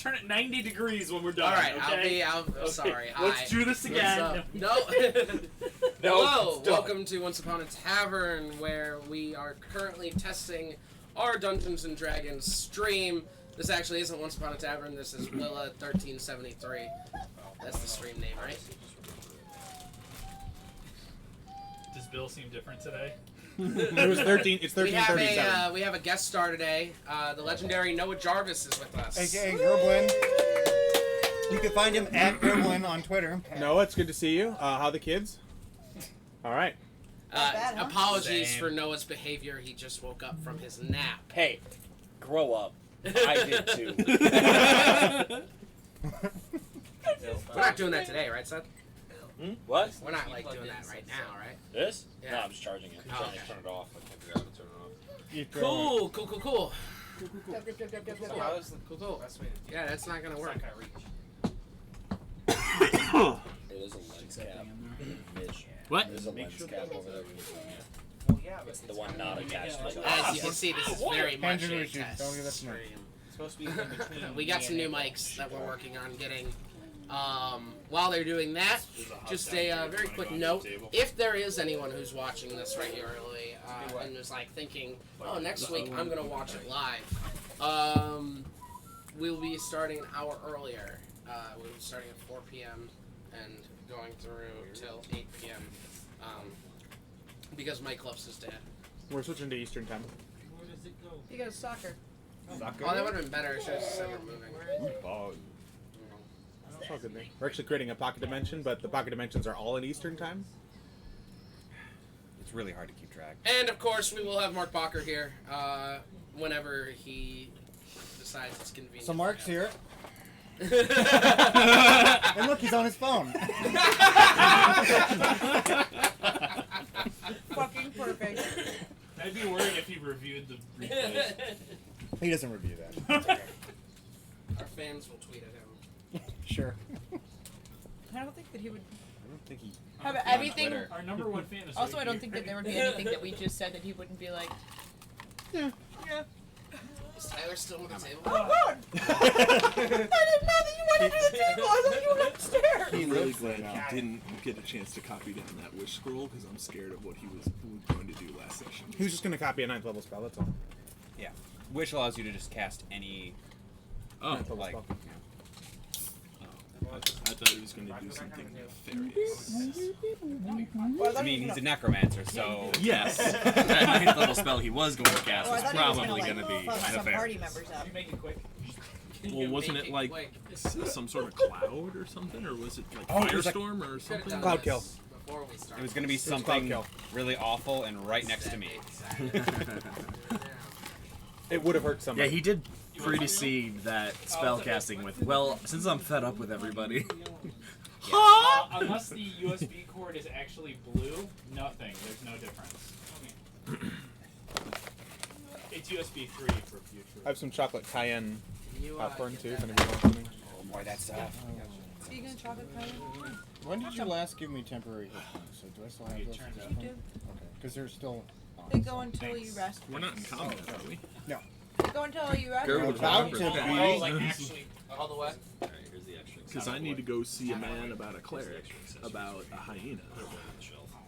turn it 90 degrees when we're done. All right, okay? I'm sorry. Hi. Let's do this again. No. Hello, welcome to Once Upon a Tavern, where we are currently testing our Dungeons and Dragons stream. This actually isn't Once Upon a Tavern. This is Lilla 1373. That's the stream name, right? Does Bill seem different today? It was 13. It's 13:37. We have a guest star today. The legendary Noah Jarvis is with us. AKA Gerblin. You can find him at Gerblin on Twitter. Noah, it's good to see you. How are the kids? All right. bad, huh? Apologies Same. for Noah's behavior. He just woke up from his nap. Hey, grow up. I did too. We're not doing that today, right, Seth? What? We're not like doing that right now, right? This? Yeah. No, I'm just charging it. I'm Oh, trying okay. to turn it off. I can't figure out how to turn it off. Cool. Cool. Cool. Yeah, that's not gonna work. It is a lens cap. Mitch. What? There's a lens cap over there. It's the one not attached to the As you can see, this is very much Andrew, a we should- test don't give us no. stream. supposed to be in between. We got some new mics that we're working on getting. While they're doing that, just a very quick note: if there is anyone who's watching this regularly and is like thinking, "Oh, next week I'm gonna watch it live," we'll be starting an hour earlier. We'll be starting at 4 p.m. and going through till 8 p.m. Because Mike Clubs is dead. We're switching to Eastern time. He goes soccer. Oh, that would have been better. Should have said we're moving. It's all good there. We're actually creating a pocket dimension, but the pocket dimensions are all in Eastern time. It's really hard to keep track. And of course, we will have Mark Bacher here whenever he decides it's convenient. So Mark's for here. him. And look, he's on his phone. Fucking perfect. I'd be worried if he reviewed the replays. He doesn't review that. Our fans will tweet at him. Sure. I don't think that he would I don't think he. have on anything. Twitter. Our number one fan is Also, right I don't here. think that there would be anything that we just said that he wouldn't be like. Is Tyler still on the table? Oh God! I didn't know that you wanted to do the table. I thought you were upstairs. He I'm really lives there glad now. he didn't get a chance to copy down that wish scroll because I'm scared of what he was going to do last session. Who's just going to copy a 9th level spell? That's all. Yeah. Wish allows you to just cast any. Oh, 9th level like. spell. I thought he was going to do something nefarious. I mean, he's a necromancer, so. Yes. That 9th level spell he was going to cast Oh, I is thought he was probably gonna, going to be fuck some party nefarious. members up. You make it quick. Well, wasn't it like some sort of cloud or something, or was it like it was like- firestorm or something? Cloud kill. Before we start. It was going to be cloud something kill. really awful and right next to me. It would have hurt Yeah, somebody. he did precede that spell casting with, well, since I'm fed up with everybody. Unless the USB cord is actually blue, nothing. There's no difference. It's USB 3 for future. I have some chocolate cayenne You, popcorn get too, that. if anybody wants any. Oh boy, that's Vegan chocolate pie. When did you last give me temporary hit points? So do I still have those? turn at this it You point? do. Okay, because they're still on. They go until you rest. We're not in combat, are we? No. They go until you rest. We're about to Oh, be. like actually, all the way. Because I need to go see a man about a cleric, about a hyena.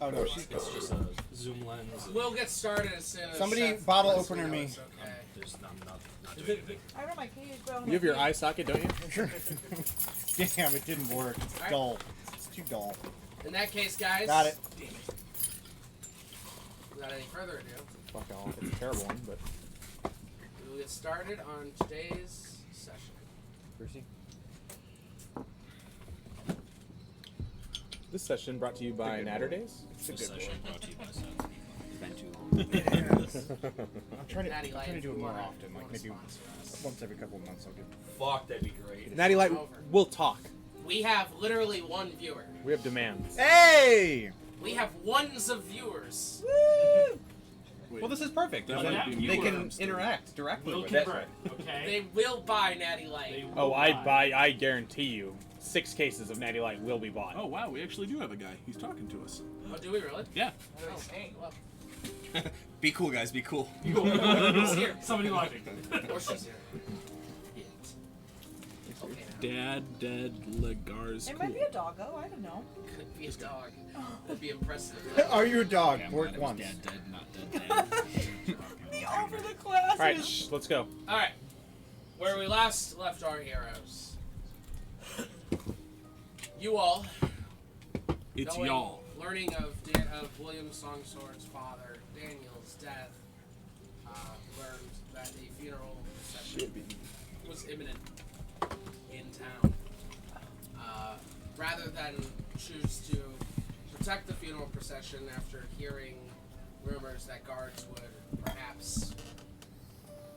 Oh no, she's gone. Just a zoom lens. We'll get started as soon as Somebody Seth bottle lets opener know me. it's okay. There's not doing anything. I don't know my cage, bro. You have your eye socket, don't you? Damn, it didn't work. It's Alright. dull. It's too dull. In that case, guys. Got it. Without any further ado, Fuck all. It's a terrible one, but. we will get started on today's session. Percy? This session brought to you by Natter Days. It's a This good session one. brought to you by Seth. It's been too long. I'm trying Natty to Light, do it if you more wanna- often, like maybe sponsor us. once every couple of months I'll do. Fuck, that'd be great. Natty Light Over. will talk. We have literally one viewer. We have demands. Hey! We have ones of viewers. Wait, Well, this is perfect. that Well, might that be They more can stuff. interact directly Will with it. convert, okay? They will buy Natty Light. They Oh, will I guarantee you, 6 cases of Natty Light will be bought. Oh wow, we actually do have a guy. He's talking to us. Oh, do we really? Yeah. Oh, hey, look. Be cool, guys. Be cool. He's here. Somebody watching. Or she's here. Dad, dead, Lagar's It cool. might be a doggo. I don't know. Could be a dog. That'd be impressive. Are you a dog? Yeah, Work mine was once. Dad dead, not dead dad. The over the classes. All right, shh, let's go. All right, where we last left our heroes. You all, It's knowing- y'all. learning of William Songsword's father, Daniel's death, learned that a funeral procession was imminent in town. Rather than choose to protect the funeral procession after hearing rumors that guards would perhaps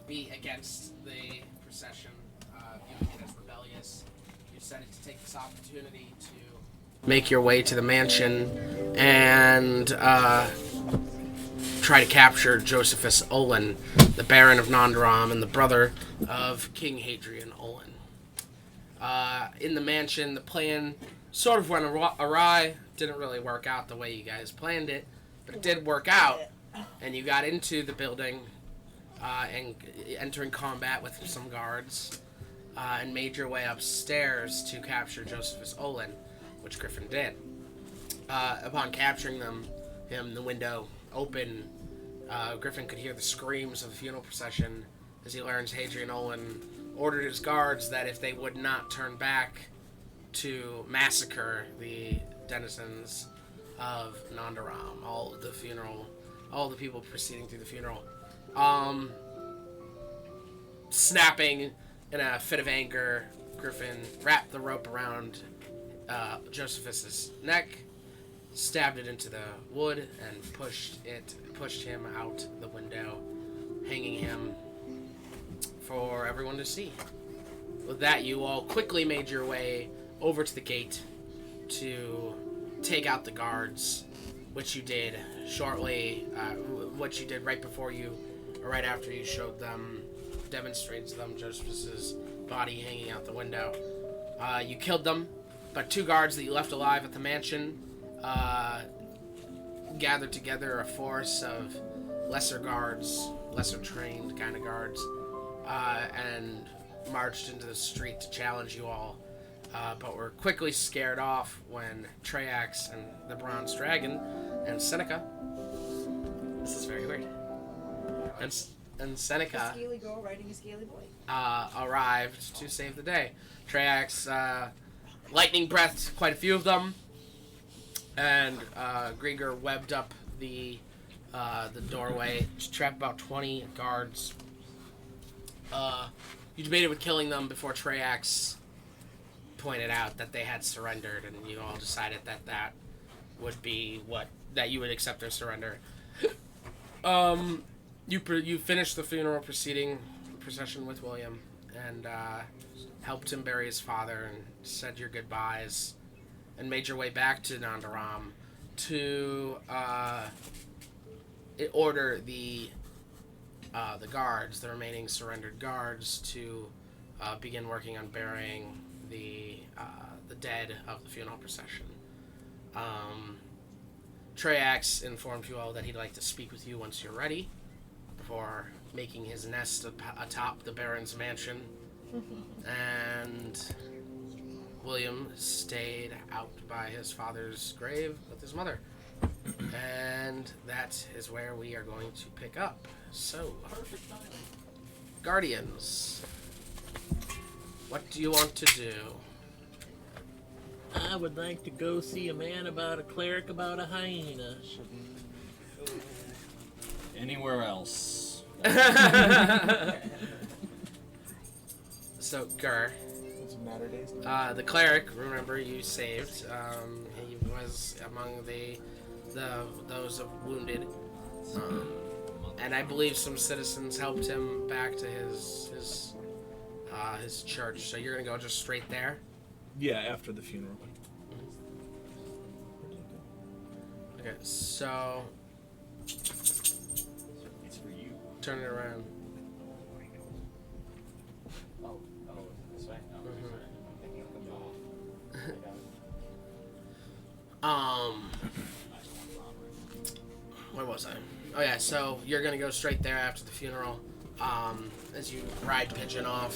be against the procession, viewing it as rebellious, you decided to take this opportunity to make your way to the mansion and try to capture Josephus Olin, the Baron of Nondaram and the brother of King Hadrian Olin. In the mansion, the plan sort of went awry. Didn't really work out the way you guys planned it, but it did work out, and you got into the building and entering combat with some guards and made your way upstairs to capture Josephus Olin, which Griffin did. Upon capturing him, the window open. Griffin could hear the screams of the funeral procession as he learns Hadrian Olin ordered his guards that if they would not turn back to massacre the denizens of Nondaram, all the people proceeding through the funeral. Snapping in a fit of anger, Griffin wrapped the rope around Josephus's neck, stabbed it into the wood, and pushed him out the window, hanging him for everyone to see. With that, you all quickly made your way over to the gate to take out the guards, which you did shortly, what you did right after you showed them, demonstrated to them Josephus's body hanging out the window. You killed them, but 2 guards that you left alive at the mansion gathered together a force of lesser guards, lesser trained kind of guards, and marched into the street to challenge you all, but were quickly scared off when Triax and the Bronze Dragon and Seneca, this is very weird, and Seneca Scaly girl riding a scaly boy. arrived to save the day. Triax lightning breathed quite a few of them, and Grieger webbed up the doorway to trap about 20 guards. You debated with killing them before Triax pointed out that they had surrendered, and you all decided that would be that you would accept their surrender. You finished the funeral procession with William, and helped him bury his father, and said your goodbyes, and made your way back to Nondaram to order the guards, the remaining surrendered guards, to begin working on burying the dead of the funeral procession. Triax informed you all that he'd like to speak with you once you're ready, before making his nest atop the Baron's mansion. And William stayed out by his father's grave with his mother. And that is where we are going to pick up. So, Guardians, what do you want to do? I would like to go see a man about a cleric about a hyena. Anywhere else? So, Gur, What's the matter, days? the cleric, remember, you saved. He was among those of wounded, and I believe some citizens helped him back to his church. So you're gonna go just straight there. Yeah, after the funeral. Okay, so It's for you. turn it around. Oh, this way? No, Where was I? Oh yeah, so you're gonna go straight there after the funeral. As you ride Pigeon off,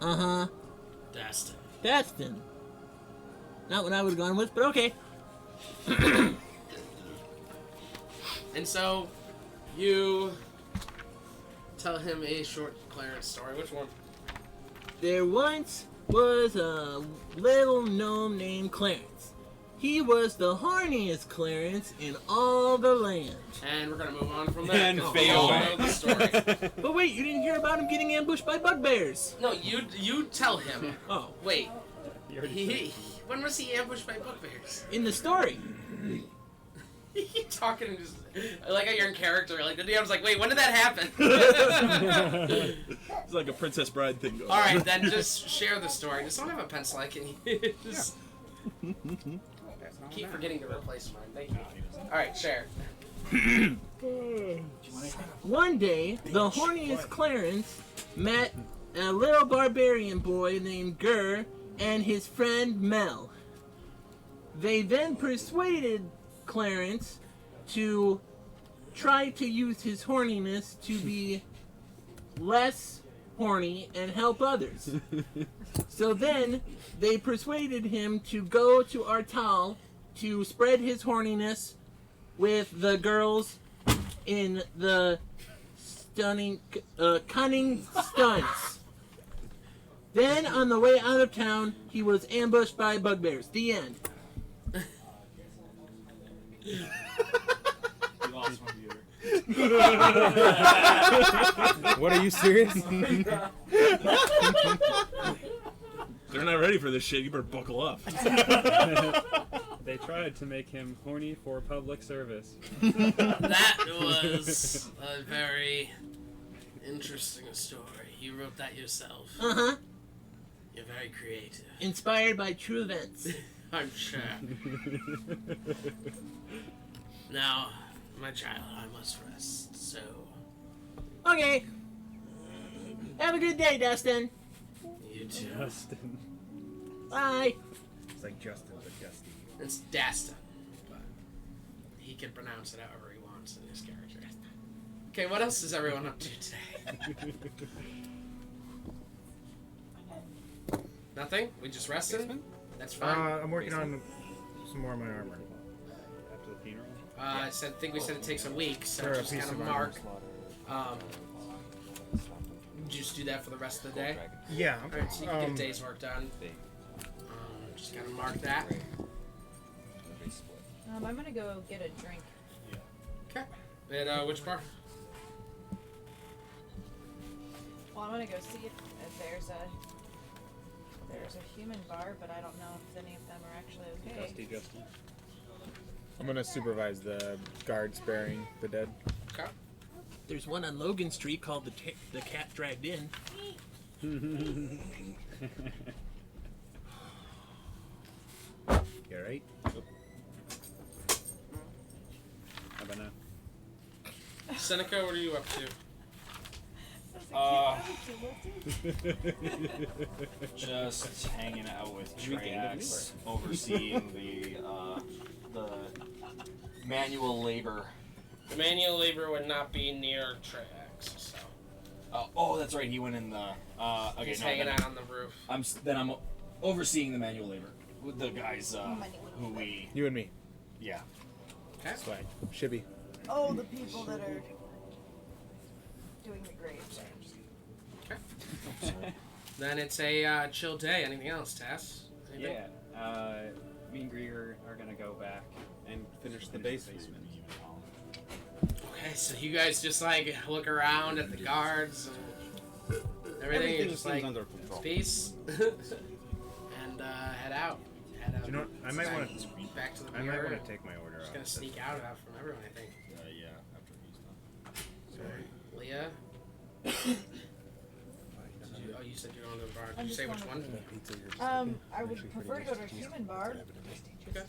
Uh-huh. Dastin. Dastin. Not what I would have gone with, but okay. And so, you tell him a short Clarence story. Which one? There once was a little gnome named Clarence. He was the horniest Clarence in all the land. And we're gonna move on from there. And 'cause fade we all away. know the story. But wait, you didn't hear about him getting ambushed by bugbears. No, you tell him. Oh, Wait. When was he ambushed by bugbears? in the story. You keep talking and just like how you're in character. Like the DM's like, wait, when did that happen? It's like a Princess Bride thing going All right, then just share the story. Does someone have a pencil I can use? Keep forgetting to replace mine. Thank you. All right, share. One day, the horniest Clarence met a little barbarian boy named Gur and his friend Mel. They then persuaded Clarence to try to use his horniness to be less horny and help others. So then they persuaded him to go to Artal to spread his horniness with the girls in the cunning stunts. Then on the way out of town, he was ambushed by bugbears. The end. You lost my viewer. What, are you serious? They're not ready for this shit. You better buckle up. They tried to make him horny for public service. That was a very interesting story. You wrote that yourself. Uh-huh. You're very creative. Inspired by true events. I'm sure. Now, my child, I must rest, so... Okay. Have a good day, Dustin. You too. Justin. Bye. It's like Justin, but Justy. It's Dastin. But he can pronounce it however he wants in his character. Okay, what else is everyone up to today? Nothing? We just rested? That's fine. I'm working on some more of my armor. After the funeral? I think we said it takes a week, so For a just piece kind of of mark. Just do that for the rest of the day? Yeah. Alright, so you can get a day's work done. Just kind of mark that. I'm gonna go get a drink. Okay. And which bar? Well, I'm gonna go see if there's a human bar, but I don't know if any of them are actually okay. Justin. I'm gonna supervise the guards burying the dead. Okay. There's one on Logan Street called the Cat Dragged In. You alright? How about now? Seneca, what are you up to? Just hanging out with Trax, overseeing the manual labor. The manual labor would not be near Trax, so. Oh, that's right. He went in the. Okay, He's no, hanging then out on the roof. I'm overseeing the manual labor with the guys who we. You and me. Yeah. Okay. Swag. Shibby. Oh, the people that are doing the graves. Okay. Then it's a chill day. Anything else, Tess? Anything? Yeah. Me and Grieger are gonna go back And finish the basement. Okay, so you guys just like look around at the guards and everything. You're just like under control. peace, and head out. Head out. You know what? I might want to. back to the I might mirror. want to take my order Just off. gonna sneak out from everyone, I think. Yeah, after he's done. Sorry. Leah. You said you're going to the bar. Did I'm you say just which going one? I would prefer to go to a human bar. Okay.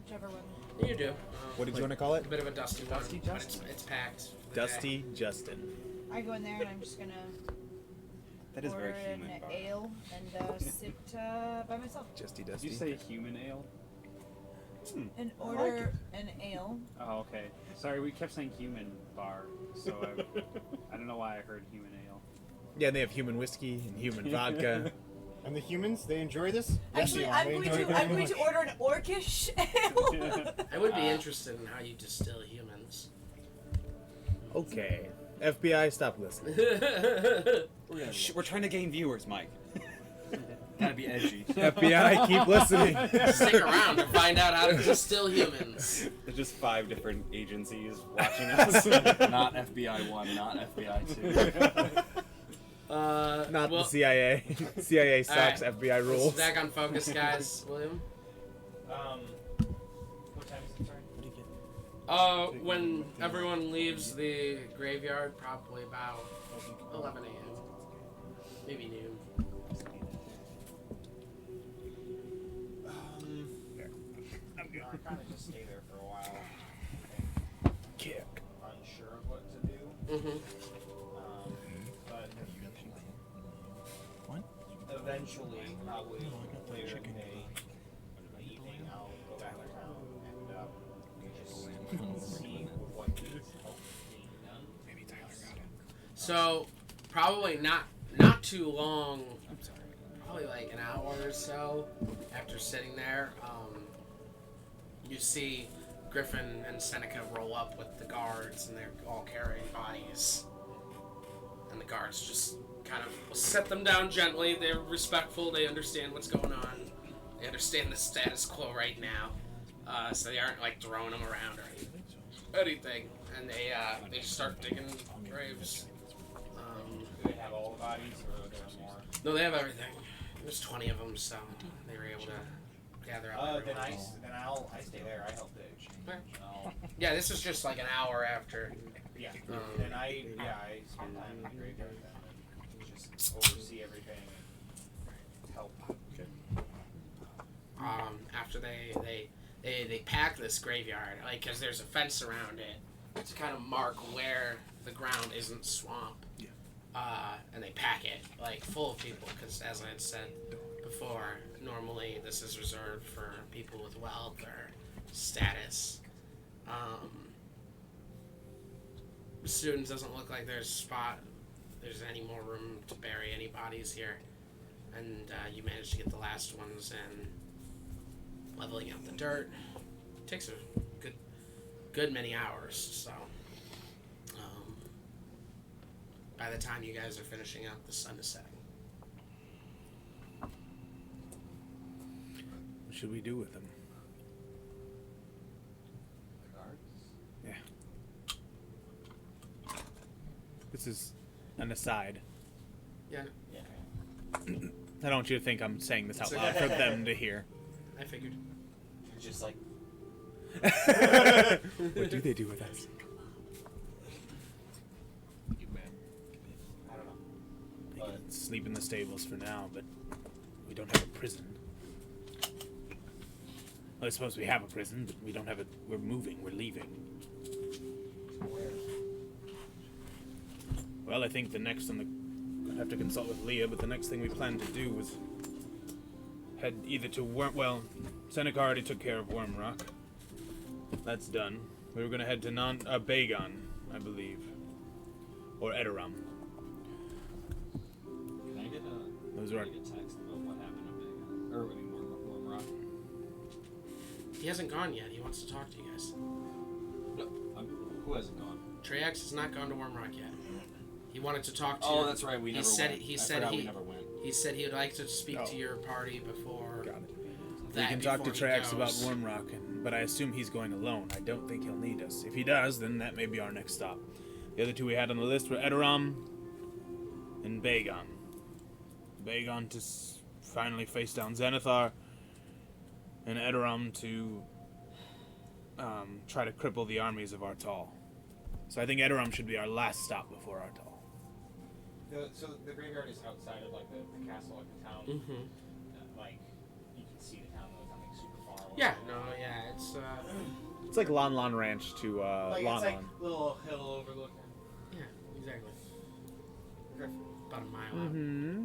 Whichever one. You do. What did you want to call A it? bit of a dusty one, Dusty but Justin? it's packed. for the day. Dusty Justin. I go in there and I'm just gonna That is order very human. an ale and sit by myself. Justy Did Dusty. you say human ale? And order an ale. Oh, okay. Sorry, we kept saying human bar, so I don't know why I heard human ale. Yeah, they have human whiskey and human vodka. And the humans, they enjoy this? Actually, Yes, I'm they going enjoy it to very I'm going much. to order an orcish ale. I would be interested in how you distill humans. Okay. FBI, stop listening. We're trying to gain viewers, Mike. Gotta be edgy. FBI, keep listening. Stick around to find out how to distill humans. There's just 5 different agencies watching us. Not FBI 1, not FBI 2. Not well, the CIA. CIA sucks, Alright. FBI rules. Back on focus, guys. William? What time is it, sorry? When everyone leaves the graveyard, probably about 11 a.m. Maybe noon. I kind of just stay there for a while. Kick. Unsure of what to do. Mm-hmm. But eventually, probably later in the evening, I'll go back to town and just see what needs help being done. Maybe Tyler got it. So, probably not too long. I'm sorry. Probably like an hour or so after sitting there, you see Griffin and Seneca roll up with the guards, and they're all carrying bodies. And the guards just kind of set them down gently. They're respectful. They understand what's going on. They understand the status quo right now. So they aren't like throwing them around or anything. And they just start digging graves. Do they have all the bodies, or are there more? No, they have everything. There's 20 of them, so they were able to gather up Then everyone. I stay there. I help dig. Yeah, this is just like an hour after. Yeah. Then I spend time in the graveyard then and just oversee everything and help. After they pack this graveyard, like, because there's a fence around it to kind of mark where the ground isn't swamp. Yeah. And they pack it like full of people, because as I had said before, normally this is reserved for people with wealth or status. Students doesn't look like there's any more room to bury any bodies here, and you managed to get the last ones in. Leveling out the dirt takes a good many hours, so by the time you guys are finishing up, the sun is setting. What should we do with them? The guards? Yeah. This is an aside. Yeah, I don't want you to think I'm saying this out loud for them to hear. I figured. Just like. What do they do with us? I don't know. They can sleep in the stables for now, but we don't have a prison. Well, I suppose we have a prison, but we don't have it. We're moving. We're leaving. Well, I think the next on the... I'd have to consult with Leah, but the next thing we plan to do was head either to Well, Seneca already took care of Wormrock. That's done. We were going to head to Bagon, I believe. Or Edoram. Can I get a, Those are... a text about what happened to Big or I mean, Wormrock? He hasn't gone yet. He wants to talk to you guys. No, who hasn't gone? Treyax has not gone to Wormrock yet. He wanted to talk to you. Oh, that's right. We never went. He I said forgot he we never went. He said he would like to speak to your party before. Got it. That We can talk to before he Trax about goes. Wormrock, but I assume he's going alone. I don't think he'll need us. If he does, then that may be our next stop. The other two we had on the list were Edoram and Bagon. Bagon to finally face down Zenithar, and Edoram to try to cripple the armies of Artal. So I think Edoram should be our last stop before Artal. So the graveyard is outside of like the castle, like the town. Mm-hmm. Like you can see the town, though it's not like super far away. Yeah, no, yeah, it's It's like Lon Lon Ranch to like Lon it's like Lon. little hill overlooking. yeah, exactly. Griffin, About a mile out. Mm-hmm.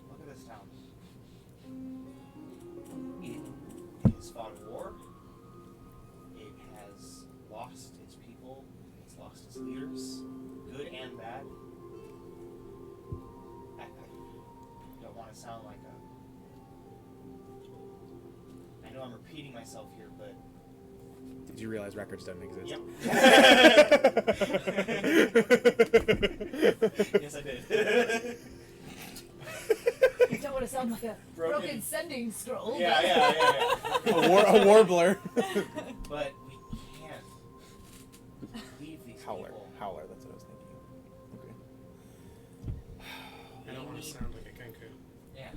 look at this town. It has fought a war. It has lost its people. It's lost its leaders, good and bad. sound like a. I know I'm repeating myself here, but. Did you realize records don't exist? Yep. Yes, I did. You don't want to sound like a broken sending scroll. Yeah. A warbler. But we can't leave these people. Howler, that's what I was thinking. Okay. I don't want to sound like a kanku. Yeah.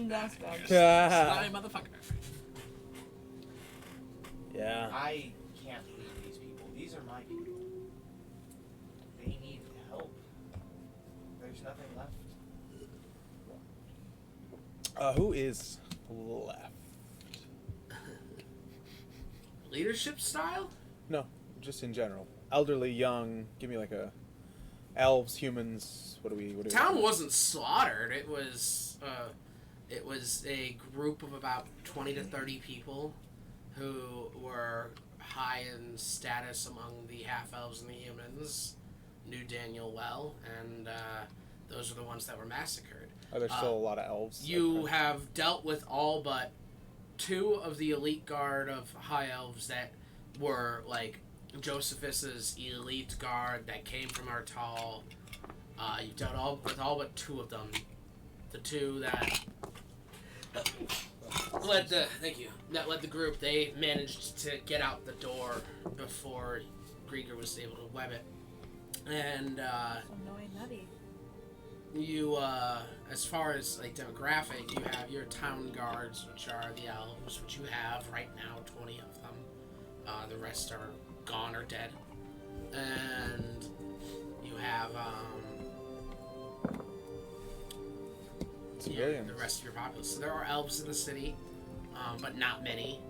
That's bad. Slimy motherfucker. Yeah. I can't leave these people. These are my people. They need help. There's nothing left. Who is left? Leadership style? No, just in general. Elderly, young. Give me like a elves, humans. What do we? Town wasn't slaughtered. It was a group of about 20 to 30 people who were high in status among the half-elves and the humans, knew Daniel well, and those are the ones that were massacred. Are there still a lot of elves? You have dealt with all but 2 of the elite guard of high elves that were like Josephus's elite guard that came from Artal. You've dealt with all but 2 of them. The 2 that led the group. They managed to get out the door before Grieger was able to web it. And Annoying nutty. you, as far as like demographic, you have your town guards, which are the elves, which you have right now, 20 of them. The rest are gone or dead. And you have civilians. The rest of your populace. So there are elves in the city, but not many.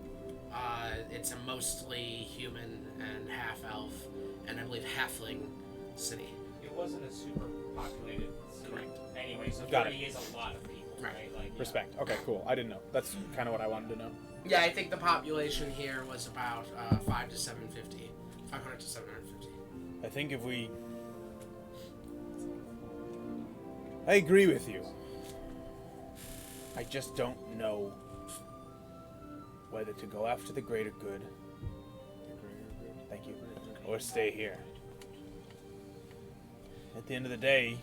It's a mostly human and half-elf, and I believe halfling city. It wasn't a super populated city. Correct. Anyway, so Got 30 it. is a lot of people, right? Like, yeah. Respect. Okay, cool. I didn't know. That's kind of what I wanted to know. Yeah, I think the population here was about 500 to 750. I think if we... I agree with you. I just don't know whether to go after the greater good. Thank you. Or stay here. At the end of the day,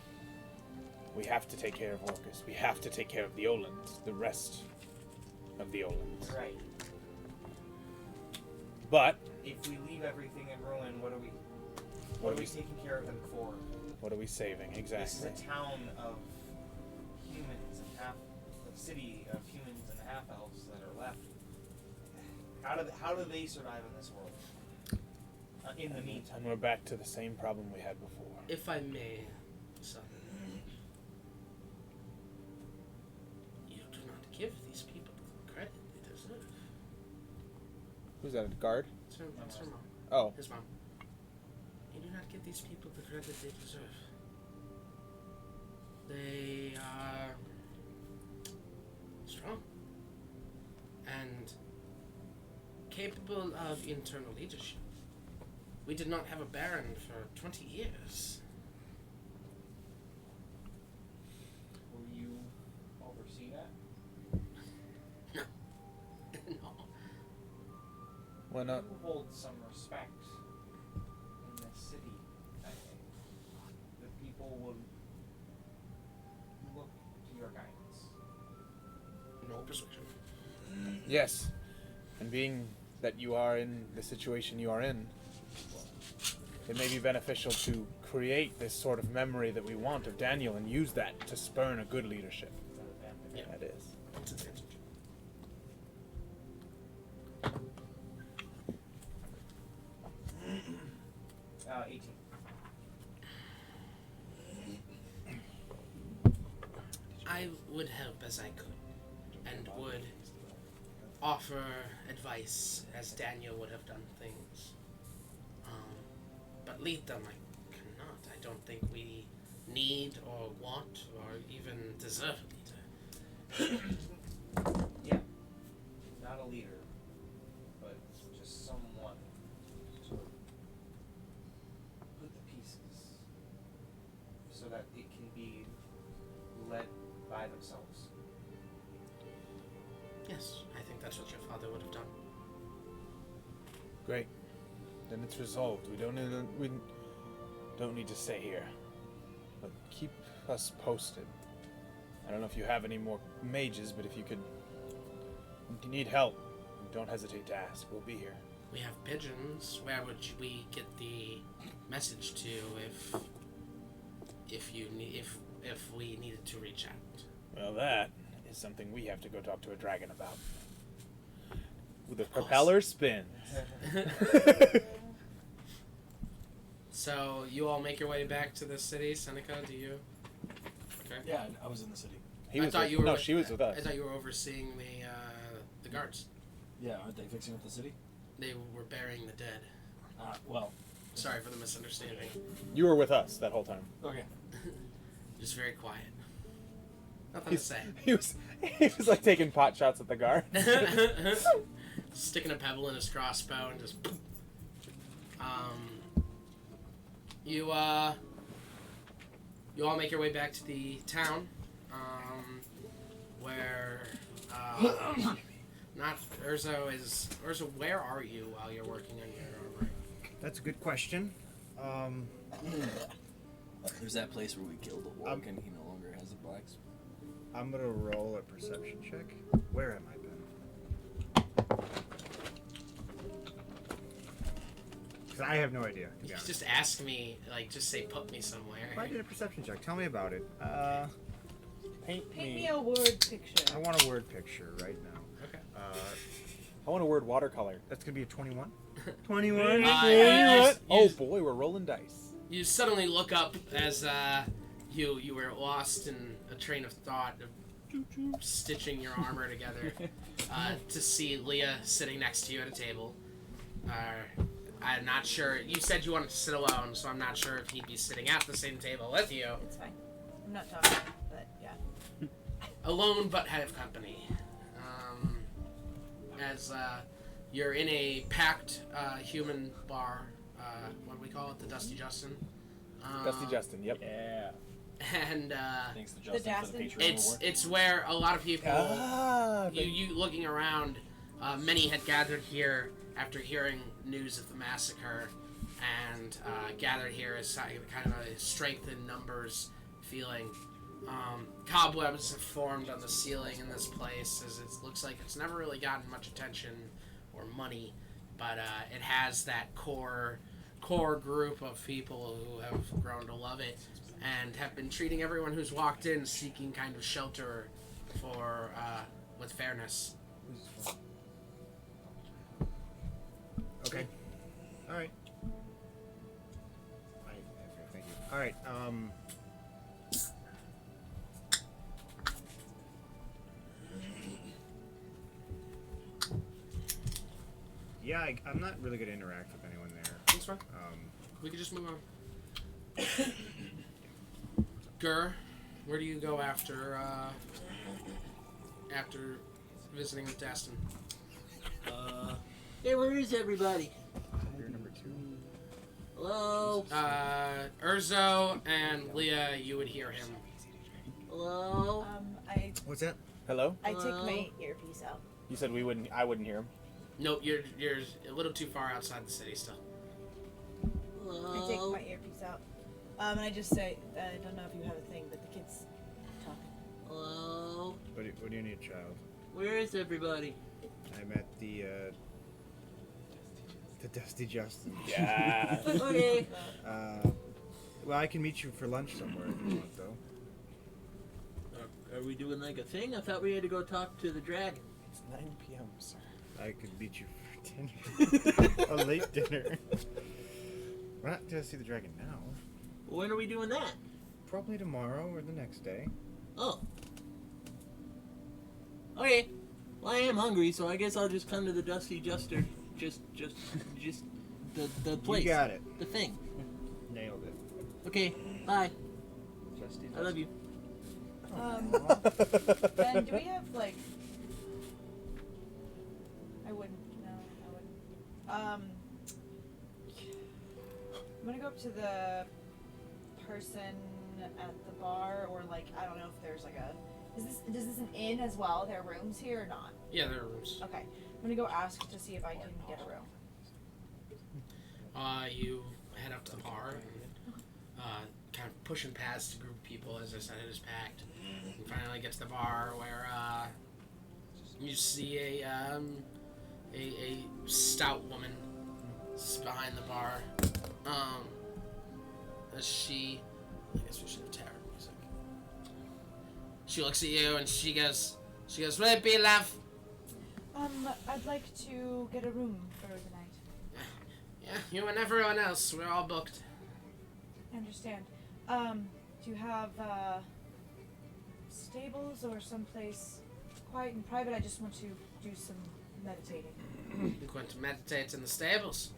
we have to take care of Orcus. We have to take care of the Olans. The rest of the Olans. Right. But If we leave everything in ruin, what are we taking care of them for? what are we saving? Exactly. This is a town of humans and a city of humans and half-elves that are left. How do they survive in this world? In the meantime. And we're back to the same problem we had before. If I may, son, you do not give these people the credit they deserve. Who's that? A guard? It's her mom. Oh. His mom. You do not give these people the credit they deserve. They are strong and capable of internal leadership. We did not have a baron for 20 years. Will you oversee that? No. Why not? You hold some respect in this city, I think. The people will look to your guidance. No persuasion. Yes. And being that you are in the situation you are in, it may be beneficial to create this sort of memory that we want of Daniel and use that to spurn a good leadership. Yeah. That is. It's advantage. 18. I would help as I could, and would offer advice as Daniel would have done things. But lead them I cannot. I don't think we need or want or even deserve a leader. Yeah. Not a leader, but just someone to put the pieces so that it can be led by by themselves. Yes, I think that's what your father would have done. Great. Then it's resolved. We don't need to stay here. But keep us posted. I don't know if you have any more mages, but if you need help, don't hesitate to ask. We'll be here. We have pigeons. Where would we get the message to if we needed to reach out? Well, that is something we have to go talk to a dragon about. The propeller spins. So you all make your way back to the city, Seneca. Do you? Okay. Yeah, I was in the city. She was with us. I thought you were overseeing the guards. Yeah, aren't they fixing up the city? They were burying the dead. Well. Sorry for the misunderstanding. You were with us that whole time. Okay. Just very quiet. Nothing to say. He was like taking pot shots at the guard. Sticking a pebble in his crossbow and just. You all make your way back to the town, where not Urzo is. Urzo, where are you while you're working on your armor? That's a good question. There's that place where we killed the orc and he no longer has the blacks. I'm gonna roll a perception check. Where am I, Ben? Because I have no idea. You can just ask me, like, just say put me somewhere. If I did a perception check, tell me about it. Paint me a word picture. I want a word picture right now. Okay. I want a word watercolor. That's gonna be a 21. 21. 21. Oh boy, we're rolling dice. You suddenly look up as you were lost in a train of thought of stitching your armor together to see Leah sitting next to you at a table. I'm not sure. You said you wanted to sit alone, so I'm not sure if he'd be sitting at the same table with you. It's fine. I'm not talking, but yeah. Alone but head of company. As you're in a packed human bar. What do we call it? The Dusty Justin. Dusty Justin. Yep. Yeah. And thanks to Justin for the Patreon. it's where a lot of people. You looking around. Many had gathered here after hearing news of the massacre, and gathered here as kind of a strength in numbers feeling. Cobwebs have formed on the ceiling in this place, as it looks like it's never really gotten much attention or money, but it has that core group of people who have grown to love it and have been treating everyone who's walked in seeking kind of shelter for with fairness. Okay. All right. Thank you. All right. Yeah, I'm not really going to interact with anyone there. That's fine. We could just move on. Gur, where do you go after visiting with Dastin? Hey, where is everybody? You're number 2. Hello? Urzo and Leah, you would hear him. Hello? What's that? Hello? I take my earpiece out. You said I wouldn't hear him. Nope, you're a little too far outside the city still. I take my earpiece out. And I just say, I don't know if you have a thing, but the kid's talking. Hello? What do you need, child? Where is everybody? I'm at the Dusty Justin. Yeah. Okay. Well, I can meet you for lunch somewhere if you want, though. Are we doing like a thing? I thought we had to go talk to the dragon. It's 9 p.m., sir. I could meet you for dinner. A late dinner. We're not going to see the dragon now. When are we doing that? Probably tomorrow or the next day. Oh. Okay. Well, I am hungry, so I guess I'll just come to the Dusty Juster. Just the place. You got it. The thing. Nailed it. Okay. Bye. I love you. Ben, do we have like? I wouldn't. No, I wouldn't. I'm gonna go up to the person at the bar, or like I don't know if there's like a. Is Is this an inn as well? There are rooms here or not? Yeah, there are rooms. Okay. I'm gonna go ask to see if I can get a room. You head up to the bar and kind of pushing past a group of people. As I said, it is packed. You finally get to the bar where you see a stout woman behind the bar. As she, I guess we should have tarot music. She looks at you and she goes, "Will it be, love?" I'd like to get a room for the night. Yeah, you and everyone else. We're all booked. I understand. Do you have stables or someplace quiet and private? I just want to do some meditating. You're going to meditate in the stables?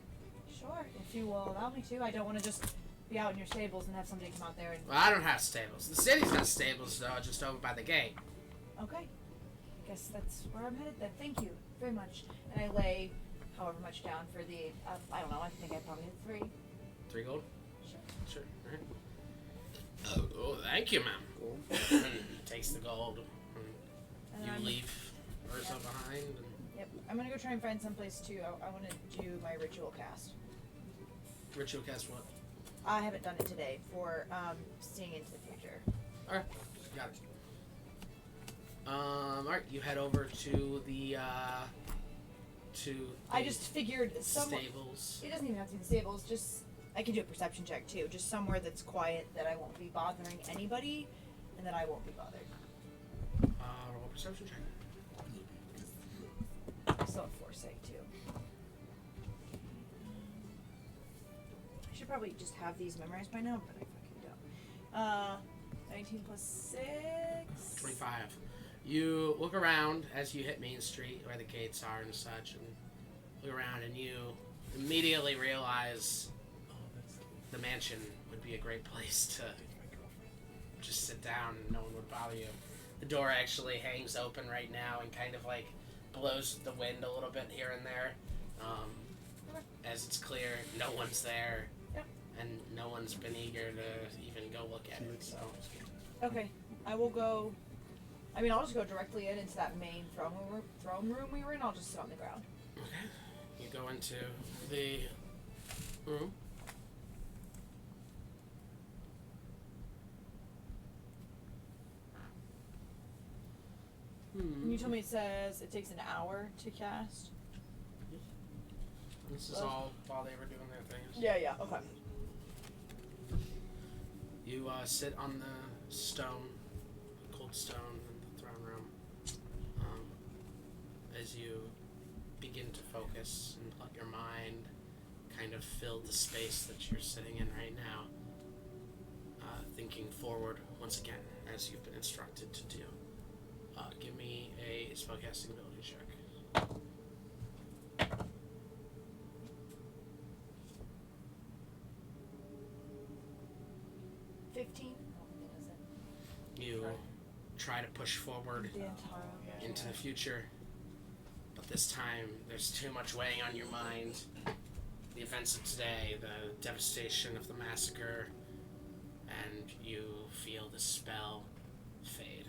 Sure, if you will allow me to. I don't want to just be out in your stables and have somebody come out there and... Well, I don't have stables. The city's got stables, though, just over by the gate. Okay. Guess that's where I'm headed then. Thank you very much. And I lay however much down for the, I don't know, I think I probably had 3. 3 gold? Sure. All right. Oh, thank you, ma'am. And takes the gold. And you leave Urza behind. And... Yep. I'm gonna go try and find someplace to, I want to do my ritual cast. Ritual cast what? I haven't done it today for seeing into the future. Alright, got it. Alright, you head over to the I just figured stables. It doesn't even have to be the stables, just I can do a perception check too. Just somewhere that's quiet, that I won't be bothering anybody, and that I won't be bothered. Roll a perception check. I still have foresight too. I should probably just have these memorized by now, but I fucking don't. 19 plus 6. 25. You look around as you hit Main Street where the gates are and such, and look around and you immediately realize the mansion would be a great place to just sit down and no one would bother you. The door actually hangs open right now and kind of like blows the wind a little bit here and there. As it's clear, no one's there, and no one's been eager to even go look at it, so... Okay, I will go... I mean, I'll just go directly into that main throne room we were in. I'll just sit on the ground. Okay. You go into the room. And you told me it says it takes an hour to cast? This is all while they were doing their things. Yeah, okay. You sit on the stone, the cold stone in the throne room, as you begin to focus and let your mind kind of fill the space that you're sitting in right now, thinking forward once again as you've been instructed to do. Give me a spellcasting ability check. 15. You try to push forward into the future, but this time there's too much weighing on your mind. The events of today, the devastation of the massacre, and you feel the spell fade.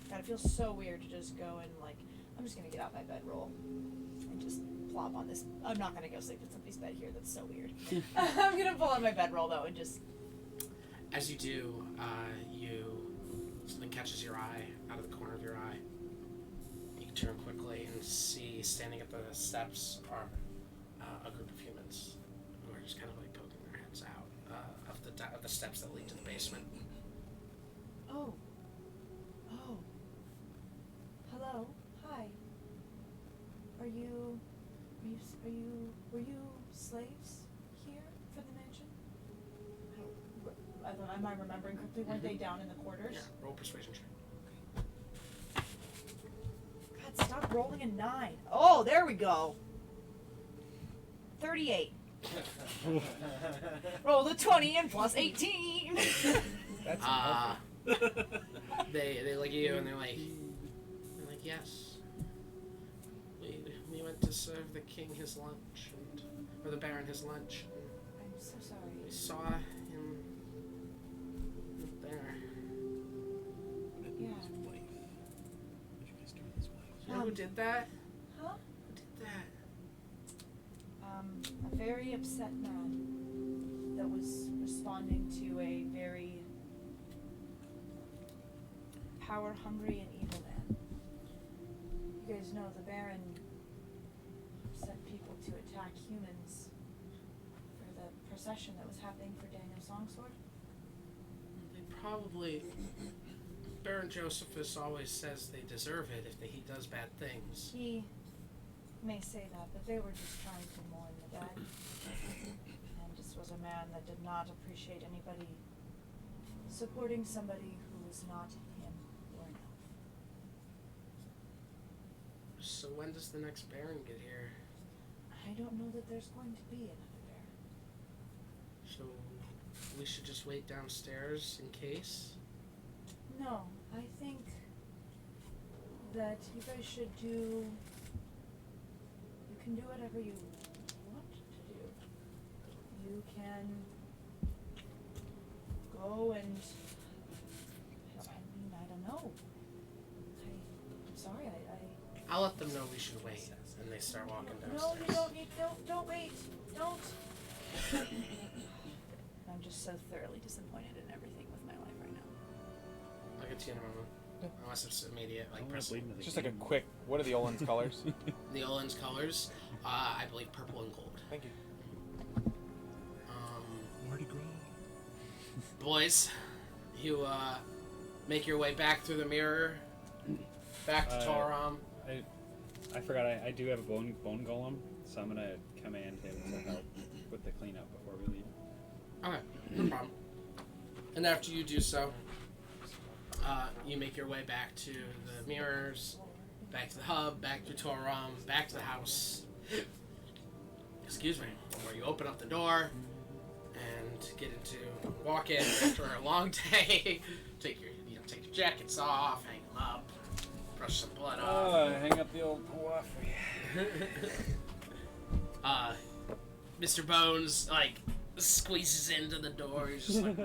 God, it feels so weird to just go and like, I'm just gonna get out my bedroll and just plop on this. I'm not gonna go sleep in somebody's bed here. That's so weird. I'm gonna pull out my bedroll though and just. As you do, something catches your eye out of the corner of your eye. You turn quickly and see standing at the steps are a group of humans who are just kind of like poking their heads out of the steps that lead to the basement. Oh. Hello. Hi. Were you slaves here for the mansion? Am I remembering correctly? Weren't they down in the quarters? Yeah, roll persuasion check. God, stop rolling a 9. Oh, there we go. 38. Roll the 20 and plus 18. That's they look at you and they're like, yes. We went to serve the king his lunch, or the baron his lunch. I'm so sorry. We saw who did that? Huh? Who did that? A very upset man that was responding to a very power-hungry and evil man. You guys know the Baron sent people to attack humans for the procession that was happening for Daniel Songsword. They probably... Baron Josephus always says they deserve it if he does bad things. He may say that, but they were just trying to mourn the dead. And this was a man that did not appreciate anybody supporting somebody who was not him or an elf. So when does the next Baron get here? I don't know that there's going to be another Baron. So we should just wait downstairs in case? No, I think that you guys should do... You can do whatever you want to do. You can go and... I don't know. I'm sorry, I'll let them know we should wait, and they start walking downstairs. No, you don't need... Don't wait. Don't. I'm just so thoroughly disappointed in everything with my life right now. I'll get to you in a moment. Unless it's immediate, like pressing. Just like a quick. What are the Olin's colors? The Olin's colors, I believe purple and gold. Thank you. Mardi Gras. Boys, you make your way back through the mirror, back to Toram. I forgot. I do have a bone golem, so I'm gonna command him to help with the cleanup before we leave. Okay, no problem. And after you do so, you make your way back to the mirrors, back to the hub, back to Toram, back to the house. Excuse me. Where you open up the door and get into walk in after a long day. Take your jackets off, hang them up, brush some blood off. Oh, hang up the old coif for you. Mr. Bones squeezes into the door. He's just like.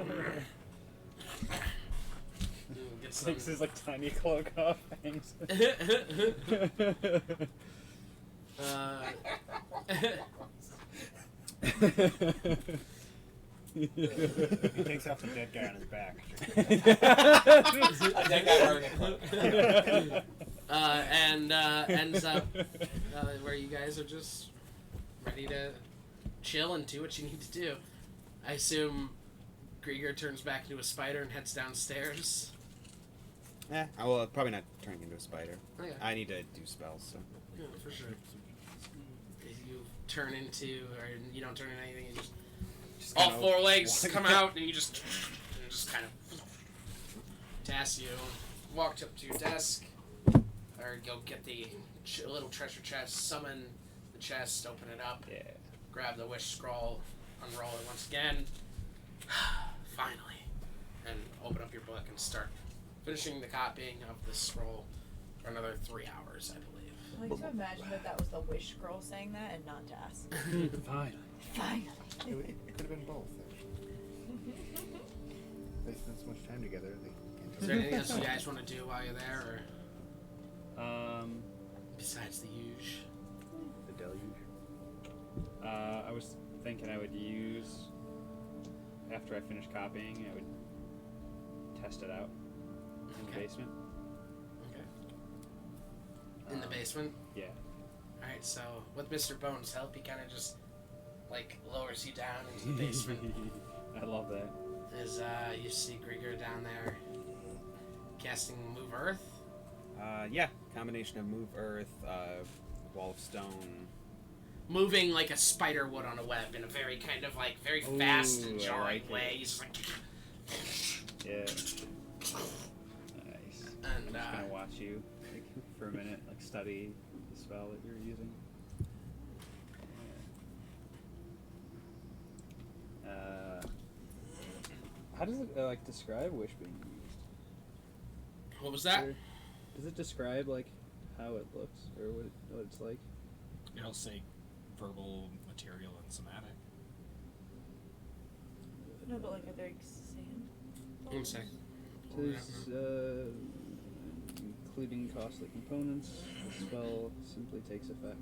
Takes his tiny cloak off, hangs He takes off the dead guy on his back. A dead guy wearing a cloak. And ends up where you guys are just ready to chill and do what you need to do. I assume Grieger turns back into a spider and heads downstairs. I will probably not turning into a spider. Okay. I need to do spells, so. Yeah, for sure. You turn into, or you don't turn into anything. You just all four legs come out, and you just kind of task you. Walk up to your desk, or go get the little treasure chest, summon the chest, open it up, grab the wish scroll, unroll it once again. Finally, and open up your book and start finishing the copying of this scroll for another 3 hours, I believe. I like to imagine that was the wish scroll saying that and not to us. Finally. Finally. It could have been both. They spent so much time together. Is there anything else you guys want to do while you're there, or besides the huge? The deluge. I was thinking I would use, after I finish copying, I would test it out in the basement. Okay. In the basement? Yeah. Alright, so with Mr. Bones' help, he kind of just lowers you down into the basement. I love that. As you see Grieger down there casting Move Earth. Yeah, combination of move earth, wall of stone. Moving like a spider would on a web in a very kind of very fast and jarring way. He's just like. Yeah. Nice. And I'm just gonna watch you for a minute, study the spell that you're using. How does it describe wish being used? What was that? Does it describe how it looks or what it's like? It'll say verbal, material, and somatic. No, but are they saying? One sec. It says including costly components. The spell simply takes effect.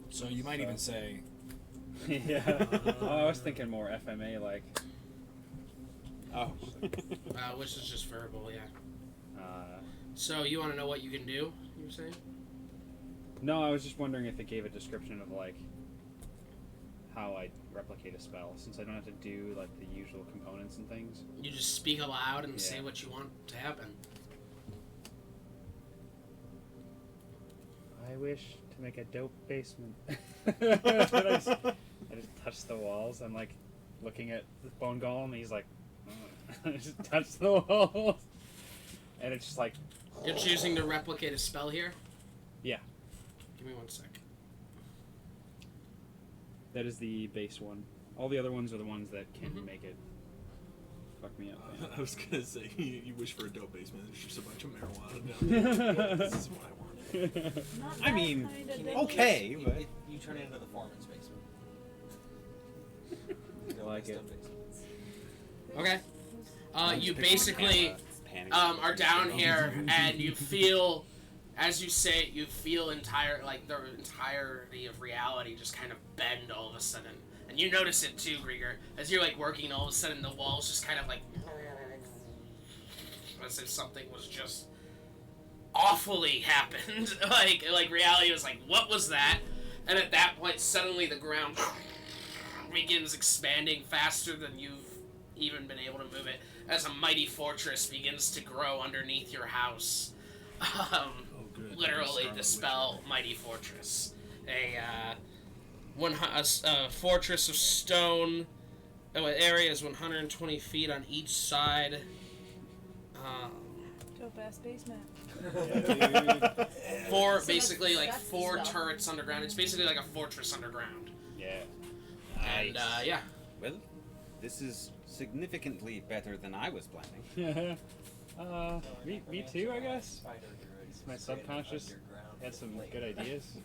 So you might even say. Yeah. Oh, I was thinking more FMA like. Oh. Which is just verbal, yeah. Uh, So you want to know what you can do? You were saying? no, I was just wondering if it gave a description of like how I replicate a spell, since I don't have to do like the usual components and things. You just speak aloud and say Yeah. what you want to happen. I wish to make a dope basement. I just touch the walls. I'm like looking at the bone golem. And he's like, I just touch the walls, and it's just like. You're choosing to replicate a spell here? Yeah. Give me 1 sec. That is the base one. All the other ones are the ones that can make it fuck me up. I was gonna say you wish for a dope basement. There's just a bunch of marijuana down there. This is what I wanted. I mean, You okay, you, but you turn it into the foreman's basement. I like it. Okay. You basically are down here, and you feel, as you say it, you feel the entirety of reality just kind of bend all of a sudden. And you notice it too, Grieger. As you're like working, all of a sudden the walls just kind of like, as if something was just awfully happened. like reality was like, what was that? And at that point, suddenly the ground begins expanding faster than you've even been able to move it, as a mighty fortress begins to grow underneath your house. Literally, the spell Mighty Fortress. A fortress of stone. Area is 120 feet on each side. Dope ass basement. Basically like four turrets underground. It's basically like a fortress underground. Yeah. And yeah. Well, this is significantly better than I was planning. Me too, I guess. My subconscious had some good ideas.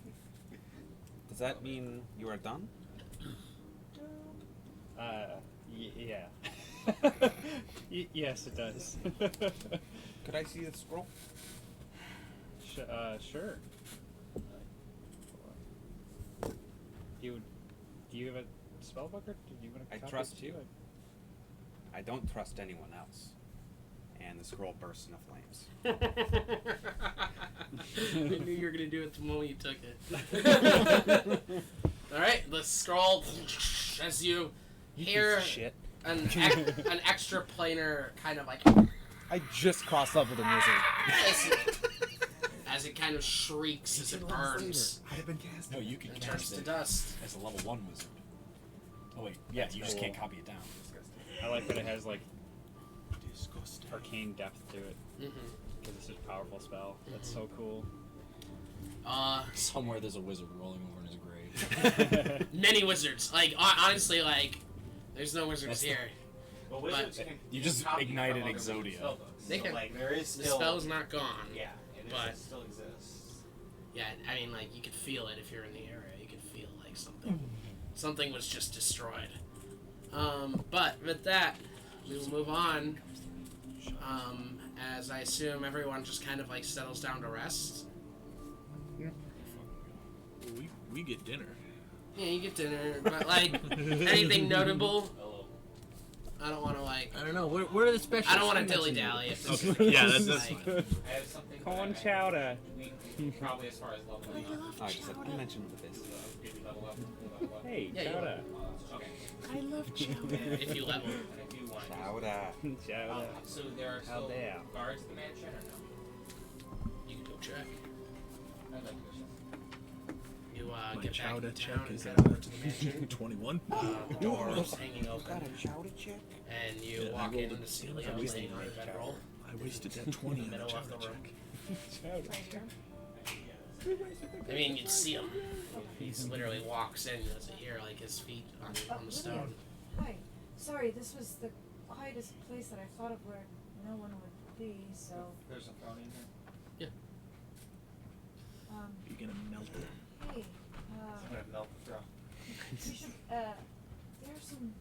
Does that mean you are done? Yeah. Yes, it does. Could I see the scroll? Sure. Do you have a spell book, or do you want to I copy trust it too? you. I don't trust anyone else. And the scroll bursts into flames. I knew you were gonna do it the moment you took it. Alright, the scroll, as you hear an extra planar kind of like. I just crossed leveled a wizard. As it kind of shrieks as it burns. I'd have been cast. No, you can and cast turns to it dust. as a level 1 wizard. Oh wait, yeah, you just can't copy it down. I like that it has like arcane depth to it. Because it's such a powerful spell. That's so cool. Somewhere there's a wizard rolling over in his grave. Many wizards. Like, honestly, like, there's no wizards here. Well, wizards can you just copy ignited from other Exodia. spell books. They So, can. like, there is The still spell's not gone. Yeah, it but still exists. yeah, I mean, like, you could feel it if you're in the area. You could feel like something was just destroyed. But with that, we will move on. As I assume everyone just kind of like settles down to rest. Well, we get dinner. Yeah, you get dinner, but like anything notable? I don't want to like. I don't know. Where are the specials? I don't want to dilly dally. If this Okay. Yeah, that's like, fine. I have something. Corn chowder. Probably as far as level I just I mentioned this. Hey, Yeah, you chowder. Okay. I love chowder. if you level. And I do want. Chowder. Chowder. So there are How still dare. guards at the mansion, or no? You can go check. I'd like to go check. You My get back chowder to check town and is head over to the at mansion. 21. The door's hanging open, Got a chowder check? and you Yeah, I walk rolled in a- and see Leo I wasted laying on my a bedroll I wasted that 20 in the on the middle of chowder the room. check. I mean, you'd see him. He's literally walks in. You doesn't hear like his feet on the stone. Hi. Sorry, this was the quietest place that I thought of where no one would be, so. There's a phone in here. You're gonna melt it. Hey, I'm gonna melt the throw. you should, there's some,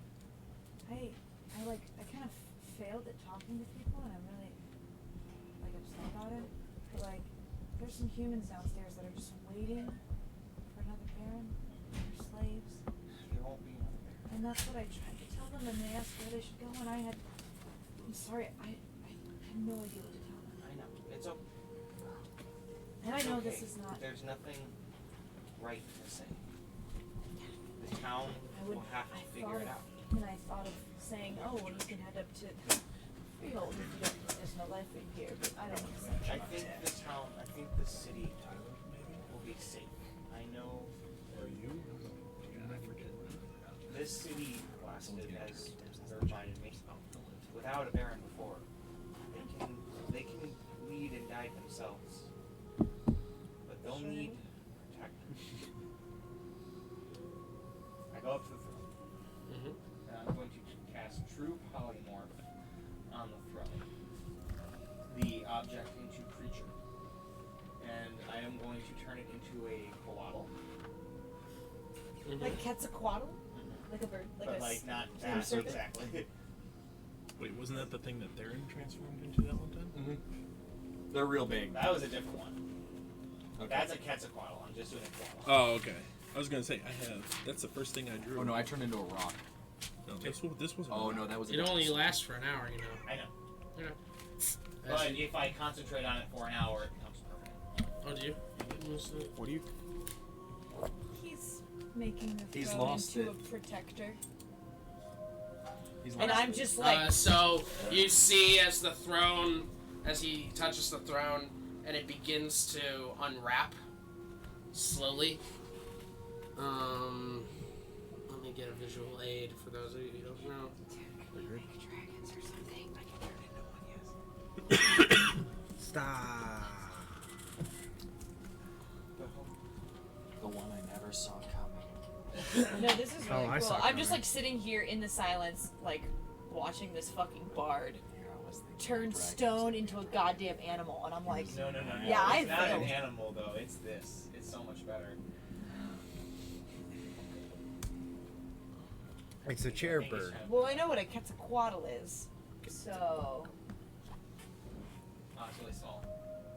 I kind of failed at talking to people, and I'm really about it. But, like, there's some humans downstairs that are just waiting for another baron. They're slaves. There won't be another baron. And that's what I tried to tell them, and they asked where they should go, and I'm sorry, I had no idea what to tell them. I know. It's okay. And I It's know okay. this is not. There's nothing right to say. The town will have to figure it out. And I thought of saying, oh, well, you can head up to Freehold if you don't, there's no life in here, but I don't think I think the town, I think the city will be safe. I know. This city lasted, as reminded me, without a baron before. They can lead and guide themselves, but they'll need protection. I go up to the throne, and I'm going to cast True Polymorph on the throne. The object into creature, and I am going to turn it into a koala. Like Quetzalcoatl? Like a bird? But like not sea that serpent? exactly. Wait, wasn't that the thing that Theron transformed into that one time? Mm-hmm. They're real big. That was a different one. Okay. That's a Quetzalcoatl. I'm just doing a koala. Oh, okay. I was gonna say that's the first thing I drew. Oh no, I turned into a rock. No, this was. Oh no, that was. It only lasts for an hour, you know. I know. You know. But if I concentrate on it for an hour, it becomes permanent. Oh, do you? What do you? He's making the He's throne lost into it. a protector. He's And lost I'm it. just like... So you see as the throne, as he touches the throne, and it begins to unwrap slowly. Let me get a visual aid for those of you who don't know. Dragons or something. I can turn into one, yes. Stop. The one I never saw coming. No, this is really I cool. saw it I'm just coming. like sitting here in the silence, like watching this fucking bard turn stone into a goddamn animal, and I'm like, No. Yeah, It's I not an failed. animal though. It's this. It's so much better. It's a chair bird. well, I know what a Quetzalcoatl is, so. Oh, it's really small.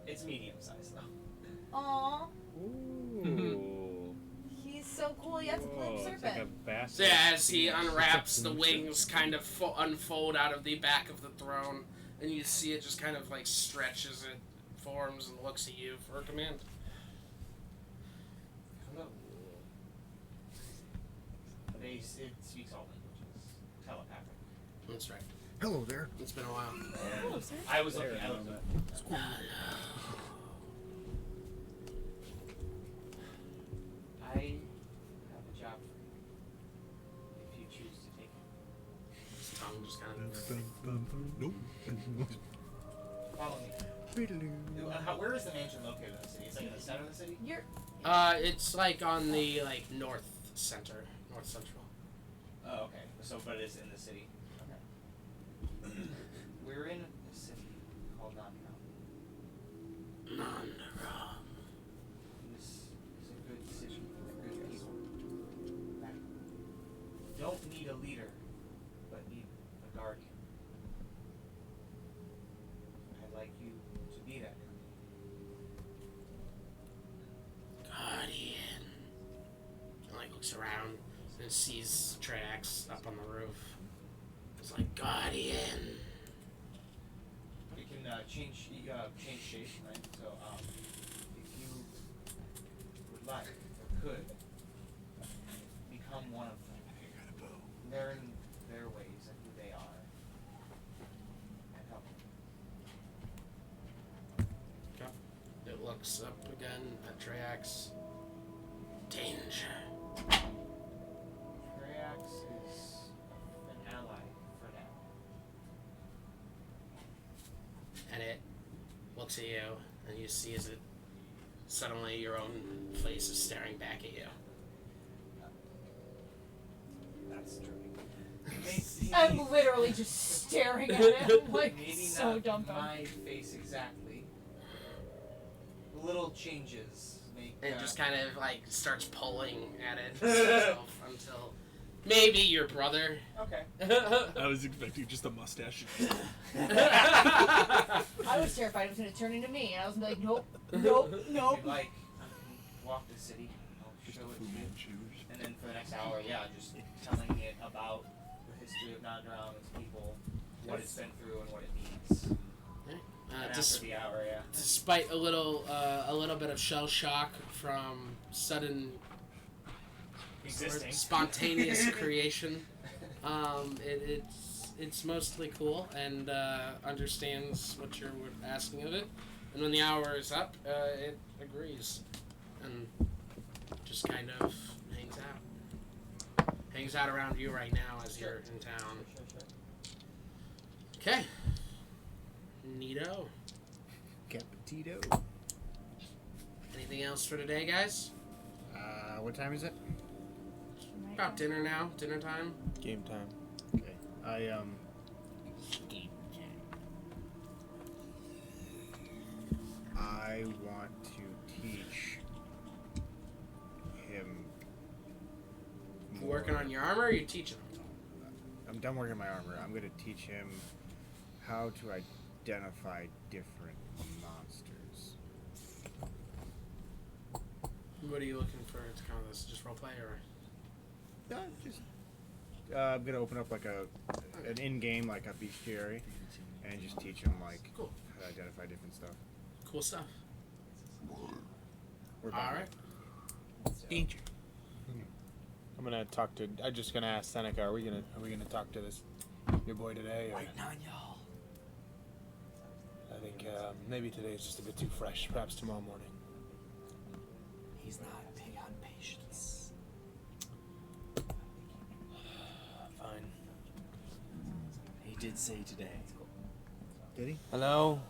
It's medium size though. Aww, Ooh. he's so cool. He has a flame Whoa, serpent. it's like a bastard. So yeah, as he unwraps, the wings kind of unfold out of the back of the throne, and you see it just kind of like stretches, it forms, and looks at you for a command. Hello. It speaks all languages. Telepathic. That's right. Hello there. It's been a while. Hello, sir. I was looking. I looked up. I have a job for you. If you choose to take it. His tongue just kind of. Nope. Follow me. Where is the mansion located in the city? It's like in the center of the city? You're. It's like on the north central. Oh, okay. So, but it's in the city. Okay. We're in a city called Nandra. This is a good city with good people that don't need a leader, but need a guardian. I'd like you to be that Guardian. And like looks around and sees Trax up on the roof. It's like Guardian. You can change shape, right? So, if you would like or could become one of them, learn their ways and who they are, and help them. It looks up again at Trax. Danger. Grayax is an ally for now. And it looks at you, and you see as it suddenly your own face is staring back at you. That's true. I'm literally just staring at him, like Maybe so not dumbfounded. my face exactly. Little changes make. And it just kind of like starts pulling at it itself until Maybe your brother. Okay. I was expecting just a mustache. I was terrified it was going to turn into me, and I was like, nope, nope, nope. If you'd like, walk the city. I'll show it to you. And then for the next hour, yeah, just telling it about the history of Nandram, its people, what it's been through, and what it needs. And after the hour, yeah. Despite a little bit of shell shock from sudden Existing. spontaneous creation, it's mostly cool and understands what you're asking of it. And when the hour is up, it agrees and just kind of hangs out around you right now as you're in town. Okay. Neato. Capitito. Anything else for today, guys? What time is it? About dinner now. Dinner time. Game time. Okay. I want to teach him. You working on your armor, or you teaching him? I'm done working on my armor. I'm going to teach him how to identify different monsters. What are you looking for? It's kind of this just role play, or? I'm gonna open up like an in-game like a bestiary, and just teach him like cool. how to identify different stuff. Cool stuff. All right. Danger. I'm gonna talk to. I'm just gonna ask Seneca. Are we gonna talk to this your boy today? Or? Waiting on y'all. I think maybe today is just a bit too fresh. Perhaps tomorrow morning. He's not big on patience. Fine. He did say today. Did he? Hello.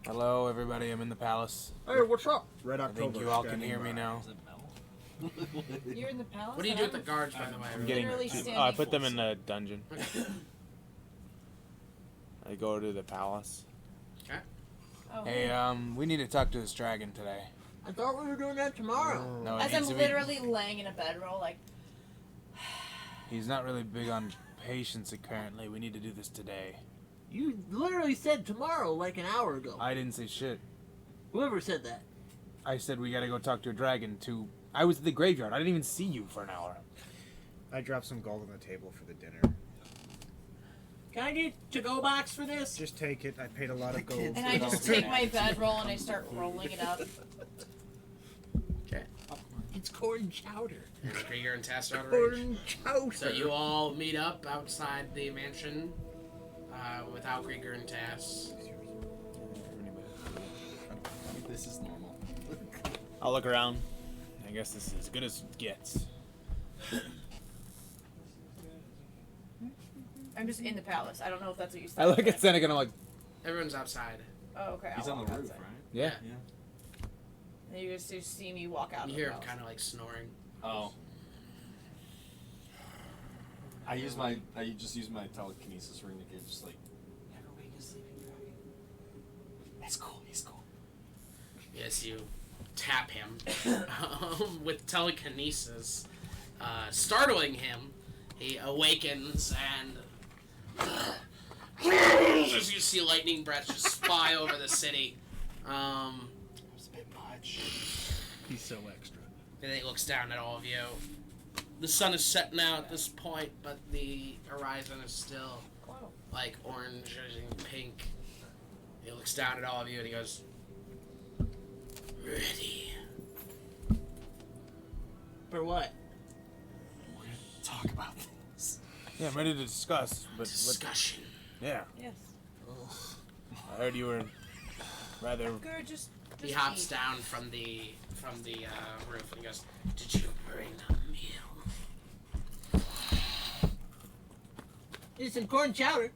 Hello, everybody. I'm in the palace. Hey, what's up? Red I October. think you all can hear me now. You're in the palace? What do you do with the guards, by the way? I'm getting. Literally Oh, I standing put them in the dungeon. I go to the palace. Okay. Oh, Hey, we need to talk to this dragon today. I thought we were doing that tomorrow. No, it as I'm needs to be- literally laying in a bedroll, like, He's not really big on patience currently. We need to do this today. You literally said tomorrow like an hour ago. I didn't say shit. Whoever said that. I said we gotta go talk to a dragon to... I was at the graveyard. I didn't even see you for an hour. I dropped some gold on the table for the dinner. Can I get to-go box for this? Just take it. I paid a lot of gold. and I just take my bedroll and I start rolling it up. Okay. It's corn chowder. Krieger and Tass are outraged. Corn chowder. So you all meet up outside the mansion without Krieger and Tass. This is normal. I'll look around. I guess this is as good as it gets. I'm just in the palace. I don't know if that's what you said. I look at Seneca and I'm like, Everyone's outside. Oh, okay. He's I'll on the walk roof, outside. right? yeah. Yeah. And you just see me walk out You of hear the him palace. kind of like snoring. Oh. I just use my telekinesis ring to get just like never wake a sleeping dragon. That's cool. He's cool. Yes, you tap him with telekinesis, startling him. He awakens and as you see lightning breaths just fly over the city. It's a bit much. He's so extra. And he looks down at all of you. The sun is setting out at this point, but the horizon is still like orange and pink. He looks down at all of you and he goes, "Ready." For what? We're gonna talk about things. Yeah, I'm ready to discuss. But Discussion. yeah. Yes. I heard you were rather... Good, just He hops down from the roof and he goes, "Did you bring a meal?" It's some corn chowder.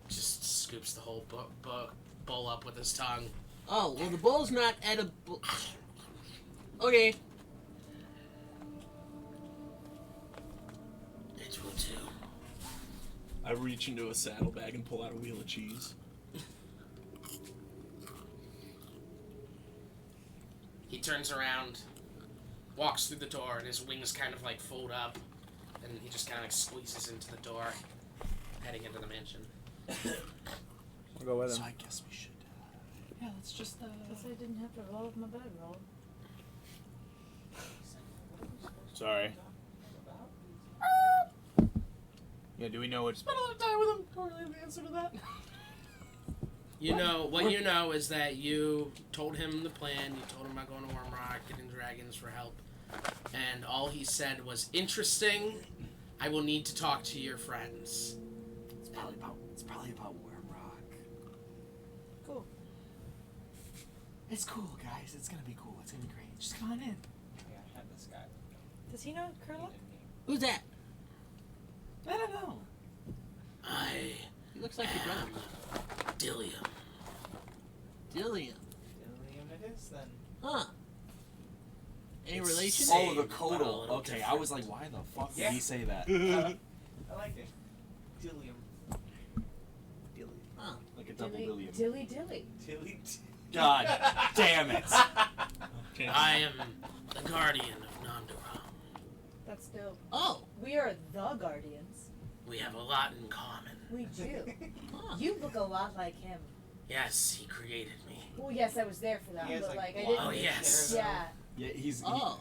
Just scoops the whole bowl up with his tongue. Oh, well, the bowl's not edible. Okay. It will do. I reach into a saddlebag and pull out a wheel of cheese. He turns around, walks through the door, and his wings kind of like fold up, and he just kind of like squeezes into the door, heading into the mansion. We'll go with him. So I guess we should. Yeah, let's just. Guess I didn't have to roll with my bedroll. Sorry. Yeah, do we know what's... Spent a lot of time with him. Don't really have the answer to that. You know, what you know is that you told him the plan, you told him about going to Wormrock, getting dragons for help, and all he said was, interesting, I will need to talk to your friends. It's probably about Wormrock. Cool. It's cool, guys. It's gonna be cool. It's gonna be great. Just come on in. Yeah, I had this guy. Does he know Kurlock? Who's that? I don't know. He looks like your brother. Dillium. Dillium. Dillium it is then. Huh. Any It's relation? same, Oh, the but a Kodal. little Okay, I different. was like, why the fuck Yeah. did he say that? I like it. Dillium. Huh. Like a double Dilly, billion. dilly, dilly. Dilly. God damn it. I am the guardian of Nondaram. That's dope. Oh. We are the Guardians. We have a lot in common. We do. Huh. You look a lot like him. Yes, he created me. Well, yes, I was there for that, He has, but like, I blonde didn't. Oh, yes. Yeah. Yeah, Oh.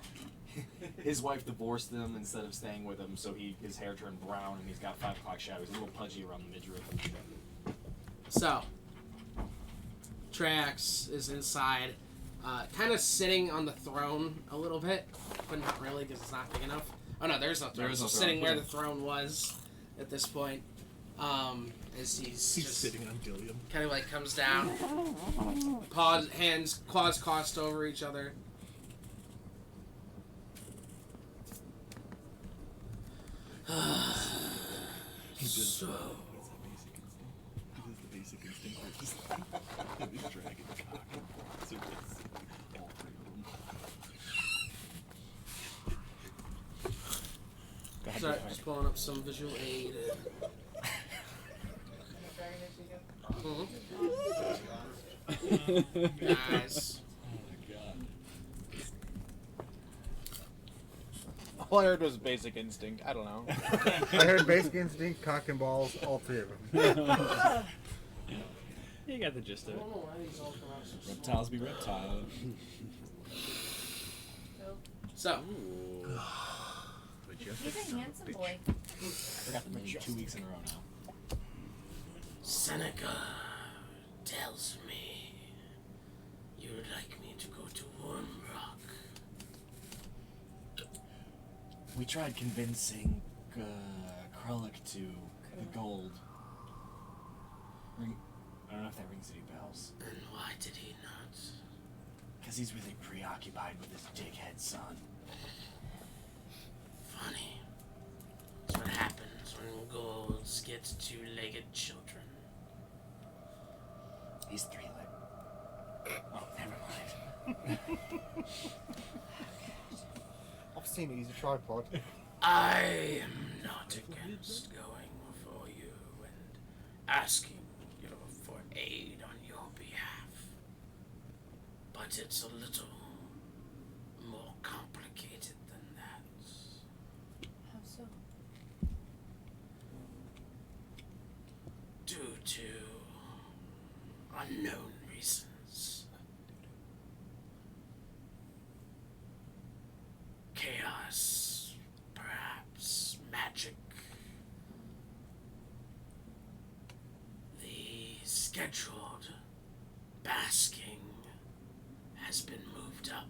his wife divorced him instead of staying with him, so his hair turned brown and he's got 5 o'clock shadows. He's a little pudgy around the midriff and shit. So, Trax is inside, kind of sitting on the throne a little bit, but not really because it's not big enough. Oh no, there's no throne. There is no He's throne. sitting where the throne was at this point. As he's just sitting on Dillium. kind of like comes down, claws crossed over each other. So, He does the basic instinct where it's just his dragon cock. So it's all 3 of them. sorry, just pulling up some visual aid. Nice. All I heard was Basic Instinct. I don't know. I heard Basic Instinct, Cock and Balls, all 3 of them. You got the gist of it. Reptiles be reptiles. So, He's a handsome boy. I forgot the name 2 weeks in a row now. Seneca tells me you would like me to go to Wormrock. We tried convincing Krullik to the gold. I don't know if that rings any bells. And why did he not? Because he's really preoccupied with his dickhead son. Funny. That's what happens when golds get 2-legged children. He's 3-legged. Oh, never mind. I've seen it, he's a tripod. I am not against going before you and asking you for aid on your behalf. But it's a little more complicated than that. How so? Due to unknown reasons. Chaos, perhaps magic. The scheduled basking has been moved up.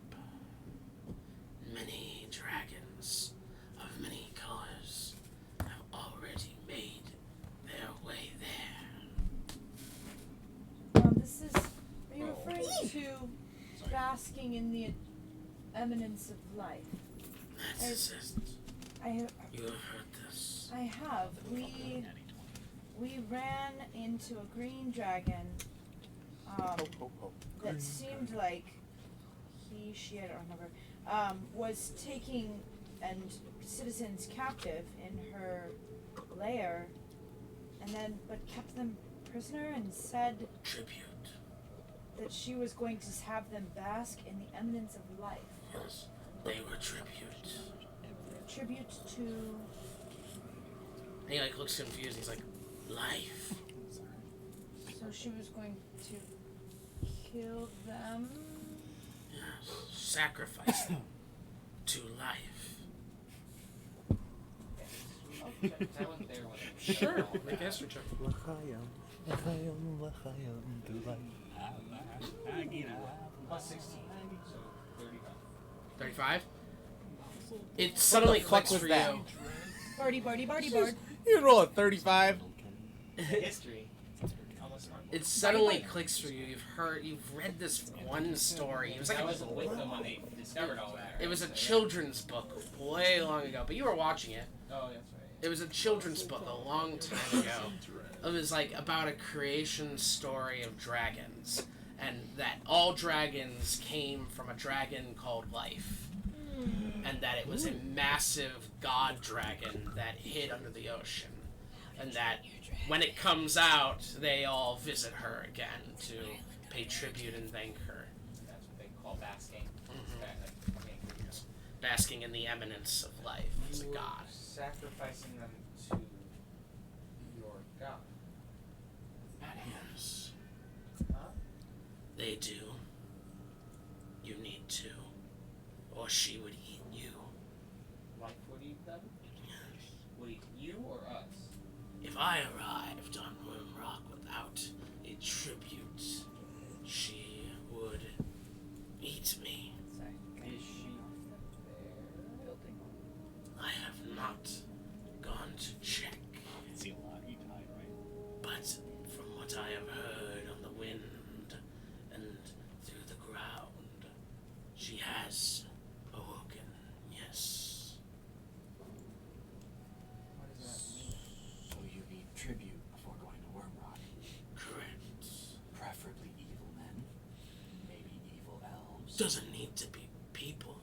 Many dragons of many colors have already made their way there. This is. Are you referring to basking in the eminence of life? That's it. I have. You have heard this. I have. We ran into a green dragon. That seemed like she, I don't remember, was taking citizens captive in her lair, and then but kept them prisoner and said Tribute. that she was going to have them bask in the eminence of life. Yes. They were tribute. Tribute to. And he like looks confused. He's like, life. So she was going to kill them. Yes, sacrifice them to life. Sure, make a history check. Plus 16, so 35. 35? It suddenly clicks for that? you. Barty, Barty, Barty, Bard. You can roll a 35. History. Almost smart. It suddenly clicks for you. You've read this one story. It was like I wasn't with them when they discovered all that. it was a children's book way long ago, but you were watching it. Oh, that's right. It was a children's book a long time ago. It was like about a creation story of dragons, and that all dragons came from a dragon called Life, and that it was a massive god dragon that hid under the ocean, and that when it comes out, they all visit her again to pay tribute and thank her. That's what they call basking. Yes. Basking in the eminence of life as a You were god. sacrificing them to your god. Yes. Huh? They do. You need to. Or she would eat you. Life would eat them? Would eat you or us? If I arrived on Wormrock without a tribute, she would eat me. Is she there? I have not gone to check. See a lot. You died, right? But from what I have heard on the wind and through the ground, she has awoken, yes. What does that mean? So you need tribute before going to Wormrock. Correct. Preferably evil men. Maybe evil elves. Doesn't need to be people.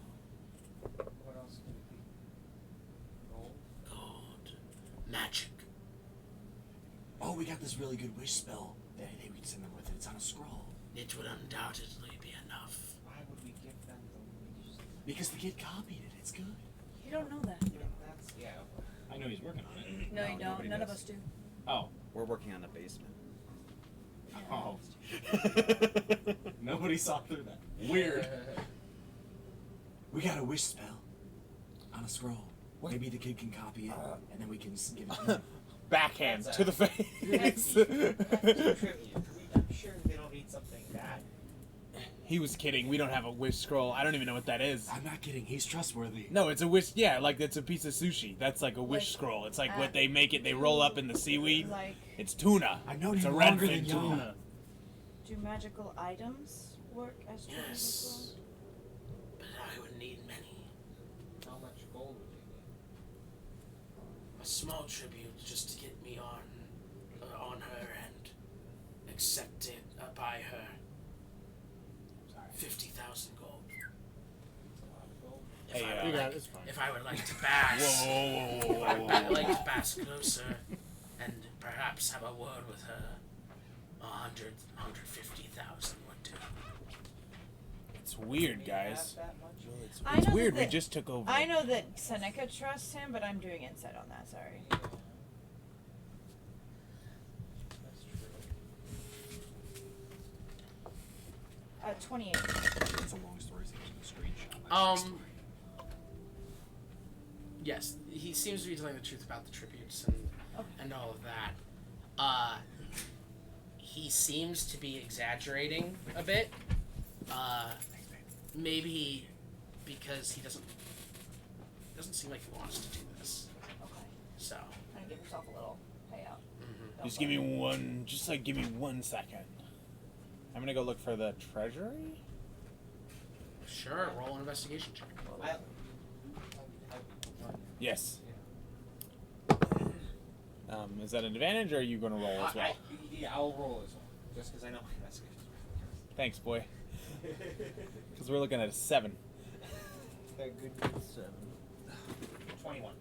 What else could it be? Gold? God. Magic. Oh, we got this really good wish spell. That we can send them with it. It's on a scroll. It would undoubtedly be enough. Why would we give them the wish? Because the kid copied it. It's good. You don't know that. That's, yeah. I know he's working on it. No, you don't. nobody None of does. us do. Oh. We're working on the basement. Oh. Nobody saw through that. Weird. We got a wish spell on a scroll. Maybe the kid can copy it, and then we can give it to him. Backhand That's to the That's face. tribute. I'm sure they don't need something bad. He was kidding. We don't have a wish scroll. I don't even know what that is. I'm not kidding. He's trustworthy. No, it's a wish. Yeah, like it's a piece of sushi. That's like a wish Like, scroll. It's like what they make it. They roll up in the seaweed. Like, It's tuna. I've known It's a him longer redfin than y'all. tuna. do magical items work as tribute as Yes. But I would need many. How much gold would you need? A small tribute just to get me on her and accepted by her. 50,000 gold. If Hey, I would You got like, it. It's fine. if I would like to bask, Whoa. I would like to bask closer and perhaps have a word with her. 150,000 would do. It's weird, Do you have guys. that much? I It's know weird. That We just took over. I know that Seneca trusts him, but I'm doing insight on that. Sorry. That's true. 28. It's a long story, so there's no screenshot. Yes, he seems to be telling the truth about the tributes and all of that. He seems to be exaggerating a bit. Maybe because he doesn't seem like he wants to do this. Okay. So, Kind of give yourself a little payout. Just give me one. Just like give me 1 second. I'm gonna go look for the treasury. sure, roll an investigation check. Yes. Is that an advantage, or are you gonna roll as well? Yeah, I'll roll as well. Just because I know my investigation's Thanks, boy. Because we're looking at a 7. A good 7. 21.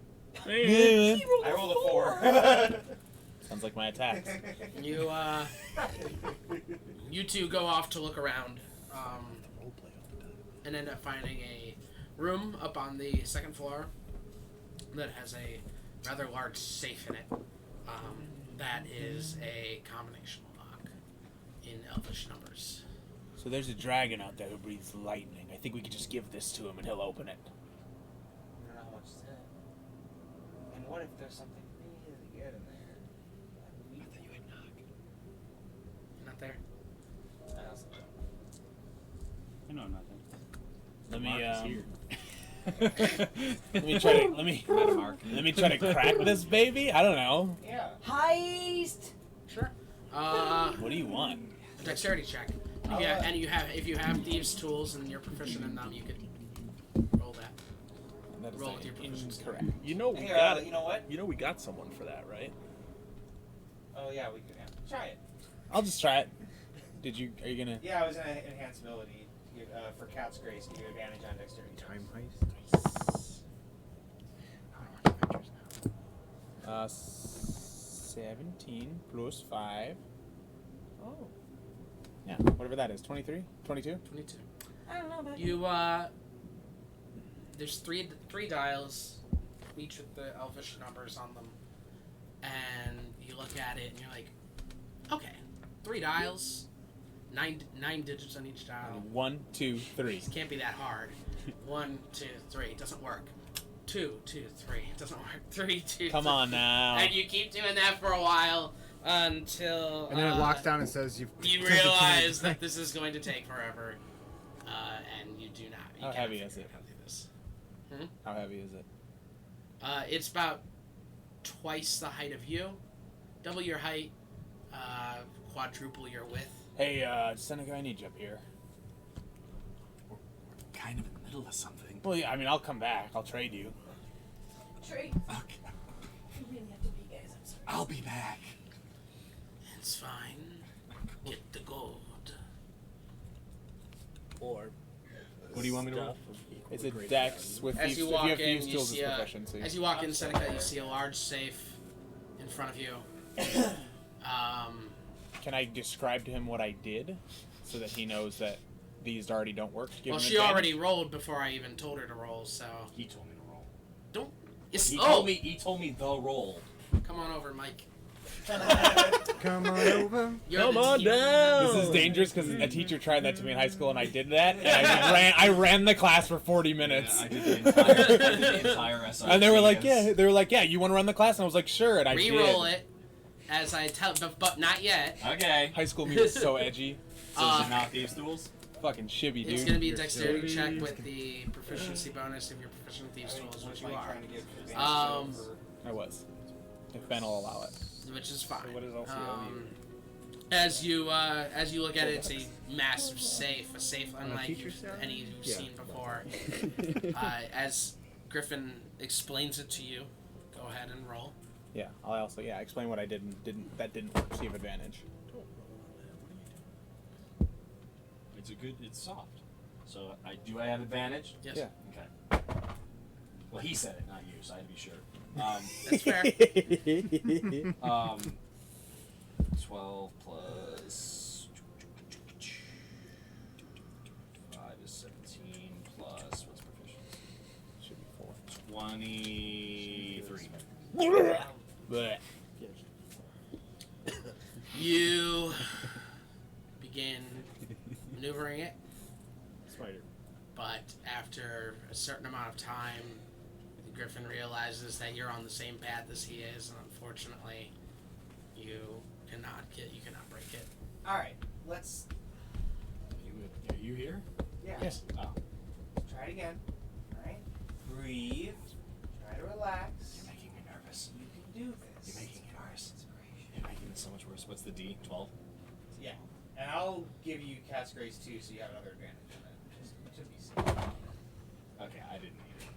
Yeah. I rolled a 4. Sounds like my attacks. You two go off to look around, and end up finding a room up on the second floor that has a rather large safe in it. That is a combination lock in Elvish numbers. So there's a dragon out there who breathes lightning. I think we could just give this to him and he'll open it. I don't know how much is in it. And what if there's something really good in there? I thought you would knock. Not there? I also don't. I know nothing. Let Mark is me here. let me try to let me try to crack this baby. I don't know. Yeah. Heist! Sure. What do you want? A dexterity check. If you have thieves' tools and you're proficient in them, you could roll that. That is Roll with your proficiency. incorrect. You know we Here, got you know what? You know we got someone for that, right? Oh yeah, we could. Yeah. Try it. I'll just try it. Are you gonna? Yeah, I was gonna enhance ability to give, for Cat's Grace to give you advantage on dexterity. Time heist. 17 plus 5. Oh. Yeah, whatever that is. 23? 22? 22. I don't know about You, there's three dials, each with the elvish numbers on them. And you look at it and you're like, okay, 3 dials, nine digits on each dial. 1, 2, 3. It can't be that hard. 1, 2, 3. It doesn't work. 2, 2, 3. It doesn't work. 3, 2, Come 3. on now. And you keep doing that for a while until And then it locks down and says you've. you realize that this is going to take forever, and you do not. You How cannot heavy figure is it? out how to do this. How heavy is it? It's about twice the height of you, double your height, quadruple your width. Hey, Seneca, I need you up here. We're kind of in the middle of something. Well, yeah, I mean, I'll come back. I'll trade you. Trade. Okay. You really have to be, guys. I'm sorry. I'll be back. It's fine. Get the gold. Or What do you want me to roll? stuff of equal It's a great dex value. with As thieves. you If walk you have in, thieves you tools, see it's a, proficiency. as you walk in, Seneca, you see a large safe in front of you. Can I describe to him what I did, so that he knows that these already don't work? Give Well, him she advantage? already rolled before I even told her to roll, so He told me to roll. don't. It's, He oh, told me. He told me the roll. come on over, Mike. Come on over. You're Come the on team. down. This is dangerous because a teacher tried that to me in high school, and I did that. And I ran the class for 40 minutes. Yeah, I did the entire SRC. And they were like, as- yeah, you want to run the class? And I was like, sure, and I Re-roll did. it, as I tell, but not yet. Okay. High school me was so edgy. So is it not thieves' tools? Fucking shibby, dude. It's gonna be a dexterity You're check shibby. with the proficiency bonus if you're proficient in thieves' tools, which you are. Trying to get advantage I was. If Ben will allow it. Which is fine. So what does LCO As you look at it, it's a massive safe, a safe unlike teacher salary? any you've Yeah. seen before. As Griffin explains it to you, go ahead and roll. Yeah, I'll also explain what I did and that didn't work. So you have advantage. It's soft. So I have advantage? Yes. Yeah. Okay. Well, he said it, not you, so I had to be sure. That's fair. 12 plus 5 is 17 plus what's proficiency? Should be 4. 23. Blech. You begin maneuvering it, Spider. but after a certain amount of time, Griffin realizes that you're on the same path as he is, and unfortunately, you cannot break it. All right, let's. Are you here? Yeah. Yes. Oh. Try it again. All right. Breathe. Try to relax. You're making me nervous. You can do this. You're making it worse. You're making it so much worse. What's the D? 12? Yeah. And I'll give you Cat's Grace too, so you have another advantage on that. Which would be safe. Okay, I didn't need it.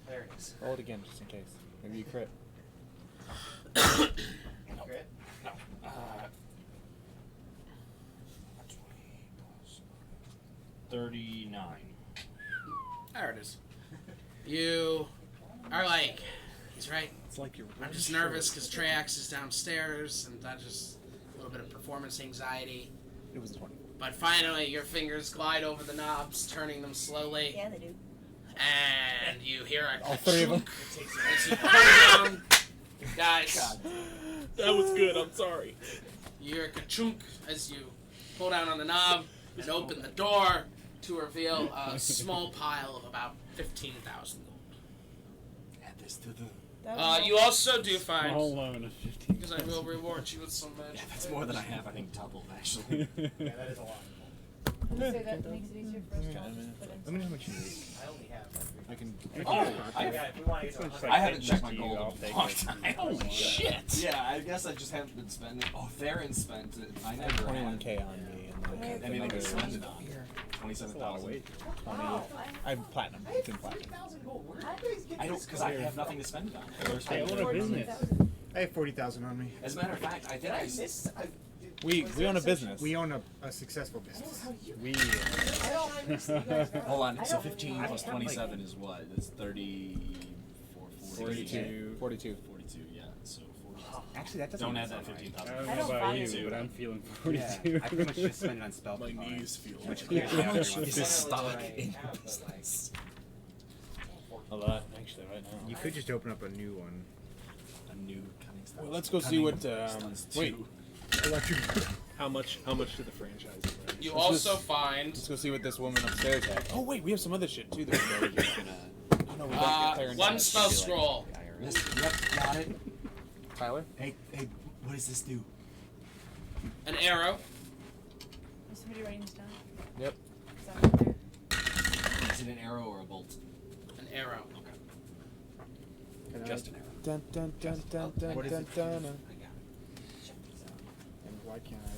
There it is. Roll it again, just in case. Maybe you crit. Crit. No. 39. There it is. You are like, he's right. It's like you're. I'm just nervous because Triax is downstairs, and that's just a little bit of performance It was 20. But finally, your fingers glide over the knobs, turning them slowly. Yeah, they do. and you hear a All three of them. as you pull down. Guys, That was good. I'm sorry. you hear a ka-chunk as you pull down on the knob and open the door to reveal a small pile of about 15,000 gold. Add this to the. You also do find, Small loan of 15. because I will reward you with some magic. Yeah, that's more than I have. I think doubled actually. Yeah, that is a lot. I would say that makes it easier for us to all just put in Let me know some- how much you need. I only have like I can. yeah, if we want to get to 100. I haven't checked my You, gold I'll in take a long it. time. Oh, shit! Yeah, I guess I just haven't been spending. Oh, Theron spent it. I never had. 21k on me. And Okay, anything to spend it on. 27,000. I have platinum. It's in platinum. I don't, because I have nothing to spend it on. I own a business. I have 40,000 on me. As a matter of fact, I think I. We own a business. We own a successful business. We. Hold on. So 15 plus 27 is what? It's 34, 42. 42. Yeah. So 40. Actually, that doesn't Don't make add that sense. 15,000. I don't I know don't about buy you, it. but I'm feeling Yeah, 42. I pretty much just spend it on spell. My knees feel. Which bad. clears How much everyone. is this stock in your business? A lot, actually, right now. You could just open up a new one. A new cunning style. Well, let's go see what. Stunts Wait. two. How much to the franchise? Right? You Let's also just- find Let's go see what this woman upstairs has. Oh wait, we have some other shit too. That we're just gonna. Oh, no, we don't get Clarence one has. spell scroll. Yes, yep, got it. Tyler. Hey, what does this do? An arrow. Is somebody writing this down? Yep. Is that up there? Is it an arrow or a bolt? An arrow. Just an arrow. Dun dun dun dun dun What is dun it? dun. And why can't I?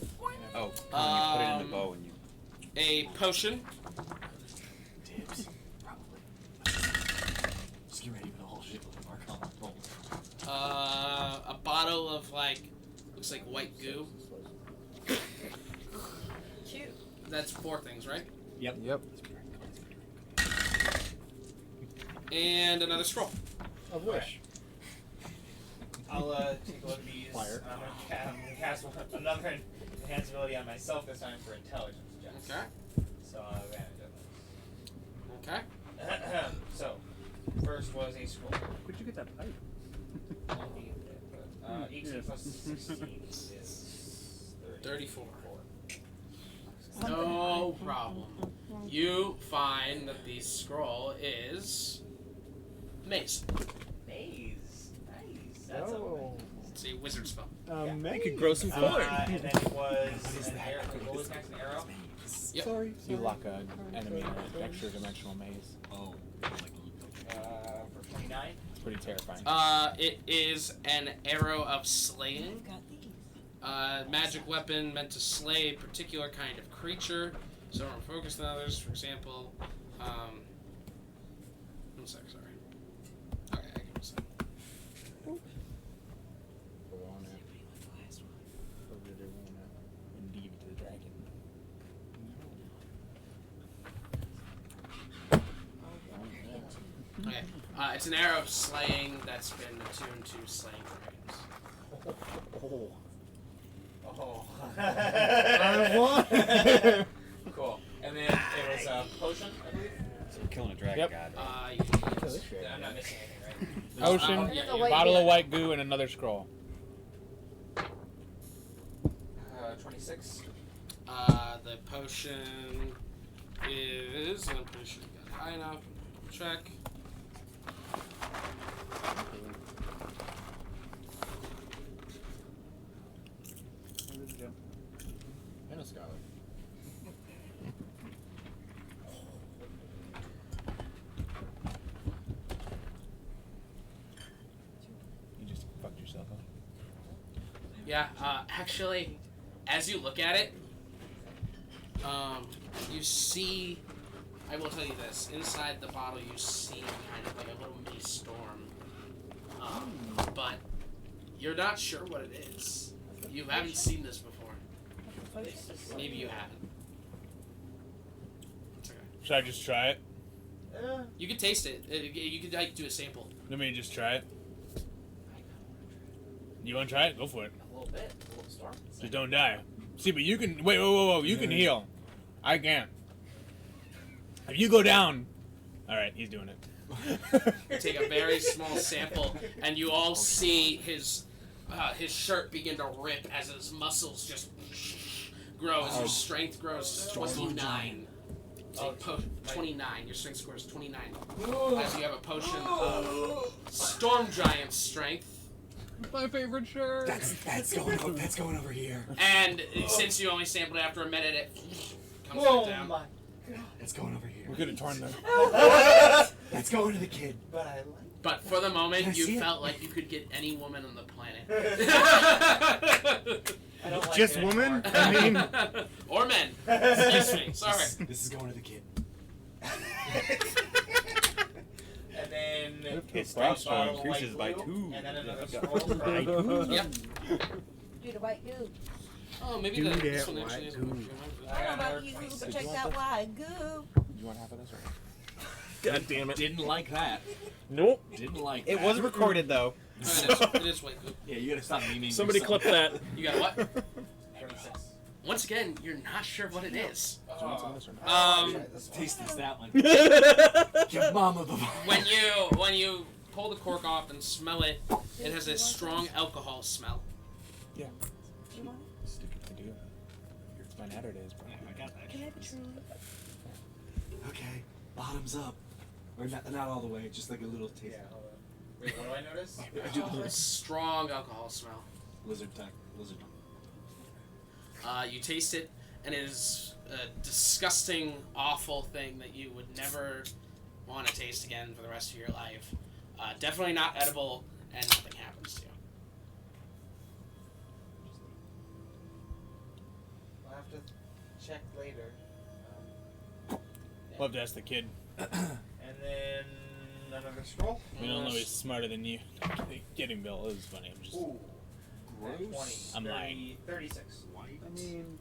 Oh, you put it in the bow and you. A potion. Dibs. Probably. Just get ready for the whole shit with the Arcana roll. A bottle of looks like white goo. Cute. That's 4 things, right? Yep. Yep. And another scroll. Of which? I'll take a look at these. Fire. I'm gonna cast another enhanced ability on myself this time for intelligence checks. Okay. So I'll have advantage of Okay. this. So, first was a scroll. Where'd you get that pipe? 18 plus 16 is 34. No problem. You find that the scroll is mace. Maze. Nice. That's It's a wizard spell. I could grow some corn. and then it was an arrow. What was next? An arrow? Yep. Sorry. You lock an enemy in an extra dimensional maze. Oh, For 29. It's pretty terrifying. It is an arrow of slaying. I've got these. Magic weapon meant to slay a particular kind of creature. So more focused than others. For example, one sec, sorry. Okay, I can say. Go on it. Or did it want it? Indeed, the dragon. Okay. It's an arrow of slaying that's been attuned to slaying dragons. Oh. What? Cool. And then it was a potion, I believe. So we're killing a dragon Yep. god. I'm not missing anything, right? Potion, yeah, The white bottle goo. of white goo, and another scroll. 26. The potion is. I'm pretty sure you got it high enough. Check. And a scholar. You just fucked yourself up. Yeah, actually, as you look at it, you see, I will tell you this, inside the bottle you see kind of like a little mini storm. But you're not sure what it is. You haven't seen this before. Maybe you haven't. It's okay. Should I just try it? You could taste it. You could do a sample. Let me just try it. You want to try it? Go for it. A little bit. A little storm. Just don't die. See, but you can. Wait, whoa. You can heal. I can't. If you go down, All right, he's doing it. You take a very small sample, and you all see his shirt begin to rip as his muscles just grow as your strength grows to 29. So 29. Your strength score is 29. As you have a potion of Storm Giant strength. My favorite shirt. That's going over here. And since you only sampled it after a minute, it comes Oh back down. my. That's going over here. We could have torn them. That's going to the kid. But I like. But for the Can I moment, you see it? felt like you could get any woman on the planet. I don't like Just it woman? anymore. I mean, Or men. Excuse me. Sorry. This is going to the kid. And then His strength strength bottle increases white by glue, 2. and then another Yeah. scroll. By 2. Yep. Do the white goo. Oh, maybe Do this that one actually white is goo. I don't know about you, but take that white goo. You want half of this or? God damn it. Didn't like that. Nope. Didn't like It that. was recorded though. It is white goo. Yeah, you gotta stop memeing Somebody yourself. clip that. You got a what? 36. Once again, you're not sure what it is. Do you want some of this or not? Taste this, that one. Give mama the When you pull the cork off and smell it, it has a strong alcohol smell. Yeah. You want it? Stick it to you. It's my natter days, bro. I got that. Can I have a truly? Okay, bottoms up. Or not all the way, just like a little taste. Yeah, hold on. Wait, what do I notice? Strong alcohol smell. Lizard tech. Lizard. You taste it, and it is a disgusting, awful thing that you would never want to taste again for the rest of your life. Definitely not edible, and nothing happens to you. I'll have to check later. Love to ask the kid. And then another scroll. We don't know he's smarter than you. Kidding, Bill. It was funny. I'm just. Ooh. 20, I'm 30, lying. 36. I mean,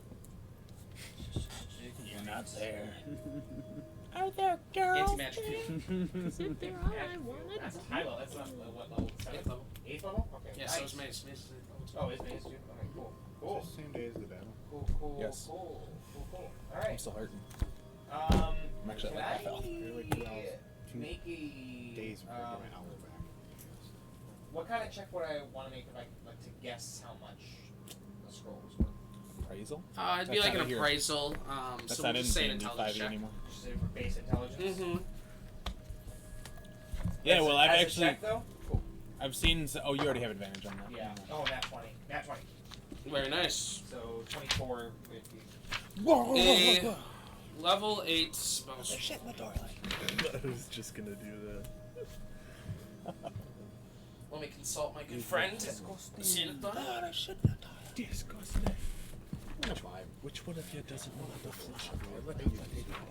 You're not there. Are there girls? Anti-magic field. Isn't there all I wanted? That's high level. That's not what level? 8th level. 8th level? Okay. Yeah, nice. so is Mace. Mace is 8th level. Oh, it's Mace too? Okay, cool. Cool. it's the same day as the battle. Cool. Yes. Cool. I'm Alright. still hurting. I'm actually can at like half health. They're like 2 hours. 2 make a days before I get my hour back. what kind of check would I want to make if I like to guess how much the scroll was worth? Appraisal? It'd be That's like not an here. appraisal. That's So not we'll in just say an D&D intelligence 5e check. anymore. Just say for base intelligence. Mm-hmm. Yeah, As- well, I've as a actually. check, though? I've seen. Oh, you already have advantage on that. Yeah. Oh, nat 20. Nat 20. Very nice. So 24 would be. A level 8 spell. Shit in the door. I was just gonna do that. Let me consult my good friend. Senator. Disgusting. Which one of you doesn't want the flush of your toilet?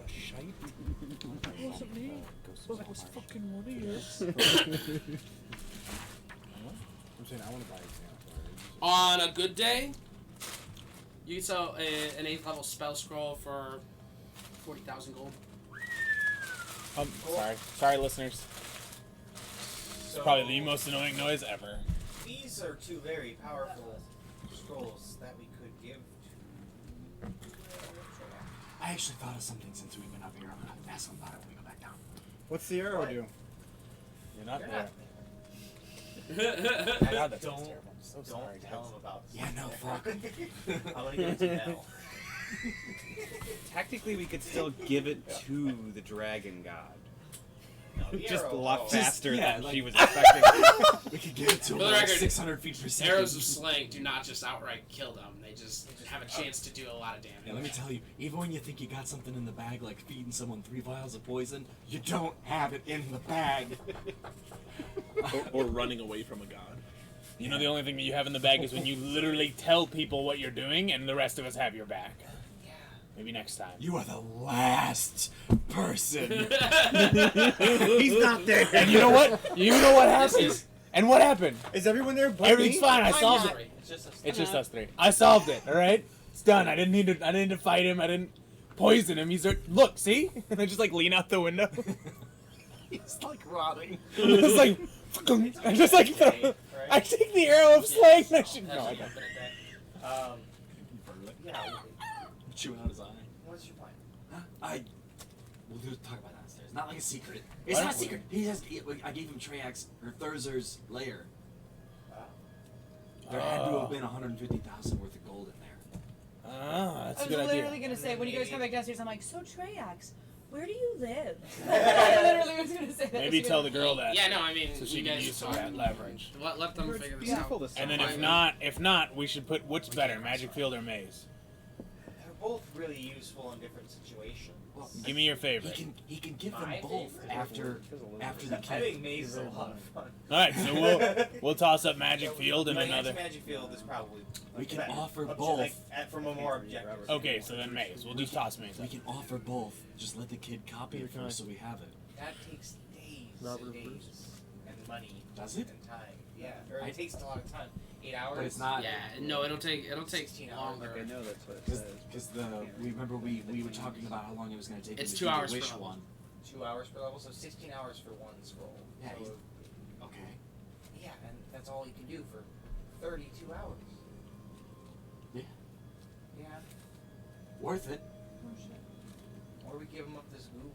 The shite? It wasn't me. Well, that was fucking one of yours. I'm saying I want to buy example. On a good day, you can sell an 8th level spell scroll for 40,000 gold. Sorry, listeners. It's So probably the most annoying noise ever. these are two very powerful scrolls that we could give to. I actually thought of something since we've been up here. I'm gonna ask them about it when we go back down. What's the arrow do? You're not You're there. not God, that sounds Don't- terrible. I'm so Don't sorry, tell guys. him about this. Yeah, no, fuck. I'm gonna give it to Mel. Technically, we could still give it to the dragon god. No, the Just a arrow, lot though. faster yeah, than like- she was expecting. We could give it to For him the like record, 600 feet per second. Arrows of slaying do not just outright kill them. They just have a chance to do a lot of damage. Yeah, let me tell you, even when you think you got something in the bag, like feeding someone 3 vials of poison, you don't have it in the bag. Or running away from a god. You know, the only thing that you have in the bag is when you literally tell people what you're doing, and the rest of us have your back. Yeah. Maybe next time. You are the last person. He's not there. And you know what? You know what happened? And what happened? Is everyone there but Everything's me? fine. I I'm solved not- it. It's just a It's just us three. I solved it. All right. It's done. I didn't need to. I didn't need to fight him. I didn't poison him. He's look. See? And I just like lean out the window. He's like rotting. It's like. I just like. Right? I take the arrow of slaying. I should. That's No, I what don't. happened at that. Yeah. Chewing out his eye. What's your plan? We'll talk about that downstairs. Not like a secret. It's Why not a don't we- secret. I gave him Treyarch's or Thurzer's lair. There had to have been 150,000 worth of gold in there. Ah, that's I a was good literally idea. gonna say when you guys come back downstairs, I'm like, so Treyax, where do you live? I literally was gonna say that. Maybe tell the girl that. Yeah, no, I mean, so she you can guys use some of that leverage. let them figure this beautiful out. this And then summer. if not, we should put what's better, Magic Field or Maze? They're both really useful in different situations. Well, Give me your favorite. He can give them My both favorite? after the I kid. think Maze is a lot of fun. All right, so we'll toss up Magic Field and I think another. Magic Field is probably. We can better. offer Like, both. from a more objective. Okay, so then Maze. We'll just toss Maze. We Up. can offer both. Just let the kid copy it first so we have it. That takes days Robert and Bruce. days and money. Does it? And time. Yeah, or it takes a lot of time. 8 hours. But it's not. Yeah, no, it'll take 16 hours. longer. I know that's what it says. Because we were talking about how long it was going to take. It's him to 2 do the hours per wish level. one. 2 hours per level, so 16 hours for one scroll. Yeah, So, Okay. yeah, and that's all you can do for 32 hours. Yeah. Yeah. Worth it. Oh shit. Or we give him up this goo.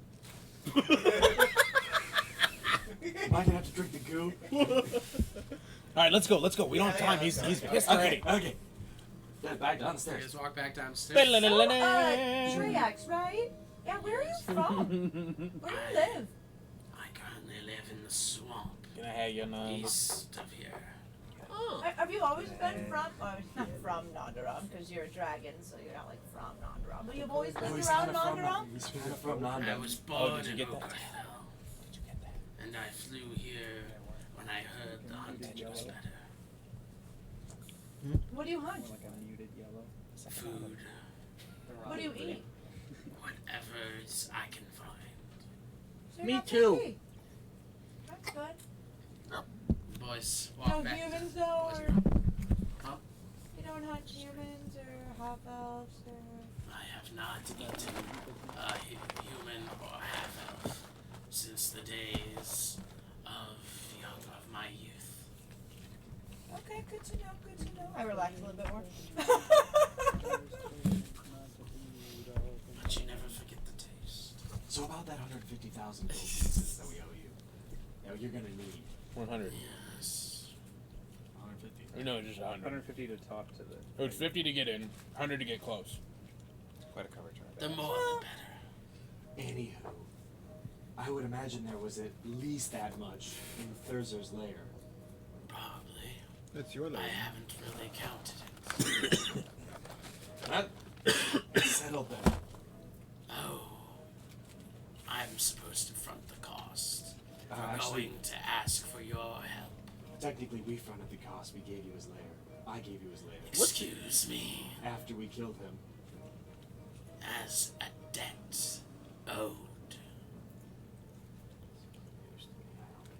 Am I gonna have to drink the goo? All right, let's go. We don't have time. He's pissed already. Okay. Yeah, back You downstairs. just walk back downstairs. Treyax, right? Yeah, where are you from? Where do you live? I currently live in the swamp Can I have your number? east of here. Oh. Have you always been from, not from Nondaram, because you're a dragon, so you're not like from Nondaram, but you've always No, lived he's around kinda from Nondaram? He's kind of from I Nanda. was born did you in get that? Oakville, Did you get that? and I flew here when I heard the hunting was better. What do you hunt? Like a muted yellow. Food, What do you eat? whatever I can find. So you're Me not too. picky. That's good. Boys, No walk back. humans though, Boys, or Huh? you don't hunt humans or half elves or. I have not eaten a human or half-elf since the days of my youth. Okay, good to know. Good to know. I relax a little bit more. But you never forget the taste. So about that 150,000 gold pieces that we owe you. You're gonna need 100. Yes. 150. Or no, just 100. 150 to talk to the. Oh, it's 50 to get in, 100 to get close. Quite a cover chart. The more the better. Anywho, I would imagine there was at least that much in Thurzer's lair. Probably. That's your I lair. haven't really counted it. That settled that. Oh. I'm supposed to front the cost. For Actually, going to ask for your help. technically we fronted the cost. We gave you his lair. I gave you his lair. Excuse me. After we killed him. As a debt owed.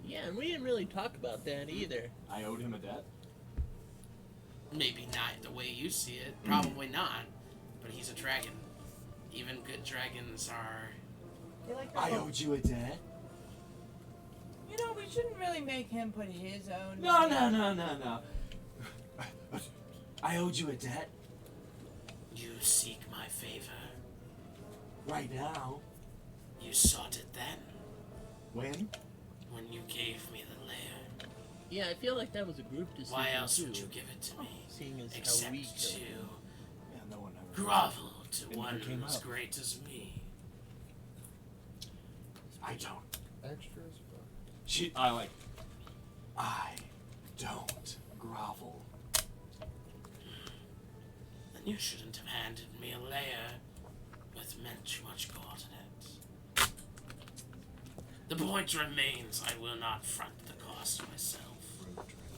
Yeah, and we didn't really talk about that either. I owed him a debt. Maybe not the way you see it. Probably not. But he's a dragon. Even good dragons are. They like I that. owed you a debt. You know, we shouldn't really make him put his own. No. I owed you a debt. You seek my favor. Right now. You sought it then. When? When you gave me the lair. Yeah, I feel like that was a group decision Why else too. would you give it to me? Seeing as how Except we to killed him. Yeah, no one ever. grovel to It one never came as up. great as me. I don't. Extras. I don't grovel. Then you shouldn't have handed me a layer with too much gold in it. The point remains, I will not front the cost myself.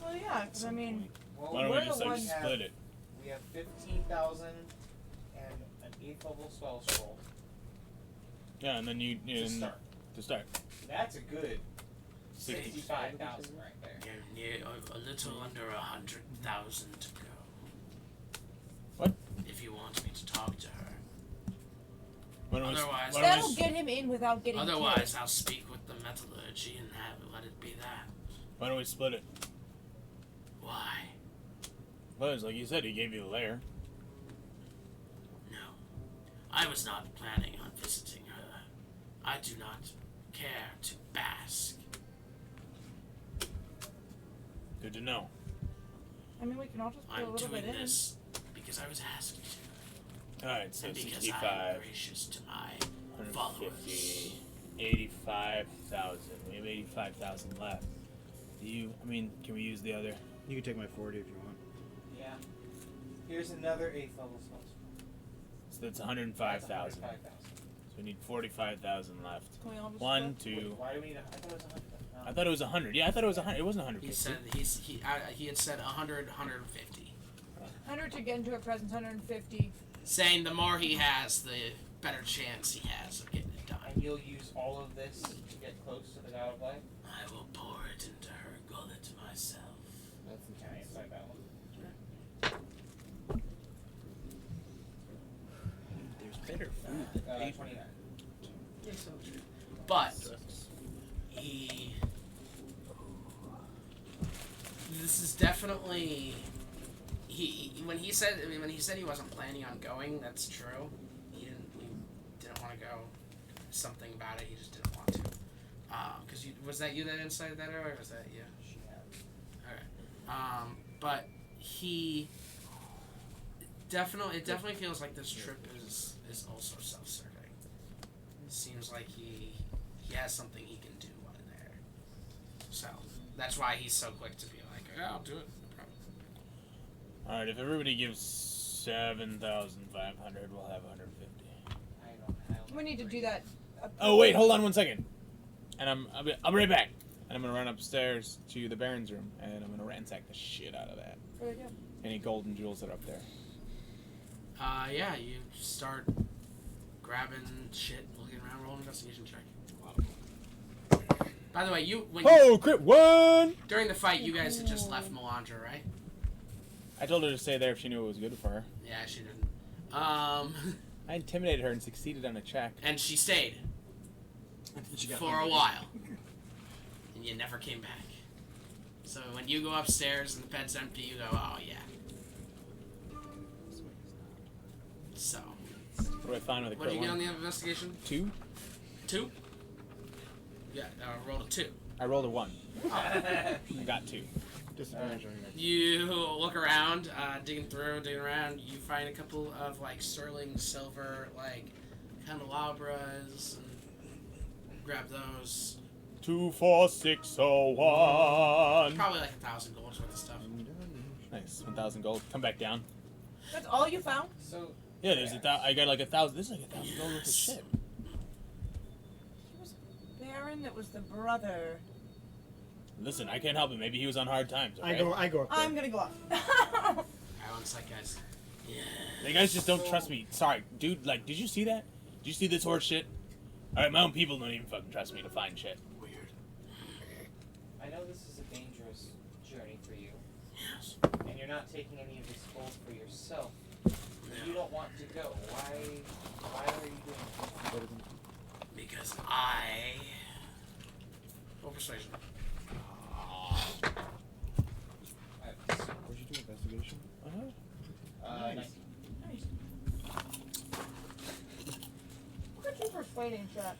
Well, yeah, because I mean, Well, Why don't we're we just the like ones- split it? We have 15,000 and an 8th level spell scroll Yeah, and then you to start. to start. That's a good 60. 65,000 right there. You're near a little under 100,000 to go. What? If you want me to talk to her. Why don't we- Otherwise, why don't we that'll s- get him in without getting Otherwise, I'll speak with the metallurgy and let it be that. Why don't we split it? Why? Well, it's like you said, he gave you the lair. No. I was not planning on visiting her. I do not care to bask. Good to know. I mean, we can all just put a I'm little bit doing in. this because I was asked to. Alright, so And because 65. I'm gracious to my 150. followers. 85,000. We have 85,000 left. Can we use the other? You can take my 40 if you want. Yeah. Here's another 8th level spell. So that's 105,000. 105,000. So we need 45,000 left. Can we all just 1, split? 2. Why do we need a... I thought it was 100. I thought it was 100. Yeah, I thought it was 100. It wasn't 150. He had said 100, 150. 100 to get into a presence, 150. Saying the more he has, the better chance he has of getting it done. And you'll use all of this to get close to the God of Life? I will pour it into her gullet myself. That's intense. It's like that one. There's better food than 29. But he. This is definitely. When he said he wasn't planning on going, that's true. He didn't want to go. Something about it, he just didn't want to. Because was that you that incited that, or was that you? She has. Alright. But he it definitely feels like this trip is also self-serving. It seems like he has something he can do while there. So that's why he's so quick to be like, yeah, I'll do it. No problem. Alright, if everybody gives 7,500, we'll have 150. We need to do that. Oh wait, hold on 1 second. And I'll be right back. And I'm gonna run upstairs to the Baron's room, and I'm gonna ransack the shit out of that. Very good. Any golden jewels that are up there? Yeah, you start grabbing shit, looking around, roll an investigation check. By the way, crit 1! During the fight, you guys had just left Melandra, right? I told her to stay there if she knew it was good for her. Yeah, she didn't. I intimidated her and succeeded on a check. And she stayed for a while, and you never came back. So when you go upstairs and the bed's empty, you go, oh yeah. So. What do I find with a What crit did you get 1? on the investigation? 2? 2? Yeah, rolled a 2. I rolled a 1. I got 2. Disadvantage on your next. You look around, digging around. You find a couple of like sterling silver, like candelabras, and grab those. 24601. Probably like 1,000 gold worth of stuff. Nice, 1,000 gold. Come back down. That's all you found? So Yeah, there's I got like 1,000. This is like 1,000 gold worth of shit. He was a baron that was the brother. Listen, I can't help it. Maybe he was on hard times. Okay? I go up there. I'm gonna go up. Alright, one sec, guys. Yeah. You guys just don't trust me. Sorry, dude. Like, did you see that? Did you see this horse shit? All right, my own people don't even fucking trust me to find shit. Weird. I know this is a dangerous journey for you. Yes. And you're not taking any of this gold for yourself. You don't want to go. Why are you doing this? Because I. Roll persuasion. What'd you do? Investigation? Nice. Look at you persuading, Chet.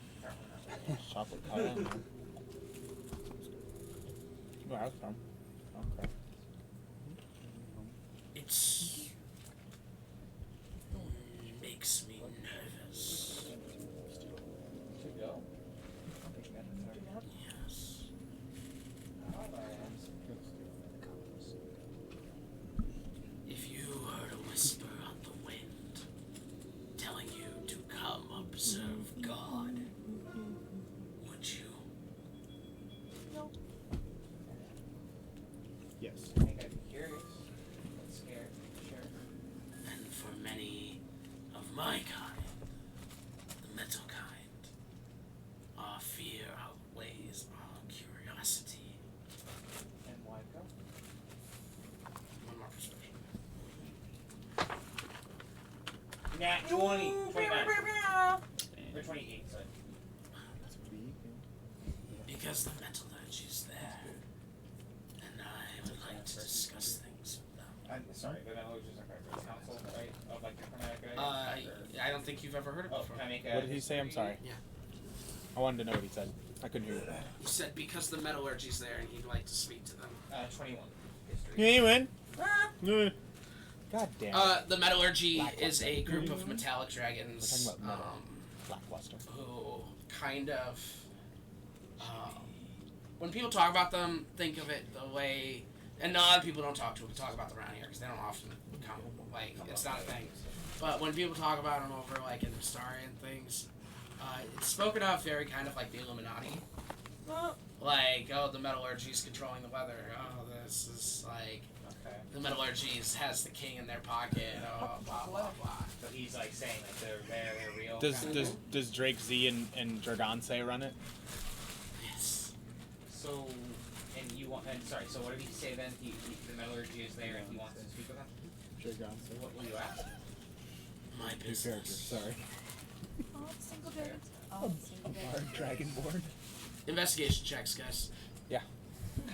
Chocolate pie. Where I was from. Okay. It's. Makes me nervous. To go? Yes. If you heard a whisper on the wind telling you to come observe God, would you? No. Yes. I think I'd be curious. But scared. Sure. And for many of my kind, the metal kind, our fear outweighs our curiosity. And why go? One more perception. Nat 20. 29. Or 28, sorry. Because the mental edge is there, and I would like to discuss things with them. I'm sorry, the mental is like a council, right? Of like the chromatic guys? I don't think you've ever heard of it Oh, before. can I make a What did he say? I'm sorry. Yeah. I wanted to know what he said. I couldn't hear you. You said because the metallurgy's there and he'd like to speak to them. 21. History. Hey, man. God damn. The metallurgy is a group of metallic dragons. We're talking about metal. Blackluster. Who kind of, when people talk about them, think of it the way, and a lot of people don't talk about them around here because they don't often come. Like it's not a thing. But when people talk about them over like in the story and things, it's spoken of very kind of like the Illuminati. Like, oh, the metallurgy's controlling the weather. Oh, this is like the metallurgy has the king in their pocket. Oh, blah blah blah. So he's like saying like they're real. Does Drake Z and Dragonsay run it? Yes. So, sorry. So what did he say then? The metallurgy is there and he wants to speak with them. Dragonsay. What will you ask? My New business. character. Sorry. Oh, single dragons. Oh, single dragons. Dragonborn. Investigation checks, guys. Yeah.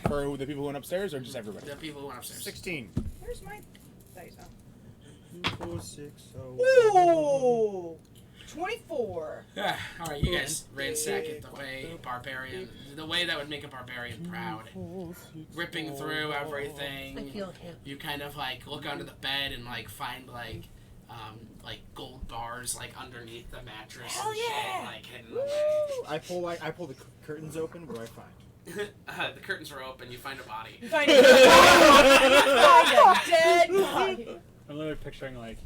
For the people who went upstairs or just everybody? The people who went upstairs. 16. Where's my dice? 2, 4, 6, Ooh! 24. All right, you guys ransack it the way that would make a barbarian proud. Ripping through everything. I feel him. You kind of like look under the bed and like find like gold bars like underneath the mattress. Hell and yeah! shit, like hidden away. I pull the curtains open. What do I find? The curtains are open. You find a body. You find a dead body. I'm literally picturing like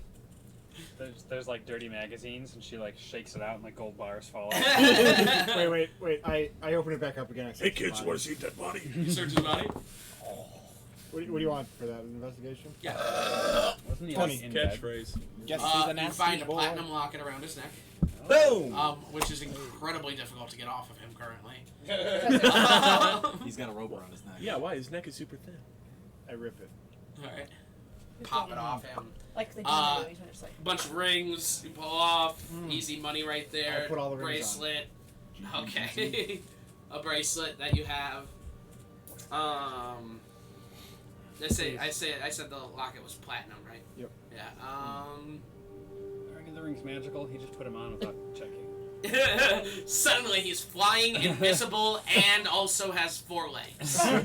there's like dirty magazines and she like shakes it out and like gold bars fall out. wait. I open it back up again. Hey kids, want to see that body? You search the body. What do you want for that investigation? Yeah. Wasn't he 20. like in bed? Catchphrase. Guess he's a You nasty find a boy. platinum locket around his neck. Boom! Which is incredibly difficult to get off of him currently. He's got a rope around his neck. Yeah, why? His neck is super thin. I rip it. Alright. Pop it off him. Like they do in the movies when it's like. Bunch of rings you pull off. Easy money right there. I put all the rings on. Bracelet. Okay. A bracelet that you have. I said the locket was platinum, right? Yep. Yeah. Are the rings magical? He just put them on without checking. Suddenly he's flying, invisible, and also has 4 legs. I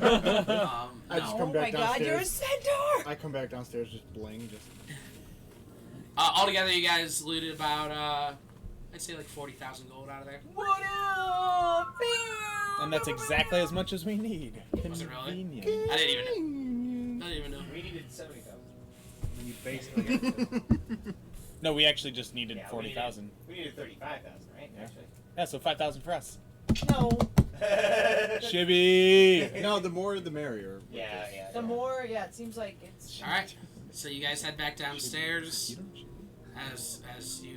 just Oh come back my god, downstairs. you're a centaur! I come back downstairs, just bling, just. Altogether, you guys looted about, I'd say like 40,000 gold out of there. What up? And that's exactly as much as we need. Was it really? Convenient. I didn't even know. We needed 70,000. And you basically No, we actually just needed Yeah, 40,000. We needed 35,000, right? Yeah. Actually. Yeah, so 5,000 for us. No. Shibby! No, the more the merrier. Yeah. The more, yeah, it seems like it's. Alright, so you guys head back downstairs as you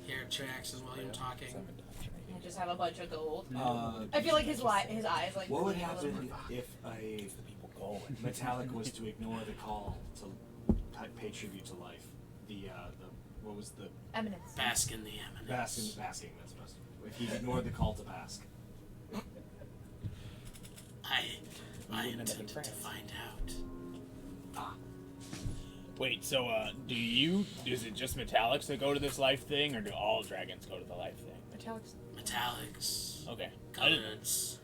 hear tracks as William talking. I just have a bunch of gold. Uh, I feel like his eyes like. What would really a little happen bit- if a metallic was to ignore the call to pay tribute to life? What was the Eminence. Bask in the eminence. basking? That's best. If he ignored the call to bask. I intended to find out. Wait, so, is it just metallics that go to this life thing, or do all dragons go to the life thing? Metallics. Okay. Colors.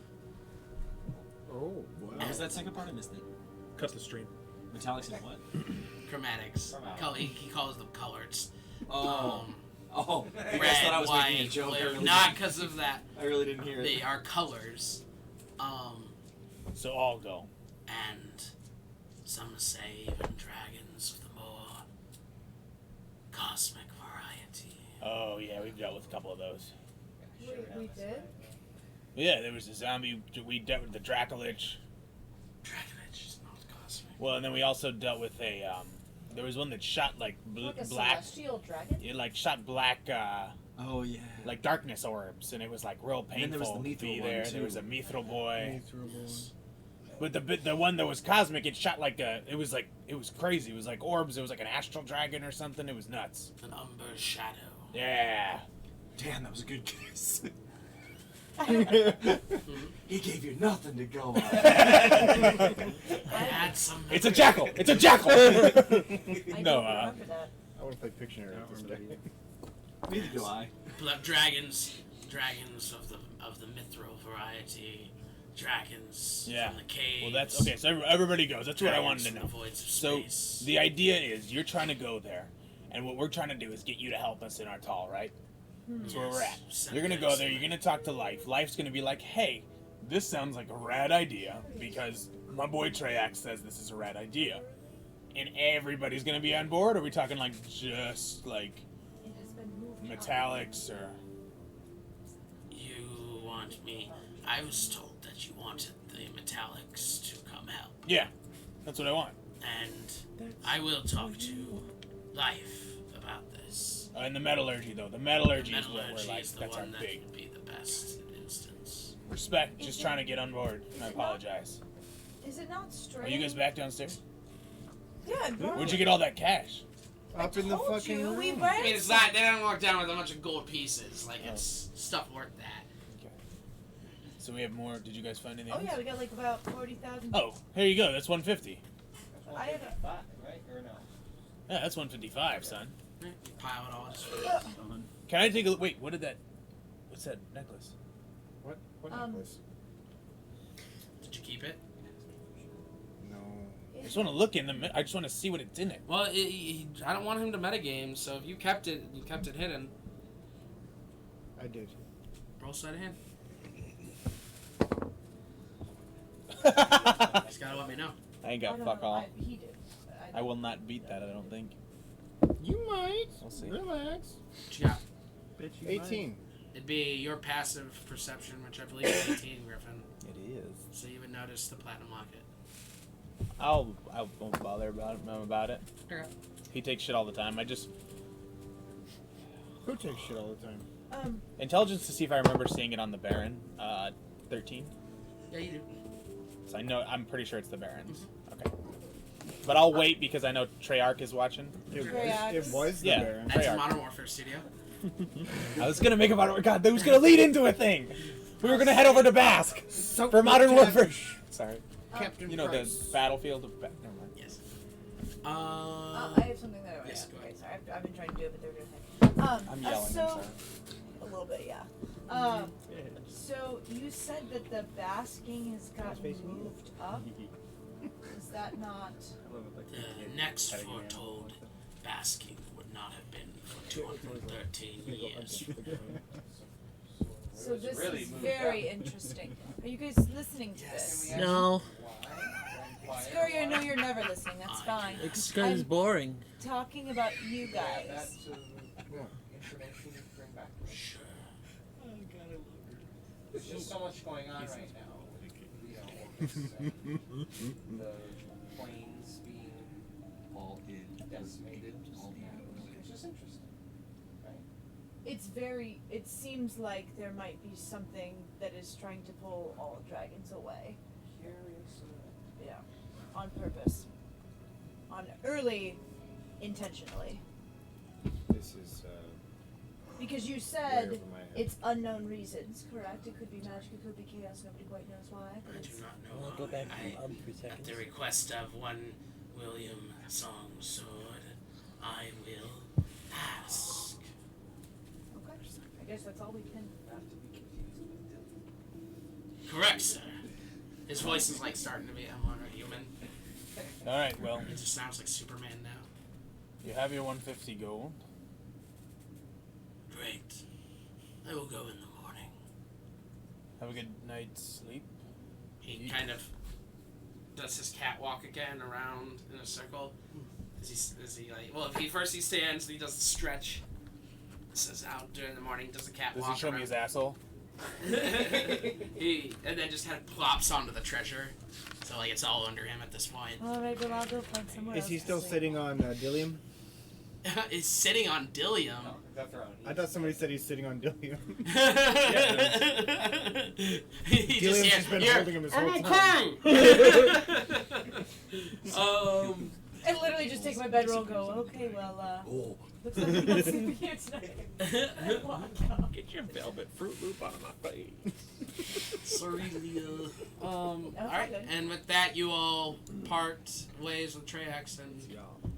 Oh, What was that second part? I missed it. Cut the stream. Metallics and what? Chromatics. He calls them colors. Oh. Oh, you Red, guys thought I was making a white, joke. I blue. really Not didn't- because of that. I really didn't hear it. They are colors. So all go. And some say even dragons of the more cosmic variety. Oh, yeah, we've dealt with a couple of those. We did? Yeah, there was a zombie, we dealt with the Dracolich. Dracolich is not cosmic. Well, and then we also dealt with a, there was one that shot, like, Like a black, celestial dragon? it, like, shot black, Oh yeah. like, darkness orbs, and it was, like, real And then there was painful the to be Mithril one, there. too. There was a Mithril boy. But the one that was cosmic, it shot like it was crazy. It was like orbs. It was like an astral dragon or something. It was nuts. An umber shadow. Yeah. Damn, that was a good guess. He gave you nothing to go on. I had some. It's a jackal. It's a jackal. I No. don't remember that. I want to play Pictionary with this guy. Neither do I. Blood dragons dragons of the mithril variety, dragons Yeah. from the caves. Well, that's okay. So everybody goes. That's what I wanted to Dragons know. from the voids of So space. the idea is you're trying to go there, and what we're trying to do is get you to help us in our tall, right? That's where we're at. Yes. You're gonna go there. You're gonna talk to Life. Life's gonna be like, "Hey, this sounds like a rad idea because my boy Treyak says this is a rad idea," and everybody's gonna be on board. Or are we talking like just like It has been moved metallics or? You want me? I was told that you wanted the metallics to come help, Yeah, that's what I want. and I will talk to Life about this. And the metallurgy though, the metallurgy is where we're Metallurgy like is the that's our one that big would be the best instance. respect. Is Just it- trying to get on board. is I it not- apologize. Is it not strange? Are you guys back downstairs? Yeah, bro. Where'd you get all that cash? Up in the told fucking you, we room. ran I mean, it's not. They don't walk down with a bunch of gold pieces. Like it's stuff worth that. So we have more. Did you guys find anything? Oh yeah, we got like about 40,000. Oh, here you go. That's 150. I have a, right? Or no? Yeah, that's 155, son. You pile it all. Just Can I take a wait? What did that? What's that necklace? What Um, necklace? Did you keep it? No. I just want to look in the. I just want to see what it's in it. Well, I don't want him to metagame. So if you kept it hidden. I did. Roll sleight of hand. Just gotta let me know. I ain't I got don't fuck know, all. he did. I will not beat that. I don't think. You might. We'll see. Relax. What you got? 18. It'd be your passive perception, which I believe is 18, Griffin. It is. So you would notice the platinum locket. I won't bother about it. Okay. He takes shit all the time. I just Who takes shit all the time? intelligence to see if I remember seeing it on the Baron. 13. Yeah, you do. So I'm pretty sure it's the Barons. Okay. But I'll wait because I know Treyarch is watching. It was the Yeah. Baron. That's Treyarch. Modern Warfare Studio. I was gonna make a Modern Warfare. God, that was gonna lead into a thing. We were gonna head over to Basque for Modern Warfare. Sorry. Captain You know Price. the battlefield of. Never mind. Yes. I have something that I want Yes, to go Okay, ahead. sorry, I've been trying to do it, but they're doing it. I'm yelling. I'm So, sorry. a little bit, yeah. So you said that the basking has gotten moved up. Is that not? The next foretold basking would not have been for 213 years. So this really is moved very interesting. Are you guys listening to this? No, Scurry, I know you're never listening. That's fine. it's because it's boring. Talking about you guys. Information you bring back. Sure. There's just so much going on right now. You know, the planes being All in. decimated. It's just interesting, right? It's very. It seems like there might be something that is trying to pull all dragons away. Curious. Yeah, on purpose. On early, intentionally. This is Because you way said over my head. it's unknown reasons, correct? It could be magic, it could be chaos. Nobody quite knows why. But I do it's, not know I'll go why. back for 3 At seconds. the request of one William Songsword, I will ask. okay. I guess that's all we can. Correct, sir. His voice is like starting to be I'm on a human. All right. Well, It just sounds like Superman now. you have your 150 gold. Great. I will go in the morning. Have a good night's sleep. He kind of does his catwalk again around in a circle. Is he like? Well, first he stands, and he does the stretch. Says out during the morning, does the catwalk. Does he show me his asshole? And then just kind of plops onto the treasure. So like it's all under him at this point. All right, well I'll go find somewhere Is else he to still sleep. sitting on Dillium? He's sitting on Dillium. That's right. I thought somebody said he's sitting on Dillium. He Dillium's just, just been yeah, holding him his whole I'm time. okay. I literally just take my bedroll and go, okay, well, looks like we're not sleeping here tonight. And walk out. Get your velvet Fruit Loop out of my face. Sorry, Leah. all Alright, good. and with that, you all part ways with Treyax and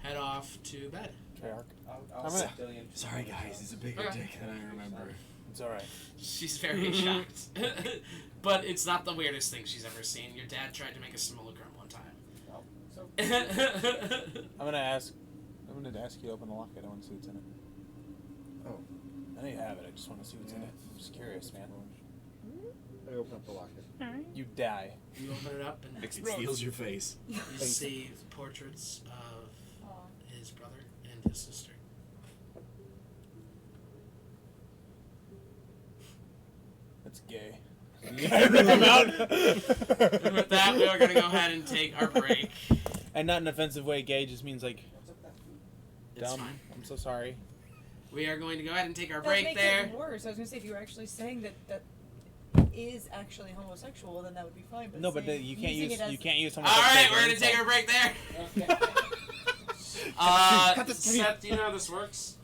head off to bed. Treyarch. I'll I'm gonna- sit Dillion. Sorry guys, he's a bigger Okay. dick than I remember. It's alright. She's very shocked. But it's not the weirdest thing she's ever seen. Your dad tried to make a simulacrum one time. Oh, so I'm gonna ask you to open the locket. I want to see what's in it. Oh. I know you have it. I just want to see what's in it. I'm just curious, man. I open up the locket. You die. You open it up and It steals your face. you see portraits of his brother and his sister. That's gay. And with that, we are going to go ahead and take our break. And not in an offensive way. Gay just means like It's dumb. fine. I'm so sorry. We are going to go ahead and take our That break makes there. it worse. I was gonna say if you were actually saying that is actually homosexual, then that would be fine. But No, but saying- you can't using use it as- you can't use. All right, we're going to take our break there. Cut this tape. Seth, do you know how this works?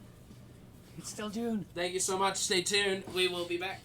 It's still June. Thank you so much. Stay tuned. We will be back.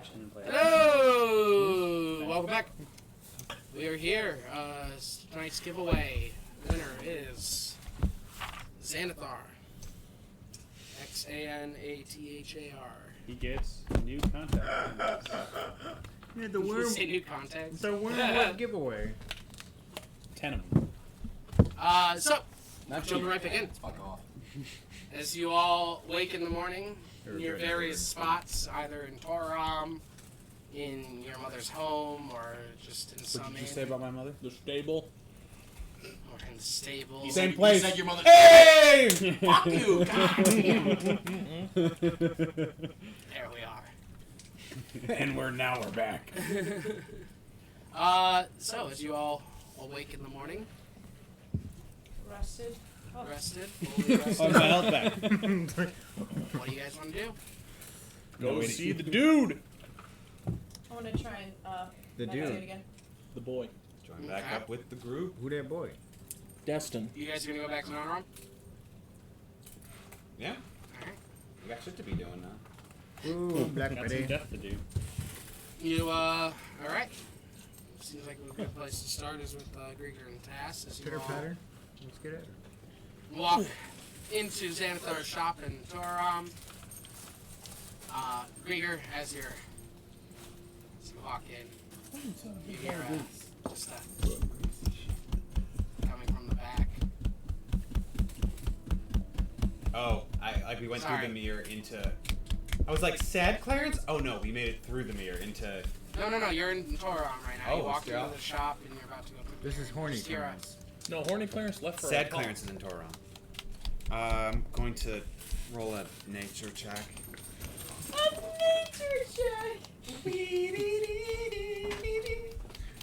action and play. Hello! Welcome back. We are here. Tonight's giveaway winner is Xanathar. Xanathar. He gets new contact. Yeah, the Did you worm. say new contacts? The wormwood giveaway. 10 of them. So, jumping right back in. Fuck off. As you all wake in the morning, in your various spots, either in Toram, in your mother's home, or just in some What did you say about my mother? The stable. or in the stable. Same place. You said your mother. Hey! Fuck you! God damn. There we are. And we're back. So as you all awake in the morning, Rested. Oh. rested, fully rested. Oh, my health back. What do you guys want to do? Go see the dude. I want to try and The meditate dude. again. The boy. Join back Okay. up with the group. Who that boy? Destin. You guys gonna go back to Nonron? Yeah. Alright. We got shit to be doing now. Ooh, Black Got some Friday. death to do. You, alright. Seems like a good place to start is with Grieger and Tass. As you Pitter all patter. Let's get at it. walk into Xanathar's shop in Toram. Grieger, as you walk in, you hear just coming from the back. Oh, we went through Sorry. the mirror into. I was like, sad Clarence? Oh no, we made it through the mirror into. No, you're in Toram right now. You Oh, walked yeah. into the shop and you're about to go through the This mirror. is horny Just hear Clarence. No, horny Clarence left for Sad Clarence is in Toron. I'm going to roll a nature check.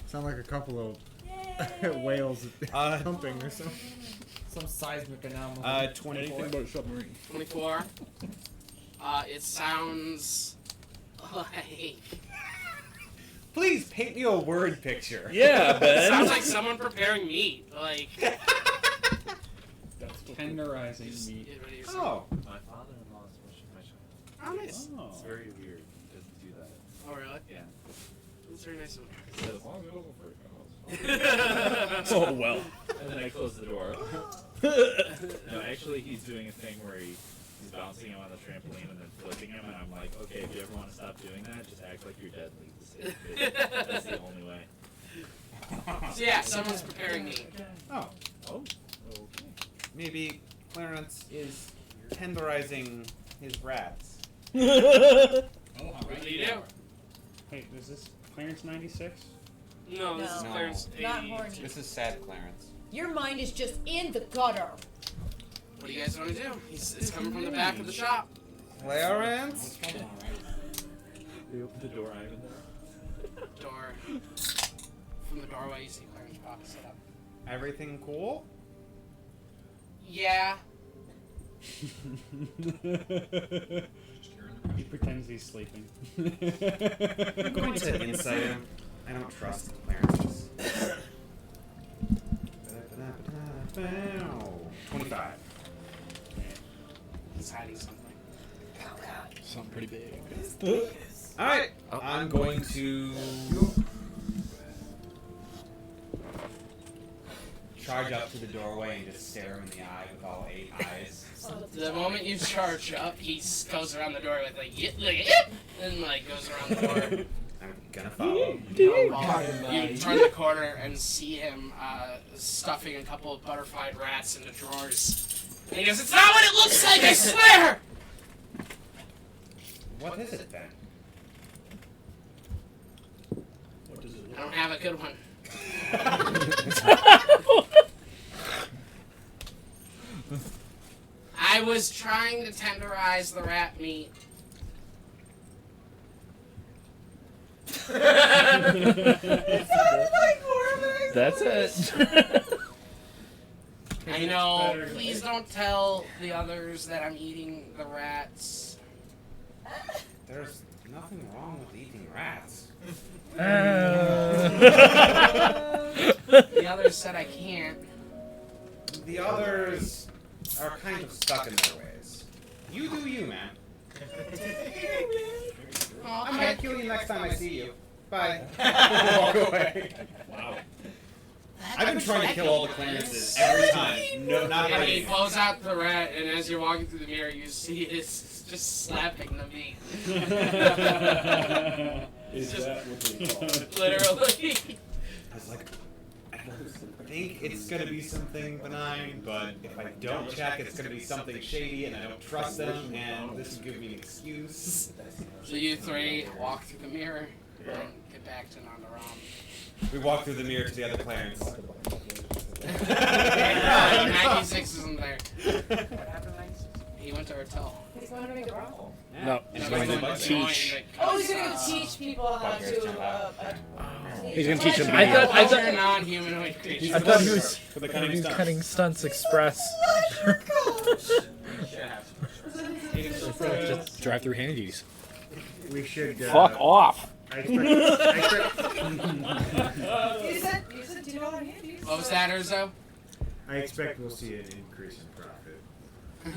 Sound like a couple of whales humping or something. Some seismic anomaly. 24. Anything but submarine. 24. It sounds like. Please paint me a word picture. Yeah, It Ben. sounds like someone preparing meat. Like. Tenderizing meat. Oh. My father-in-law is wishing my child. Oh, nice. Oh. It's very weird to do that. Oh, really? Yeah. That's very nice of him. He said, as long as it doesn't break the house. Oh, well. And then I close the door. No, actually, he's doing a thing where he's bouncing him on the trampoline and then flipping him, and I'm like, okay, if you ever want to stop doing that, just act like you're dead and leave the stage. That's the only way. So yeah, someone's preparing meat. Oh. Oh. Okay. Maybe Clarence is tenderizing his rats. What do you do? Hey, is this Clarence 96? No, this is No. Clarence. Not 80. horny. This is sad Clarence. Your mind is just in the gutter. What do you guys want to do? It's coming from the back of the shop. Clarence? We opened the door, Ivan. Door. From the doorway, you see Clarence pop set up. Everything cool? Yeah. He pretends he's sleeping. I'm going to insight him. I don't trust Clarence's. 25. He's hiding something. Something pretty big. Alright, I'm going to charge up to the doorway and just stare him in the eye with all 8 eyes. The moment you charge up, he goes around the door with like, yip, and like goes around the door. I'm gonna follow. You turn the corner and see him stuffing a couple of butterflied rats into drawers. And he goes, "It's not what it looks like, I swear!" What is it then? What does it I don't have a good one. I was trying to tenderize the rat meat. That's it. I know. Please don't tell the others that I'm eating the rats. There's nothing wrong with eating rats. The others said I can't. The others are kind of stuck in their ways. You do you, man. Oh, I'm okay. gonna kill you next time I see you. Bye. Walk away. Wow. I've been trying to kill all the Clarences every time. No, not And he ready. pulls out the rat, and as you're walking through the mirror, you see it's just slapping the meat. Is Just that what they call it? literally. I was like, I don't think it's gonna be something benign, but if I don't check, it's gonna be something shady, and I don't trust them, and this would give me an excuse. So you three walk through the mirror and get back to Nandaram. We walk through the mirror to the other Clarence. 96 isn't there. What happened to 96? He went to Ertel. He's going to make a brothel. No, And he's I going was to going teach. Oh, he's going to teach people how to. He's going to teach them. I thought non-humanoid creatures. I thought he was, For the he cunning was stunts. cutting stunts express. Just drive through handies. We should. Fuck off. I You said do you know how to use? What was that, Urzo? I expect we'll see an increase in profit. I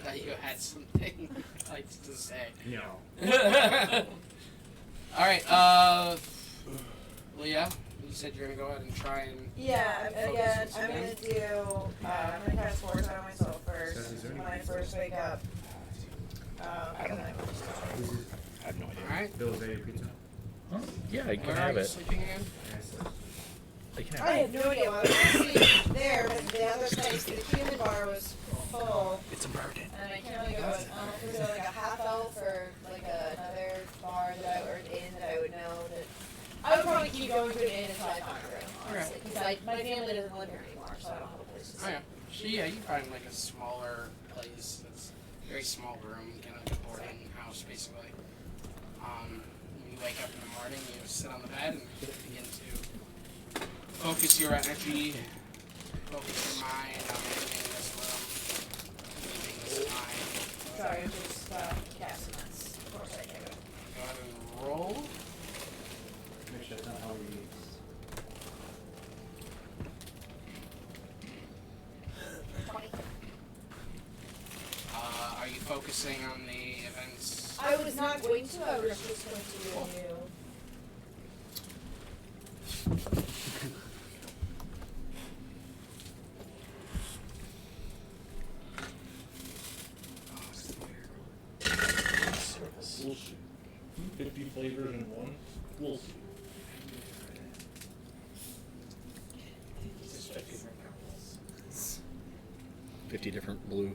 thought you had something like to say. No. Alright, Leah, you said you're gonna go ahead and try and. Yeah, again, focus I'm again. gonna do. I'm gonna cast force on myself first when I first wake up. I don't know. I have no idea. Alright. Bill, is that your pizza? Yeah, I can Where are have you it. sleeping again? I can I have it. had no idea why I was sleep there, but the other place, the human bar was full. It's a burden. And I can't really go. Was there like a half elf or like another bar that I or an inn that I would know that I would probably keep going to an inn until I found a room, honestly, because my family doesn't live here anymore, so I don't have a place to Oh stay. yeah. So yeah, you find like a smaller place that's a very small room, kind of like a boarding house basically. You wake up in the morning, you sit on the bed and begin to focus your energy, focus your mind on leaving this room, leaving this time. Sorry, I'm just casting this. Of course I can. Go ahead and roll. Make sure that's not how we. Are you focusing on the events? I was not going to. I was just going to do a new. We'll see. 50 flavors in one. We'll see. It's 50 different blue.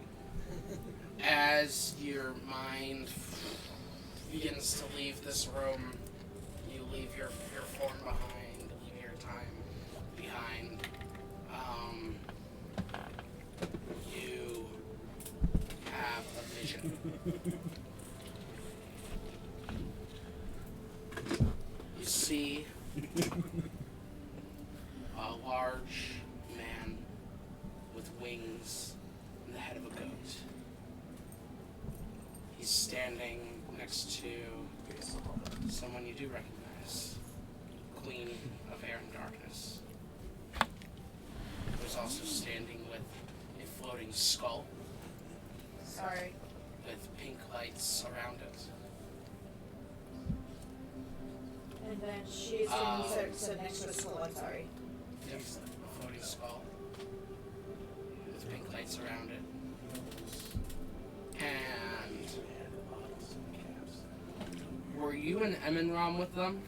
As your mind begins to leave this room, you leave your form behind, leave your time behind. You have a vision. You see a large man with wings and the head of a goat. He's standing next to someone you do recognize, Queen of Air and Darkness. Who's also standing with a floating skull Sorry. with pink lights around it. And then she's said next to a skull. I'm sorry. Yes, a floating skull with pink lights around it. And were you in Eminram with them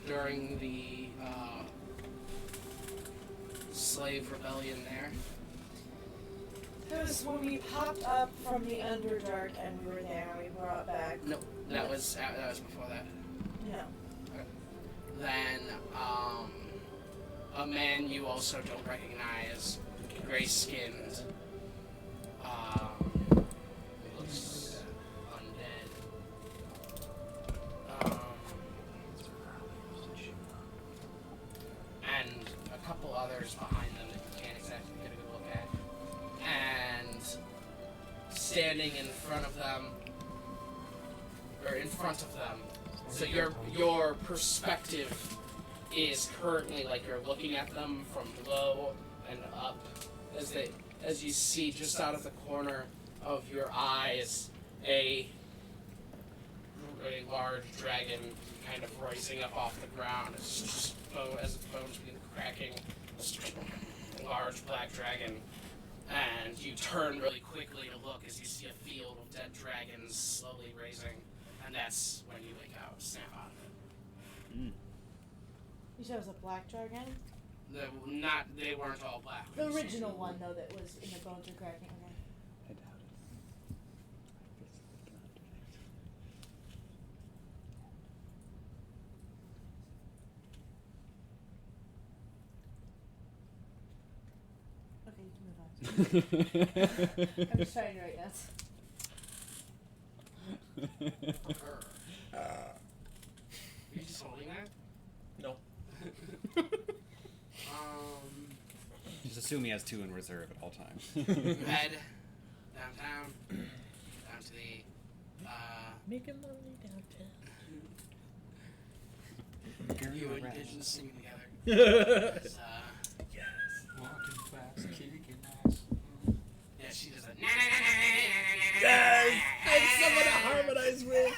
during the slave rebellion there? It was when we popped up from the Underdark and we were there and we brought back. No, that was before that. No. Then a man you also don't recognize, gray-skinned, looks undead. And a couple others behind them that you can't exactly get a good look at. And standing in front of them, so your perspective is currently like you're looking at them from below and up as you see just out of the corner of your eyes a a large dragon kind of rising up off the ground as its bones begin cracking. A large black dragon. And you turn really quickly to look as you see a field of dead dragons slowly raising. And that's when you wake up, snap out of it. You said it was a black dragon? They weren't all black. The original one, though, that was in the bones are cracking. Okay. I doubt it. Okay, you can move on. I'm just trying to write notes. Are you just holding that? No. Just assume he has 2 in reserve at all times. You head downtown, down to the, Making money downtown. you and Pigeon singing together. It's, Yes. Walking fast, kicking ass. yeah, she does that. Yes! And someone to harmonize with!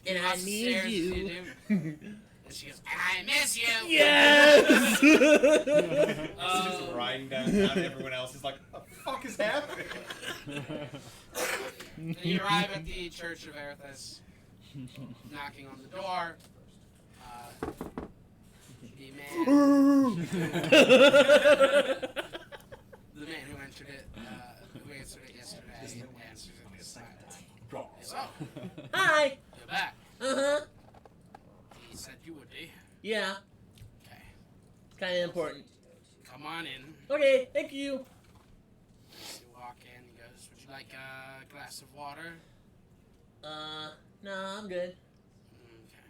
And I need you. And she goes, and I miss you. Yes! He's just riding down everyone else is like, what the fuck is happening? And you arrive at the Church of Erithus, knocking on the door. The man who entered it, yesterday, answers it this time. So, Hi! you're back. Uh-huh. He said you would be. Yeah. Okay. It's kind of important. Come on in. Okay, thank you. As you walk in, he goes, would you like a glass of water? No, I'm good. Okay.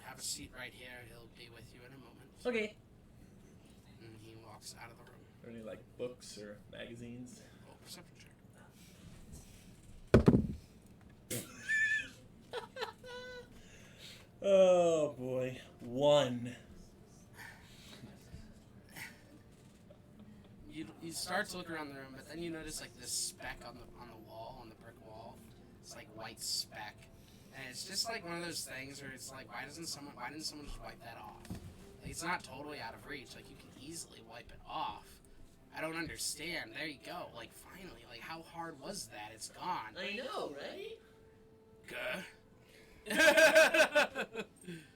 Have a seat right here. He'll be with you in a moment. Okay. And he walks out of the room. Are there any like books or magazines? Roll perception check. Oh boy, 1. You start to look around the room, but then you notice like this speck on the wall, on the brick wall. It's like white speck, and it's just like one of those things where it's like, why didn't someone just wipe that off? Like, it's not totally out of reach. Like, you can easily wipe it off. I don't understand. There you go. Like, finally. Like, how hard was that? It's gone. I know, right? Good.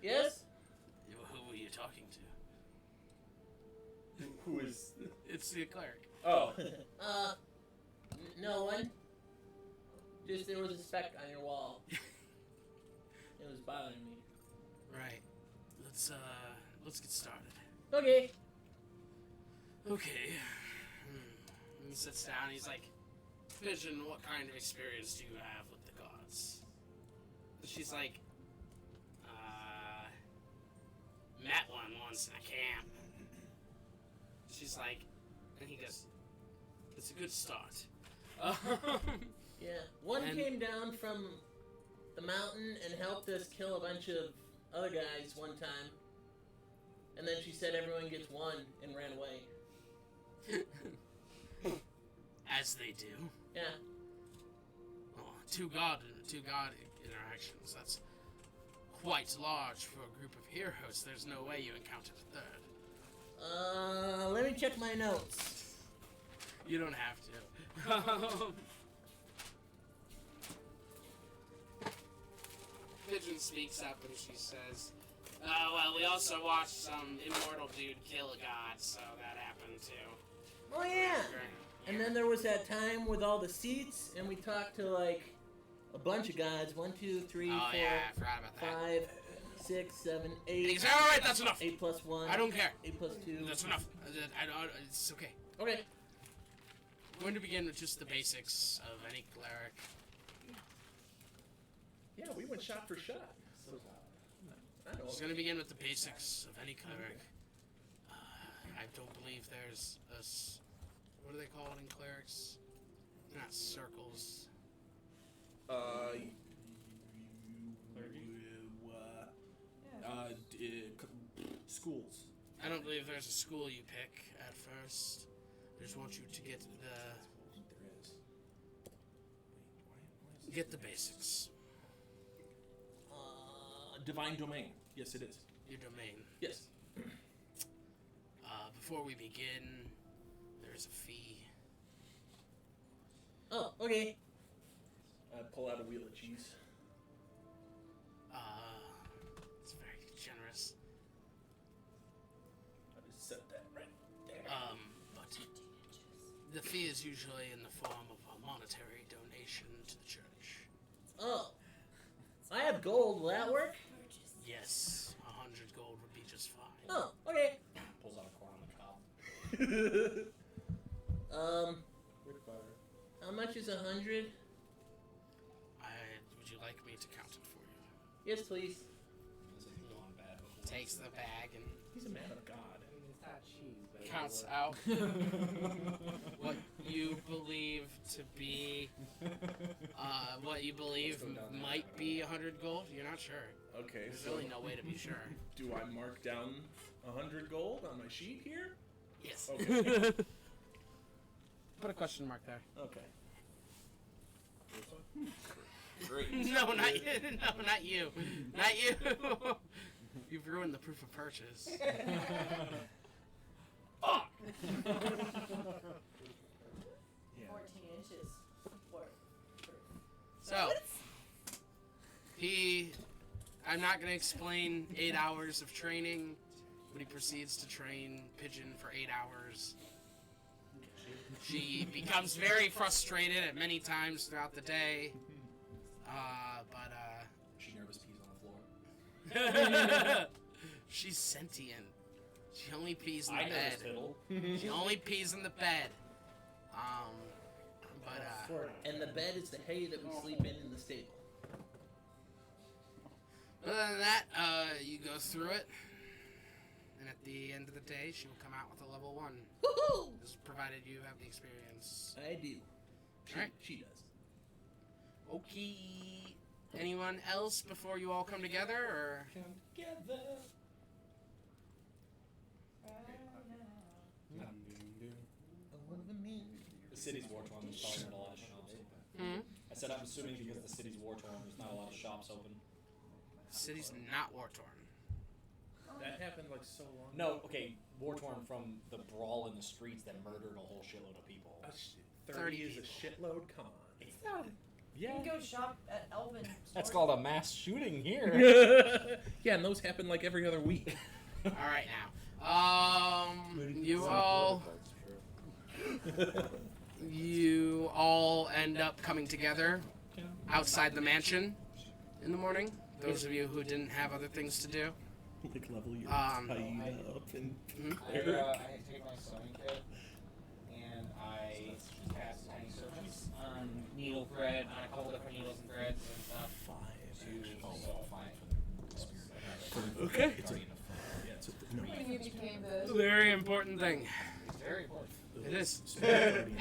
Yes? Who were you talking to? Who is? It's the cleric. Oh. No one. Just there was a speck on your wall. It was bothering me. Right. Let's get started. Okay. Okay. He sits down. He's like, Vision, what kind of experience do you have with the gods? She's like, met one once in a camp. She's like, and he goes, it's a good start. Yeah. One And- came down from the mountain and helped us kill a bunch of other guys one time. And then she said everyone gets one and ran away. As they do. Yeah. Oh, two god interactions. That's quite large for a group of heroes. There's no way you encountered a third. Let me check my notes. You don't have to. Pigeon speaks up and she says, well, we also watched some immortal dude kill a god, so that happened too. Oh yeah. And then there was that time with all the seats, and we talked to like a bunch of gods. 1, 2, 3, 4, yeah, I forgot about that. 5, 6, 7, 8. And he said, alright, that's enough. 8 plus 1. I don't care. 8 plus 2. That's enough. It's okay. Okay. I'm going to begin with just the basics of any cleric. Yeah, we went shot for shot. So, I know. Just going to begin with the basics of any cleric. I don't believe there's a... What do they call it in clerics? Not circles. Schools. I don't believe there's a school you pick at first. They just want you to get the... There is. Get the basics. Divine domain. Yes, it is. Your domain. Yes. Before we begin, there's a fee. Oh, okay. I pull out a wheel of cheese. It's very generous. I just set that right there. But the fee is usually in the form of a monetary donation to the church. Oh. I have gold. Will that work? Yes, 100 gold would be just fine. Oh, okay. Pulls out a corn on the cob. With butter. How much is 100? Would you like me to count it for you? Yes, please. Takes the bag and He's a man of God. It's not cheese, but counts out what you believe to be, might be 100 gold. You're not sure. Okay, There's so really no way to be sure. do I mark down 100 gold on my sheet here? Yes. Okay. Put a question mark there. Okay. Great. No, not you. No, not you. Not you. You've ruined the proof of purchase. Fuck! 14 inches worth. So, I'm not going to explain 8 hours of training, but he proceeds to train Pigeon for 8 hours. She becomes very frustrated at many times throughout the day. She nervous pees on the floor. She's sentient. She only pees in the I bed. fiddle. She only pees in the bed. And the bed is the hay that we sleep in the stable. Other than that, you go through it, and at the end of the day, she will come out with a level 1. Woohoo! This is provided you have the experience. I do. Alright. She does. Okay. Anyone else before you all come together, or? Come together. The city's war torn. There's probably not a lot of shops open. I said I'm assuming because the city's war torn. There's not a lot of shops open. The city's not war torn. That happened like so long No, ago. okay, war torn from the brawl in the streets that murdered a whole shitload of people. 30 is a shitload? Come on. It's not. You can go shop at Elvin. That's called a mass shooting here. Yeah, and those happen like every other week. All right now. You all end up coming together outside the mansion in the morning. Those of you who didn't have other things to do. Like level your hyena up and I take my sewing kit and I cast tiny surgeons on needle thread, on a couple different needles and threads and stuff. Okay. When you became the Very important thing. It's very important. It is.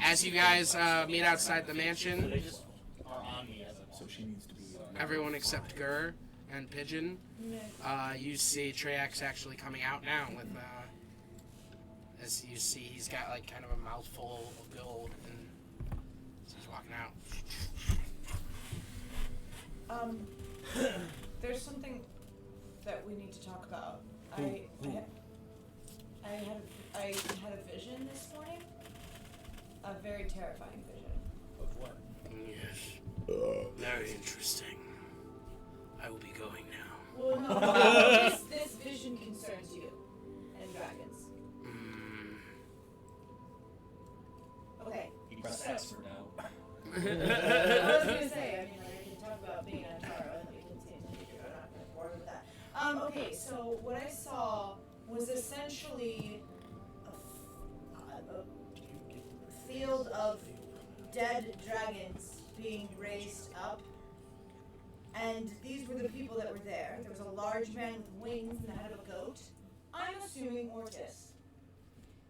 As you guys meet outside the mansion, They just are on me as a So she needs to be everyone except Gur and Pigeon, you see Treyax actually coming out now with, as you see, he's got like kind of a mouthful of gold, and so he's walking out. There's something that we need to talk about. I had a vision this morning. A very terrifying vision. of what? Yes. Very interesting. I will be going now. Well, no, this vision concerns you and dragons. Okay. You press X for now. I was gonna say, I mean, like, I can talk about being an Antaro and we can see in the future. I'm not gonna bore with that. Okay, so what I saw was essentially a field of dead dragons being raised up. And these were the people that were there. There was a large man with wings and the head of a goat. I'm assuming Ortis.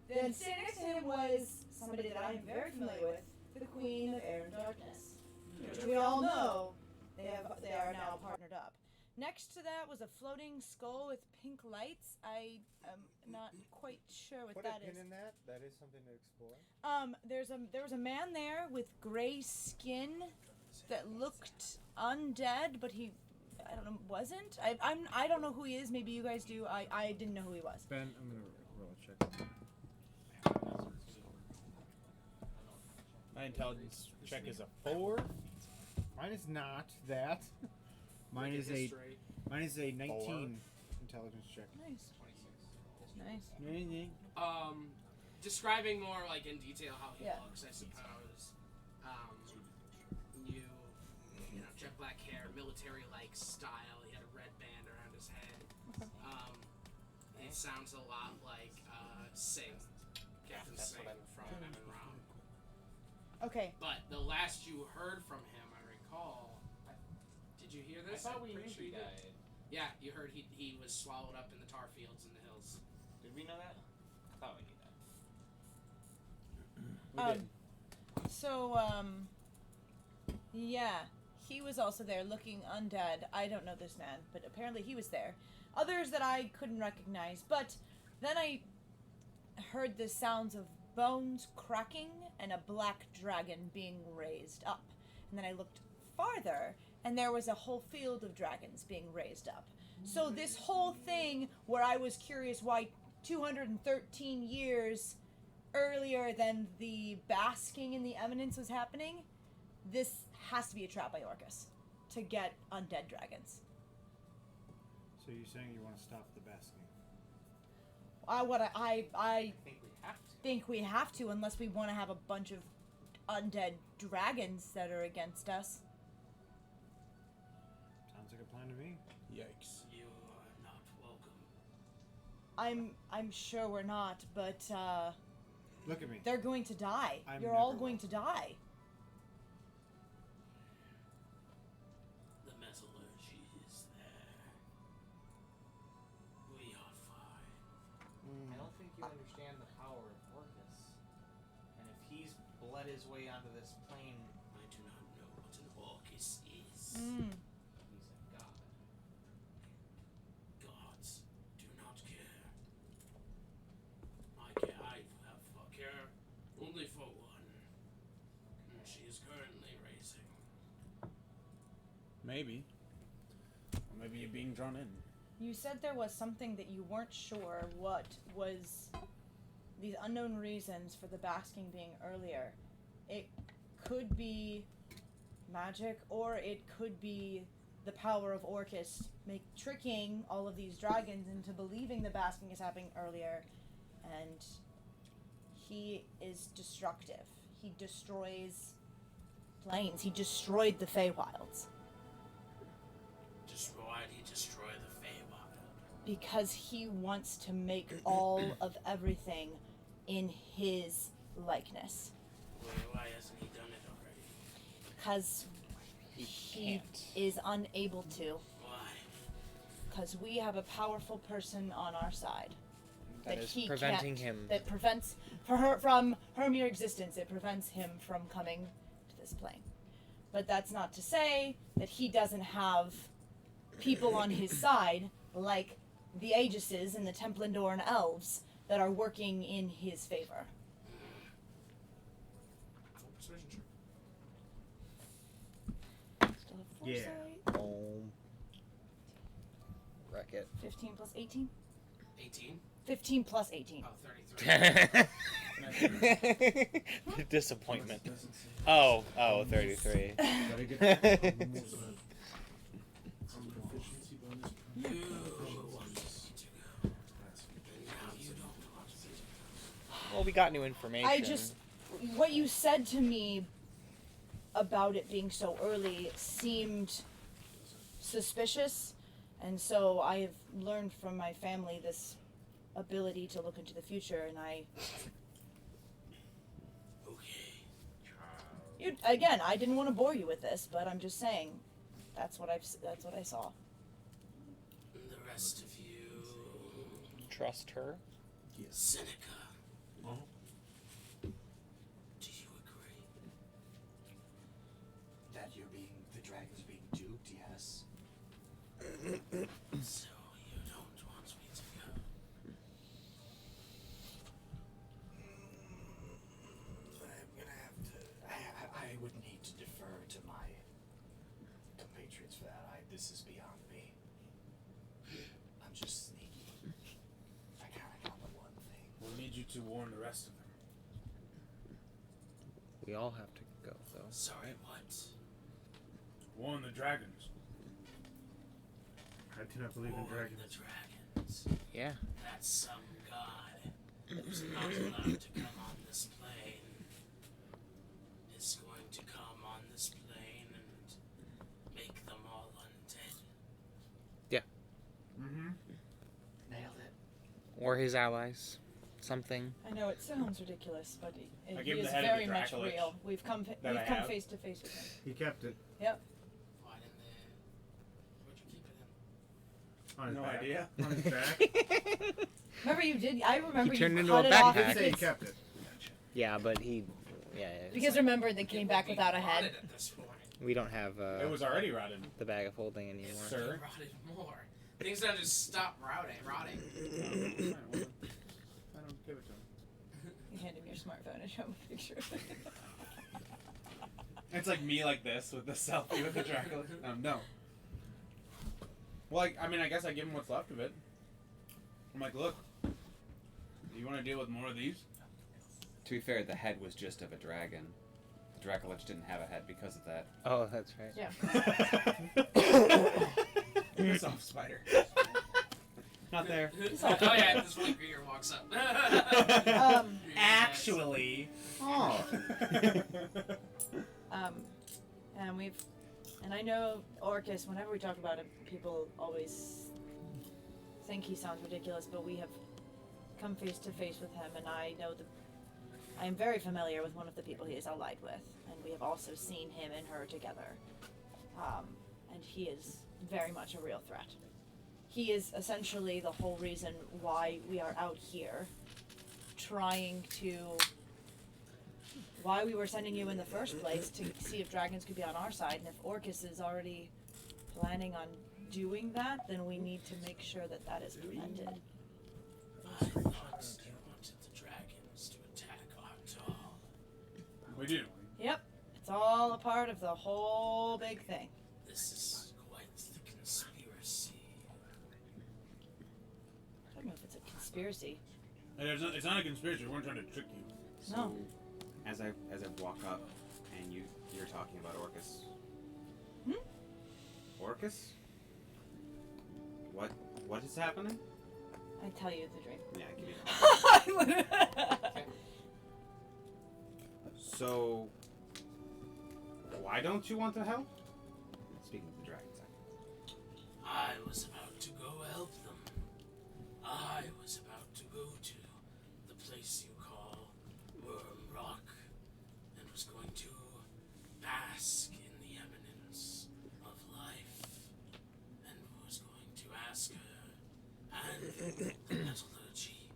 Then sitting next to him was somebody that I am very familiar with, the Queen of Air and Darkness, which we all know they are now partnered up. Next to that was a floating skull with pink lights. I am not quite sure what Put that a pin is. in that. That is something to explore. There was a man there with gray skin that looked undead, but he, I don't know, wasn't. I don't know who he is. Maybe you guys do. I didn't know who he was. Ben, I'm gonna roll a check. My intelligence check is a 4. Mine is not that. Mine is a 19 intelligence check. Nice. Nice. Describing more like in detail how he Yeah. looks, I suppose. You know, jet black hair, military-like style. He had a red band around his head. It sounds a lot like Singh, Captain Singh from Evan Round. Okay. But the last you heard from him, I recall. Did you hear this? I thought we Pretty knew sure he you did. died. Yeah, you heard he was swallowed up in the tar fields in the hills. Did we know that? I thought we knew that. Yeah, he was also there looking undead. I don't know this man, but apparently he was there. Others that I couldn't recognize, but then I heard the sounds of bones cracking and a black dragon being raised up. And then I looked farther, and there was a whole field of dragons being raised up. So this whole thing where I was curious why 213 years earlier than the basking in the eminence was happening, this has to be a trap by Orcus to get undead dragons. So you're saying you want to stop the basking? I think we have to. unless we want to have a bunch of undead dragons that are against us. Sounds like a plan to me. Yikes. You are not welcome. I'm sure we're not, but Look at me. they're going to die. I'm You're all never going to die. The metallurgy is there. We are fine. I don't think you understand the power of Orcus. And if he's bled his way onto this plane, I do not know what an Orcus is. he's a god. Gods do not care. I care only for one. And she is currently raising. Maybe. Or maybe you're being drawn in. You said there was something that you weren't sure what was these unknown reasons for the basking being earlier. It could be magic, or it could be the power of Orcus tricking all of these dragons into believing the basking is happening earlier, and he is destructive. He destroys planes. He destroyed the Feywilds. Why did he destroy the Feywild? Because he wants to make all of everything in his likeness. Why hasn't he done it already? Because he is unable to. Why? Because we have a powerful person on our side. That is he preventing can't, him. That prevents from her mere existence. It prevents him from coming to this plane. But that's not to say that he doesn't have people on his side, like the Aegises and the Templandoran elves, that are working in his favor. Full persuasion check. Still have Yeah. foresight. Boom. Wreck it. 15 plus 18? 18? 15 plus 18. Oh, 33. Disappointment. Oh, 33. You wanted me to go. And now you don't want me to go. Well, we got new information. What you said to me about it being so early seemed suspicious, and so I have learned from my family this ability to look into the future, and I... Okay. Again, I didn't want to bore you with this, but I'm just saying, that's what I saw. And the rest of you... Trust her? Seneca. Do you agree? That the dragon's being duped, yes. So you don't want me to go? I'm gonna have to. I would need to defer to my that. This is beyond me. I'm just sneaky. I kinda got the one thing. We'll need you to warn the rest of them. We all have to go, though. Sorry, what? Warn the dragons. I do not believe in dragons. The dragons. Yeah. That some god who's not allowed to come on this plane is going to come on this plane and make them all undead. Yeah. Mm-hmm. Nailed it. Or his allies. Something. I know it sounds ridiculous, but I he gave him is the head of very the much Dracolich real. We've come that I have. face to face with him. He kept it Yep. Why didn't they? Where'd you keep it in? on his No back. idea. On his back. Remember you did? I remember He turned you into cut a it off. He didn't say he because- kept it. Yeah, but he. Yeah. Because remember they came back without a head. Rotted at this point. We don't have It was already rotted. the bag of holding anymore. It's Sir. rotted more. Things don't just stop rotting. I don't give it to him. You hand him your smartphone and show him a picture. It's like me like this with the selfie with the Dracula. No. Well, I mean, I guess I give him what's left of it. I'm like, look, you want to deal with more of these? To be fair, the head was just of a dragon. The Dracolich didn't have a head because of that. Oh, that's right. Yeah. Piss off, spider. Not there. Oh yeah, this one greeter walks up. Actually. Oh. And I know Orcus, whenever we talk about him, people always think he sounds ridiculous, but we have come face to face with him, and I know I am very familiar with one of the people he is allied with, and we have also seen him and her together. And he is very much a real threat. He is essentially the whole reason why we are out here, why we were sending you in the first place, to see if dragons could be on our side, and if Orcus is already planning on doing that, then we need to make sure that that is prevented. I thought you wanted the dragons to attack our doll. We do. Yep, it's all a part of the whole big thing. This is quite the conspiracy. I don't know if it's a conspiracy. It's not a conspiracy. We weren't trying to trick you. No. As I walk up, and you're talking about Orcus. Orcus? What is happening? I tell you the dream. Yeah, give me that. So, why don't you want to help? Speaking of the dragons, I was about to go help them. I was about to go to the place you call Worm Rock and was going to bask in the eminence of life and was going to ask her and the metallurgy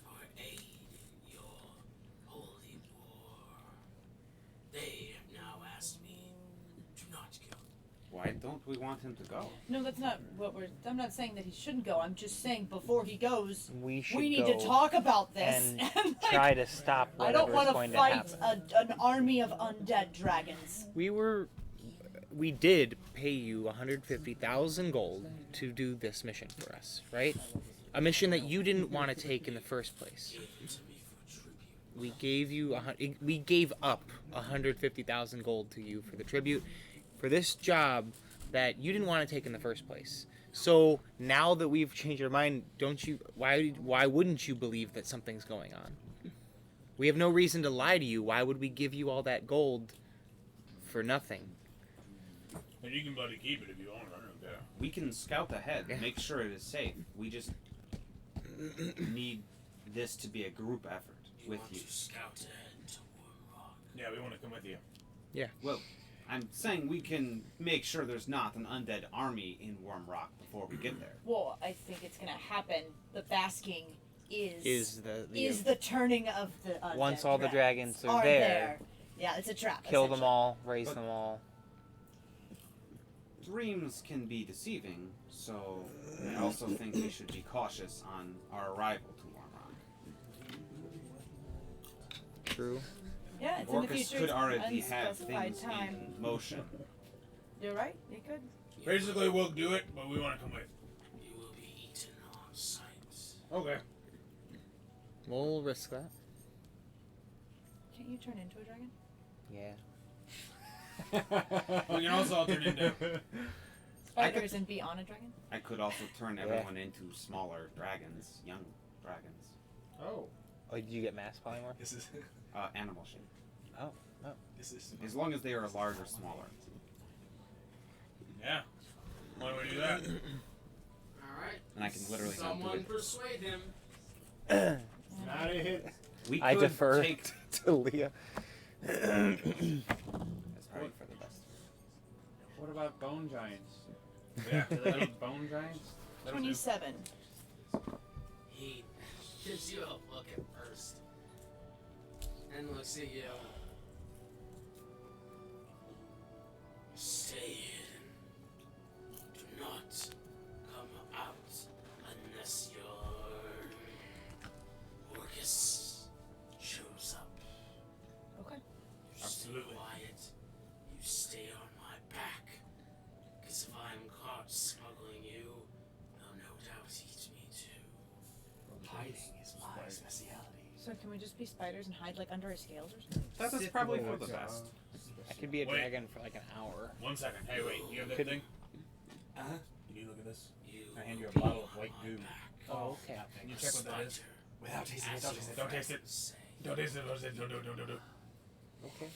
for aid in your holy war. They have now asked me to not go. why don't we want him to go? No, that's not what I'm not saying that he shouldn't go. I'm just saying before he goes, We should we need go to talk about this. and like, try to stop I don't whatever's want going to to fight happen. an army of undead dragons. We did pay you 150,000 gold to do this mission for us, right? A mission that you didn't want to take in the first place. We gave up 150,000 gold to you for the tribute for this job that you didn't want to take in the first place. So now that we've changed our mind, why wouldn't you believe that something's going on? We have no reason to lie to you. Why would we give you all that gold for nothing? And you can bloody keep it if you want. I don't care. We can scout ahead, Yeah. make sure it is safe. We just need this to be a group effort with you. Scout ahead to Worm Rock. Yeah, we want to come with you. Yeah. Well, I'm saying we can make sure there's not an undead army in Worm Rock before we get there. Well, I think it's gonna happen. The basking is Is the turning of the undead once all the dragons are there. there, Yeah, it's a trap. kill them essentially. all, raise them all. Dreams can be deceiving, so I also think we should be cautious on our arrival to Worm Rock. True. Yeah, it's in the Orcus future. could it's already have unspecified things time. in motion. You're right. You could. Basically, we'll do it, but we want to come with. You will be eaten on sight. Okay. We'll risk that. Can't you turn into a dragon? Yeah. We can also turn into. Spiders and be on a dragon? I could also turn everyone into smaller dragons, young dragons. Oh. Oh, did you get mass polymorph? This is. Animal shape. Oh, oh. This is. As long as they are large or smaller. Yeah. Why don't we do that? Alright. And I can literally not do Someone it. persuade him. Not a hit. We I could defer take. to Leah. That's probably for the best. What about bone giants? Yeah. Do they need bone giants? 27. He gives you a look at first. And looks at you. Stay hidden. Do not come out unless your Orcus shows up. Okay. You Absolutely. stay quiet. You stay on my back. Because if I'm caught smuggling you, they'll no doubt eat me too. Hiding is my speciality. So can we just be spiders and hide like under our scales or something? That's probably for the best. I could be a Wait. dragon for like an hour. 1 second. Hey, wait. You have that Could- thing? Uh-huh. Can you look at this? You I hand you a bottle of white goo. Oh, okay. Can you check what that is? Without tasting it, don't taste it. Don't taste it. Don't taste it. Don't taste it. Don't. Okay.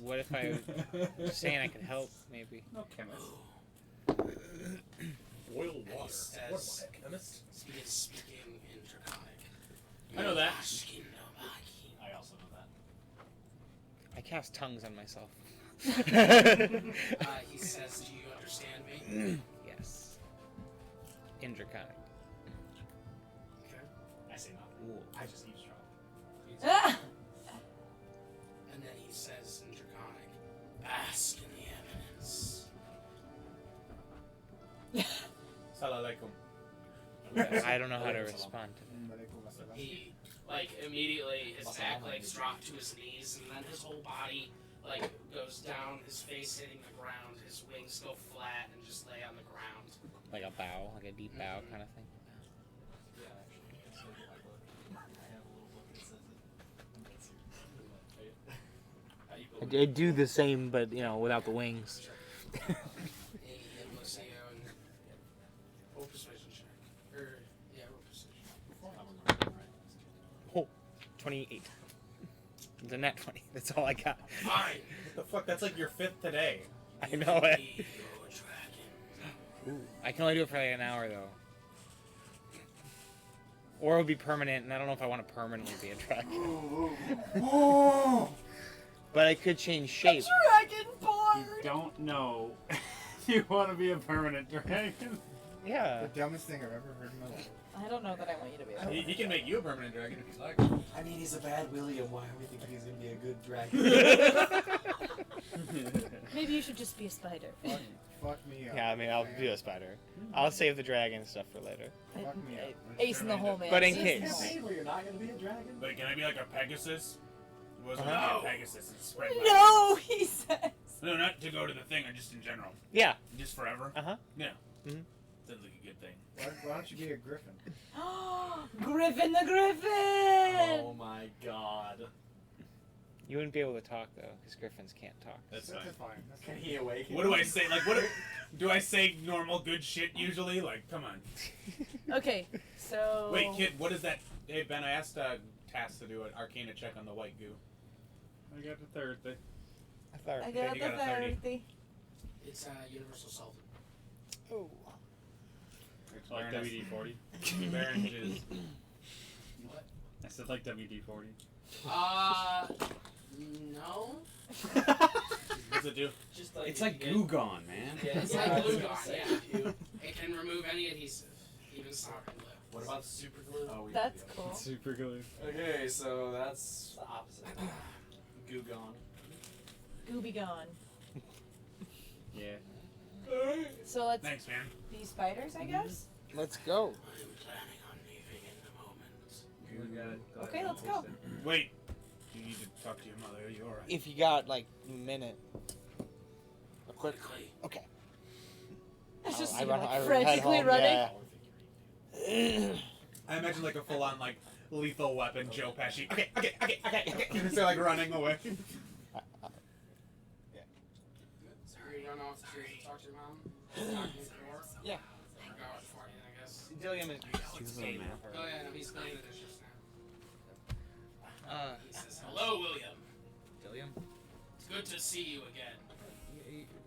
What if I was saying I could help, maybe? No chemist. Boil water. As What am I, a chemist? he is speaking in Draconic. I know that. I also know that. I cast tongues on myself. He says, do you understand me? Yes. In Draconic. Okay. I say nothing. Ooh. I just eavesdrop. Ah! And then he says in Draconic, bask in the evidence. Salam alaikum. I don't know how to respond to that. He, like, immediately, his back legs drop to his knees, and then his whole body, like, goes down, his face hitting the ground, his wings go flat and just lay on the ground. Like a bow, like a deep bow kind of thing. Yeah, actually, it's in my book. I have a little book that says it. I do the same, but you know, without the wings. He looks at you and roll persuasion check. Or, yeah, roll persuasion. 28. It's a net 20. That's all I got. Fine. What the fuck? That's like your 5th today. I know it. Be your dragon. Ooh. I can only do it for like an hour though. Or it would be permanent, and I don't know if I want to permanently be a dragon. But I could change shape. Dragonborn! You don't know. You want to be a permanent dragon? Yeah. The dumbest thing I've ever heard in my life. I don't know that I want you to be that. He can make you a permanent dragon if he'd like. I mean, he's a bad William. Why are we thinking he's gonna be a good dragon? Maybe you should just be a spider. Fuck me up. Yeah, I mean, I'll do a spider. I'll save the dragon stuff for later. Fuck me up. Ace in the hole, man. But in Ace case. the hole. Where you're not gonna be a dragon? But can I be like a Pegasus? It wasn't Uh-huh. like a Pegasus. It's spread by No, he says. No, not to go to the thing, or just in general. Yeah. Just forever. Uh-huh. Yeah. Mhm. Sounds like a good thing. Why don't you be a griffin? Griffin the Griffin! Oh my god. You wouldn't be able to talk though, because griffins can't talk. That's That's fine. fine. That's Can fine. he awaken? What do I say? Like, what do I say? Normal good shit usually? Like, come on. Okay, so. Wait, kid, what is that? Hey, Ben, I asked Tass to do an Arcana check on the white goo. I got the third thing. I thought. I Okay, got you the got a 30. 30. It's universal solvent. Oh. Like WD-40. Baron is. What? I said like WD-40. No. What's it do? Just like It's like goo gone, man. Yeah, it's like glue gun, yeah. It can remove any adhesive, even soccer glue. What about super glue? Oh, we That's yeah. cool. Super glue. Okay, so that's the opposite. Goo gone. Gooby gone. Yeah. So let's Thanks, man. be spiders, I guess? Let's go. I'm planning on leaving in a moment. Okay, let's go. Wait. You need to talk to your mother. Are you alright? If you got like a minute. A quick. Quickly. Okay. He's just I run- like I head frantically home, running. yeah. I imagine like a full-on like lethal weapon, Joe Pesci. Okay. They're like running away. So you run off to talk to your mom? Knock on the door? Yeah. Go out for you, I guess. Dilliam is. She's on a map. Oh yeah, no, he's cleaning the dishes now. He says, "Hello, William. Dilliam. It's good to see you again,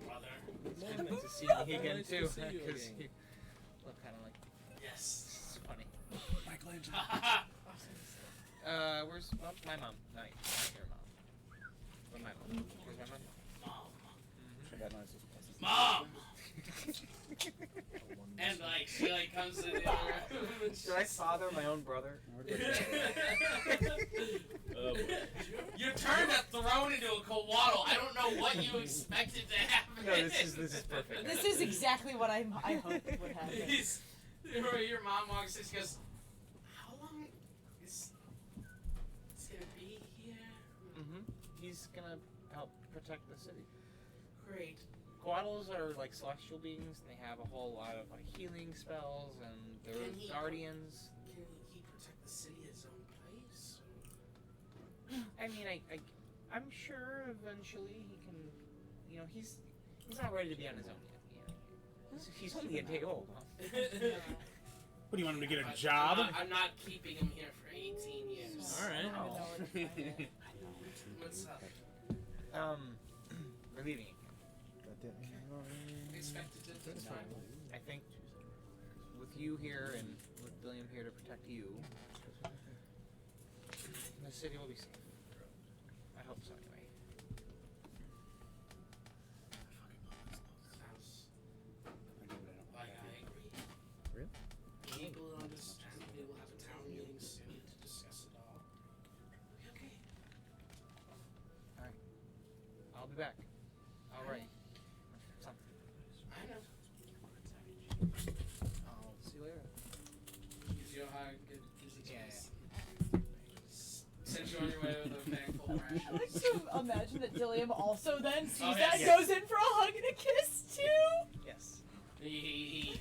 brother." It's good to see you again too, because you look kind of like. Yes. It's funny. Michelangelo. Where's my mom? Not your mom. Where's my mom? Where's my mom? Mom. And like she like comes to the other room. Should I father my own brother? You turned a throne into a kowaddle. I don't know what you expected to happen. No, this is perfect. This is exactly what I hoped would happen. Your mom walks in. She goes, "How long is it's gonna be here?" He's gonna help protect the city. Great. Koalas are like celestial beings, and they have a whole lot of like healing spells, and they're Can he- guardians. Can he protect the city his own place? I mean, I'm sure eventually he can. You know, he's not ready to be on his own yet. You know, he's only a day old. Huh? What do you want him to get a job? I'm not keeping him here for 18 years. All right. What's up? We're leaving again. Expected to take time. I think with you here and with William here to protect you, the city will be safe. I hope so, anyway. Sounds like I agree. Really? People will understand. We will have a town meeting soon to discuss it all. Okay. Alright. I'll be back. Alright. Something. I know. I'll see you later. Gives you a hug. Gives you a Yeah, kiss. Send you on your way with a bag full of I like rations. to imagine that Dilliam also then sees Oh, that and yes. goes in for a hug and a kiss too. Yes. He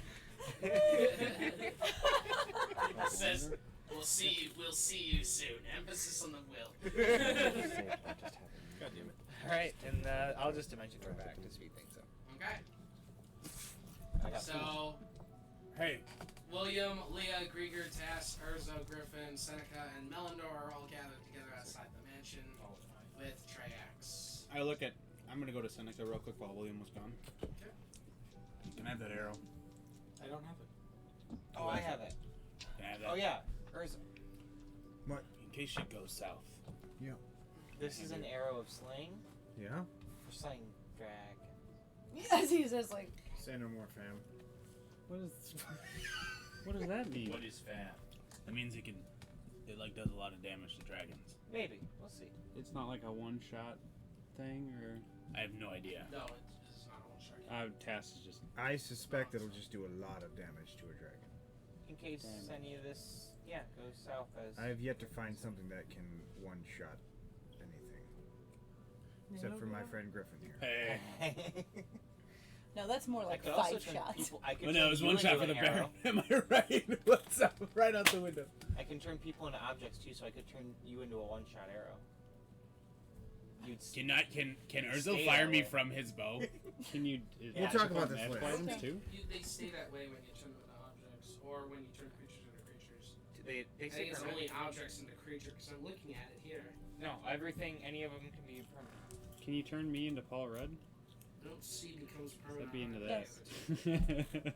says, "We'll see you soon." Emphasis on the will. God damn it. Alright, and I'll just dimension her back to speed things up. Okay. I got So, Hey, William, Leah, Grieger, Tass, Urzo, Griffin, Seneca, and Melindor are all gathered together outside the mansion with Treyax. I'm gonna go to Seneca real quick while William was gone. Okay. Can I have that arrow? I don't have it. Oh, I have it. Can I have that? Oh yeah, Urza. What? In case shit goes south. Yeah. This is an arrow of slaying Yeah? for slaying dragon. As he says, like, Say no more, fam. What does that mean? What is fam? That means it like does a lot of damage to dragons. Maybe. We'll see. It's not like a one-shot thing, or I have no idea. No, it's not a one-shot. Task is just. I suspect it'll just do a lot of damage to a dragon. In case any of this, goes south as. I have yet to find something that can one-shot anything. Except for my friend Griffin here. Hey. no, that's more like could also 5 turn shots. people- I could Well, no, turn it was you one shot into for the an arrow. bear. Am I right? What's up? Right out the window. I can turn people into objects too, so I could turn you into a one-shot arrow. You'd Can Urzo stay fire that me way. from his bow? Can you? We'll talk about this later. Items too? They stay that way when you turn them into objects, or when you turn creatures into creatures. They I say think it's only permanent. objects into creature, because I'm looking at it here. No, everything, any of them can be permanent. Can you turn me into Paul Rudd? I don't see becomes permanent. I'd be into Yes. that.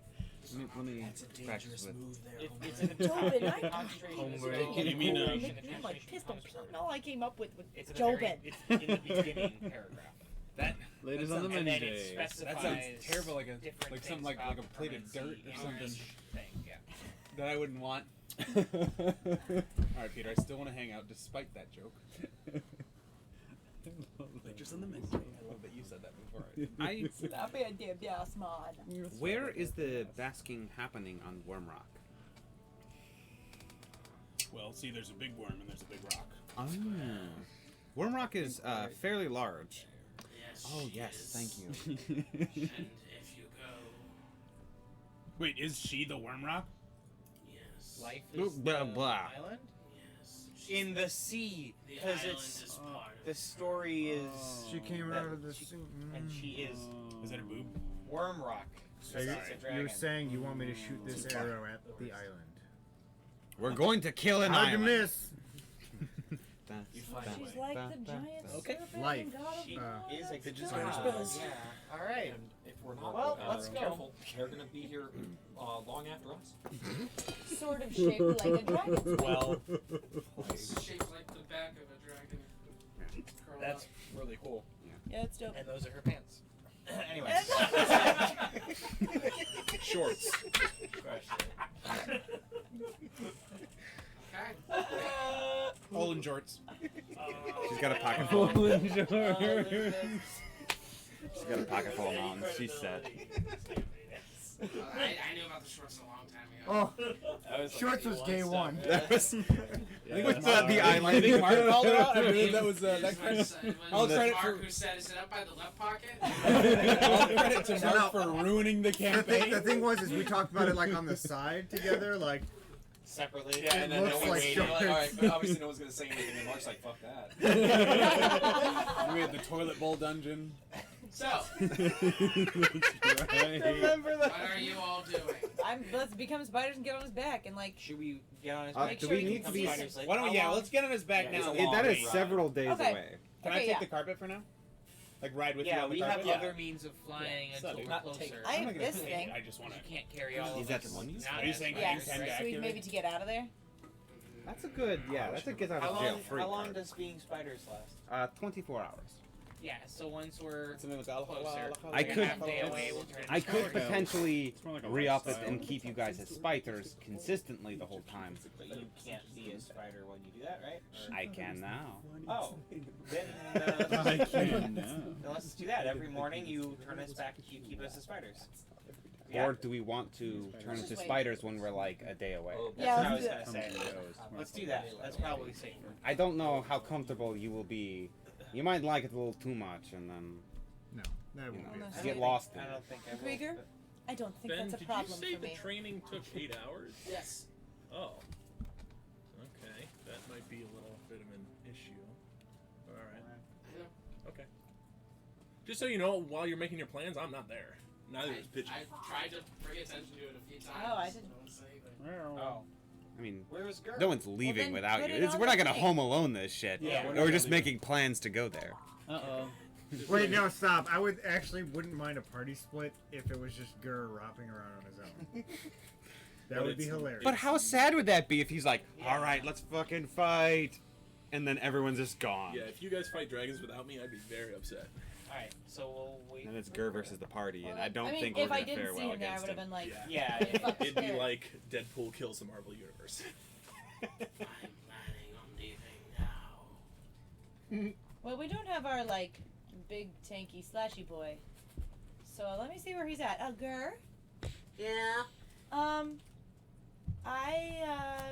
Let me That's a practice dangerous with. move there. It's an Jobin, I concentration Homework. spell. You mean, The nickname concentration like Pistol becomes Pete. permanent. All I came up with It's in the very- Jobin. It's in the beginning paragraph. That Ladies on the And then it Monday. specifies that sounds terrible. Like different like something things like a about plate of dirt permanency or in something each thing, yeah. that I wouldn't want. All right, Peter. I still want to hang out despite that joke. Pictures on the menu. I love that you said that before. Stop it, damn yes, mod. Where is the basking happening on Wormrock? Well, see, there's a big worm and there's a big rock. Oh. Wormrock is fairly large. Yes, Oh she yes, is. thank you. And if you go Wait, is she the Wormrock? Yes. Life Blah, is blah, the blah. island? Yes. In the sea, The because island it's is part of the story is She came that out of the she- sea. and she is Is that a boob? Wormrock. So It's you're, a dragon. you're saying you want me to shoot this arrow at the island? We're going to kill an How'd you island. miss? You find a She's way. like the giant Okay. serpent Life. and God of She War, is a that's good God. spells. Yeah. All right. And if we're not Well, looking let's go. careful, they're gonna be here long after us. Sort of shaped like a dragon. Well, It's shaped like the back of a dragon. Curl That's up. really cool. Yeah, it's dope. And those are her pants. Anyway. Shorts. Okay. All in jorts. She's got a pocket full. Full insurance. She's got a pocket full of mountains. She's set. I knew about the shorts a long time ago. Oh, shorts was day one. That was. I think With it was, the island. I think Mark called it out. I believe that was that It was, credit. was All credit Mark for who said, "Is it up by the left pocket?" all credit to Mark for ruining the The campaign. thing was, is we talked about it like on the side together, like separately. Yeah, and then no looks one's like waiting. shorts. All right, but obviously no one's gonna say anything. And Mark's like, "Fuck that." We had the toilet bowl dungeon. So, remember that. what are you all doing? Let's become spiders and get on his back and like. Should we get on his Make back? sure do we he need can to be? see us. Why don't we? Yeah, let's get on his back Yeah, now. it's a long That is ride. several days Okay. away. Can I Okay, take yeah. the carpet for now? Like ride with you Yeah, on the we have carpet? other means of flying Yeah. until So we're not closer. take- I I'm not have gonna this take thing. it, I just want You to. can't carry all Is of that us. the one you Not Are you as saying fast, I Yes. intend right? to Sweet, activate? maybe to get out of there. That's a good. Yeah, that's a get out of jail free. How long card. does being spiders last? 24 hours. Yeah, so once we're Something with closer, I like a could- half day away, we'll turn I into could spiders. potentially It's more like a re-up it lifestyle. and keep you guys as spiders consistently the whole time. But you can't be a spider when you do that, right? Or- I can now. Oh, then I can now. then let's do that. Every morning you turn us back, you keep us as spiders. Yeah. Or do we want to turn into spiders when we're like a day away? That's Yeah, what I let's was do gonna say. Let's do that. That's probably safer. I don't know how comfortable you will be. You might like it a little too much and then No, that you won't know, be. I get don't lost in I it. don't think I will. Krieger, but- I don't think Ben, that's a did problem you say for the me. training took 8 hours? Yes. Oh. Okay, that might be a little bit of an issue. Alright. Okay. Just so you know, while you're making your plans, I'm not there. Neither is Pigeon. I tried to bring attention to it a few times. Oh, I didn't. Don't say anything. Oh, I mean, where was Gert? no one's leaving then without put you. it on We're not the gonna thing. home alone this shit. Yeah, We're just making plans to go there. Uh-oh. Wait, no, stop. I would actually wouldn't mind a party split if it was just Gur rapping around on his own. That But would be it's- hilarious. But how sad would that be if he's like, all right, let's fucking fight, and then everyone's just gone. Yeah, if you guys fight dragons without me, I'd be very upset. Alright, so we'll wait. And it's Gur versus the party, and I don't mean, think if we're I gonna didn't fare see well him there, I against would have him. been like, Yeah. Yeah, fuck It'd be scared. like Deadpool kills the Marvel Universe. I'm planning on leaving now. Well, we don't have our like big tanky slashy boy. So let me see where he's at. Gur. Yeah.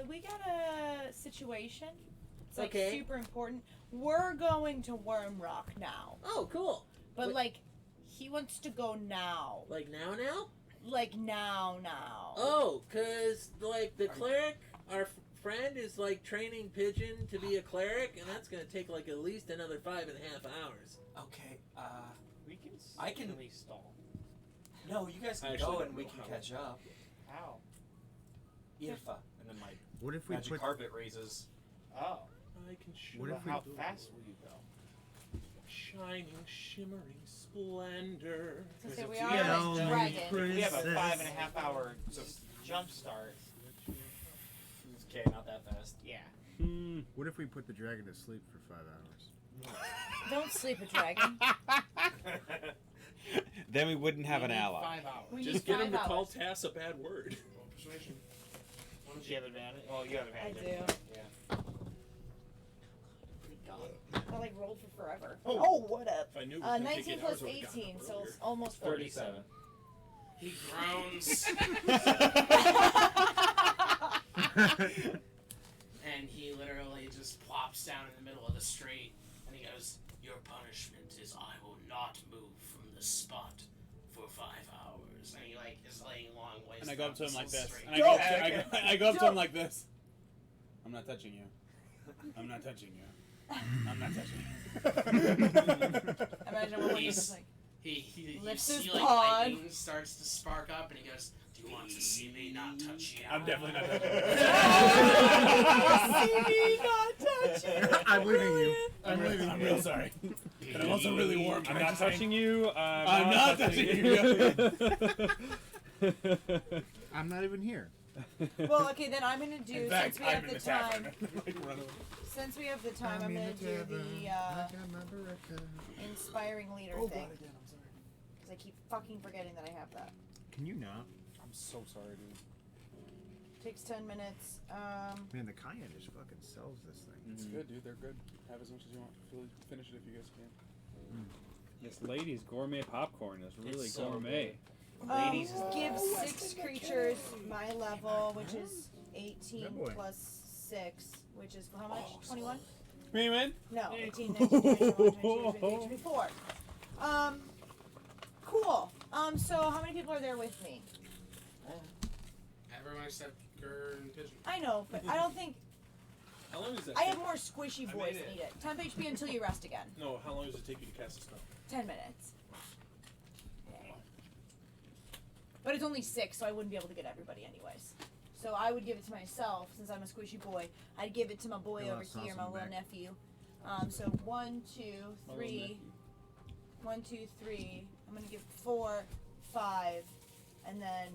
We got a situation. It's like Okay. super important. We're going to Wormrock now, Oh, cool. but Wait. like he wants to go now. Like now? Like now. Oh, cause like the cleric, our friend is like training Pigeon to be a cleric, and that's gonna take like at least another 5.5 hours. Okay, We can. I can- really stall. no, you guys I can actually go don't and we know can how. catch up. How? Irfa, and then my What if we magic put? carpet raises. Oh. I can show What if we- How fast will you go? shining, shimmering splendor. So say we we are have like a- dragon. We have a Princess. 5.5 hour jump start. Okay, not that fast. Yeah. What if we put the dragon to sleep for 5 hours? Don't sleep a dragon. Then we wouldn't have We an need ally. 5 hours. We Just need get him 5 to call hours. Tass a bad word. Persuasion. Do you have advantage? Well, you have I advantage. do. Yeah. God, I like rolled for forever. Oh. What up? If I knew it was gonna 19 take 8 plus hours, I would've gotten 18, up so earlier. it's almost 40. 37. He groans. And he literally just plops down in the middle of the street and he goes, "Your punishment is I will not move from this spot for for 5 hours. And he like is laying long ways. And I go up to him like this. Straight. And I go up to him like this. I'm not touching you. I'm not touching you. I'm not touching you. Imagine what he's like. He lifts you his see like paw. lightning starts to spark up, and he goes, "Do you want to see me not touch you?" I'm definitely not touching See me not touch you. I'm leaving you. I'm real sorry. And I'm also really warm. I'm not touching you. I'm not touching you. I'm not even here. Well, okay, then I'm gonna do, In fact, since we have I'm in the the tavern. time, Like, run away. since we have the time, I'm gonna do the inspiring leader thing. Because I keep fucking forgetting that I have that. Can you not? I'm so sorry, dude. Takes 10 minutes. Man, the cayenne just fucking sells this thing. It's good, dude. They're good. Have as much as you want. Finish it if you guys can. This lady's gourmet popcorn is really It's so gourmet. Give 6 creatures my level, which is 18 boy. plus 6, which is how much? 21? Me, man? No, 18, 19, 20, 21, 22, 23, 24. Cool. So how many people are there with me? Everyone except Gur and Pigeon. I know, but I don't think... How long does that I take? have more squishy I boys made it. need it. 10 HP until you rest again. No, how long does it take you to cast a spell? 10 minutes. But it's only 6, so I wouldn't be able to get everybody anyways. So I would give it to myself, since I'm a squishy boy. I'd give it to my boy Yeah, over that here, sounds my little back. nephew. So 1, 2, 3. 1, 2, 3. I'm gonna give 4, 5, and then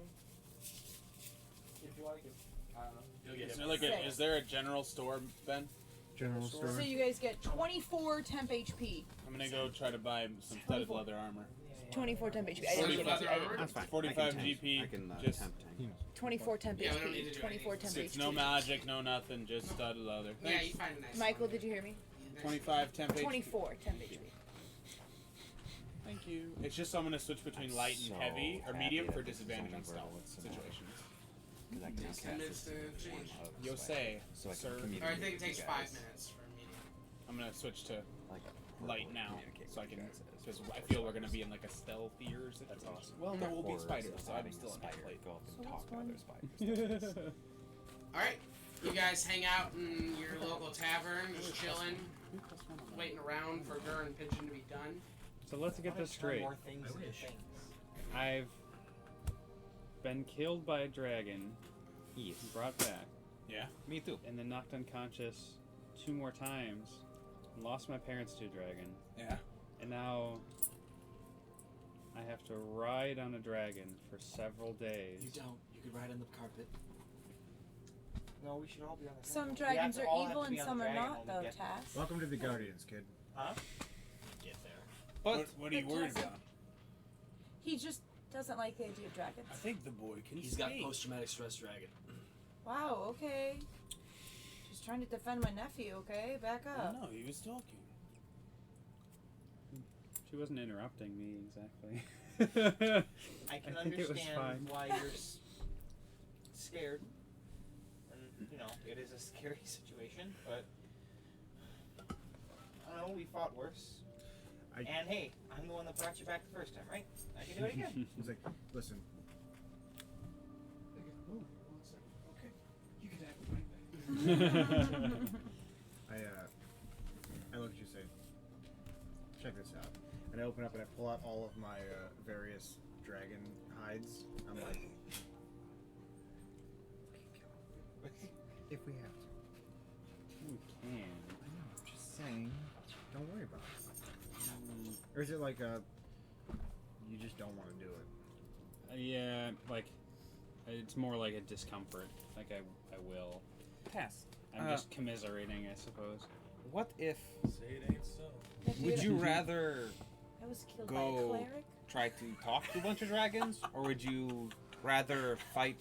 If you want to give, I don't know. Is there a general store, Ben? General store. so you guys get 24 temp HP. I'm gonna go try to buy some studded leather armor. 24 temp HP. I didn't give it to you. That's fine. 45 I GP. can just temp tank. 24 temp Yeah, we don't need to HP. do 24 temp it's HP. no magic, no nothing, just studded leather. Yeah, Thanks. you find a nice Michael, one. did you hear me? 25 temp HP. 24 temp HP. Thank you. It's just so I'm gonna switch between light and so heavy or happy medium that for this is disadvantage only on stealth verbal, it's situations. Because I can Takes 10 minutes to change. Yo say, so I can sir. communicate Or I think it with takes you 5 guys. minutes for a medium. I'm gonna switch to Like light verbally now, communicate so I with you can. guys as Because well. I feel we're gonna be in like a stealthier situation. That's awesome. Well, there will be Horrors spiders, of so I'm having still a in that spider plate. go up and So talk to that's other spiders. Alright, you guys hang out in your local tavern, just chilling, waiting around for Gur and Pigeon to be done. So let's get this straight. More things into things. I've been killed by a dragon, Yes. brought back, Yeah. Me too. and then knocked unconscious 2 more times, and lost my parents to a dragon, Yeah. and now I have to ride on a dragon for several days. You don't. You could ride on the carpet. No, we should all be on the Some same dragons we are all have evil to and be on some the are dragon not, when we though, get- Tass. Welcome to the Guardians, kid. Huh? Get there. But what are you But worried Tessa- about? He just doesn't like the idea of dragons. I think the boy can. He's got speak. post-traumatic stress dragon. Wow, okay. Just trying to defend my nephew, okay? Back up. No, he was talking. She wasn't interrupting me exactly. I can think it was understand fine. why you're scared. And, you know, it is a scary situation, but I don't know, we fought worse. And hey, I'm the one that brought you back the first time, right? I can do it again. He's like, listen. Okay, you can have it right back. I look at you and say, check this out. And I open up and I pull out all of my various dragon hides. I'm like, if we have to. We can. I know, I'm just saying, don't worry about it. Or is it like you just don't want to do it? Yeah, like, it's more like a discomfort. Like, I will. Pass. I'm just commiserating, I suppose. What if? Say it ain't so. Would you rather I was killed by a go cleric. try to talk to a bunch of dragons, or would you rather fight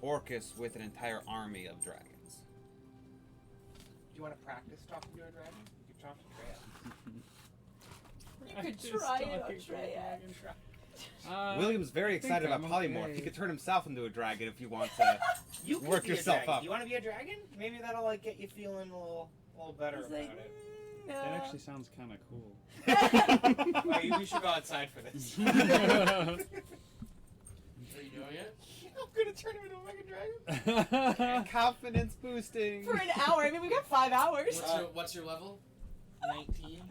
Orcus with an entire army of dragons? Do you want to practice talking to a dragon? You could talk to Freya. You could try it on Treya. William's very excited about polymorph. He could turn himself into a dragon if you want to You could work be a yourself dragon. up. You want to be a dragon? Maybe that'll like get you feeling a little better He's about like, it. That actually sounds kind of cool. Are you Maybe we should go outside for this. Are you doing it? I'm gonna turn him into a Mega Dragon. Confidence boosting. For an hour. I mean, we got 5 hours. What's your level? 19.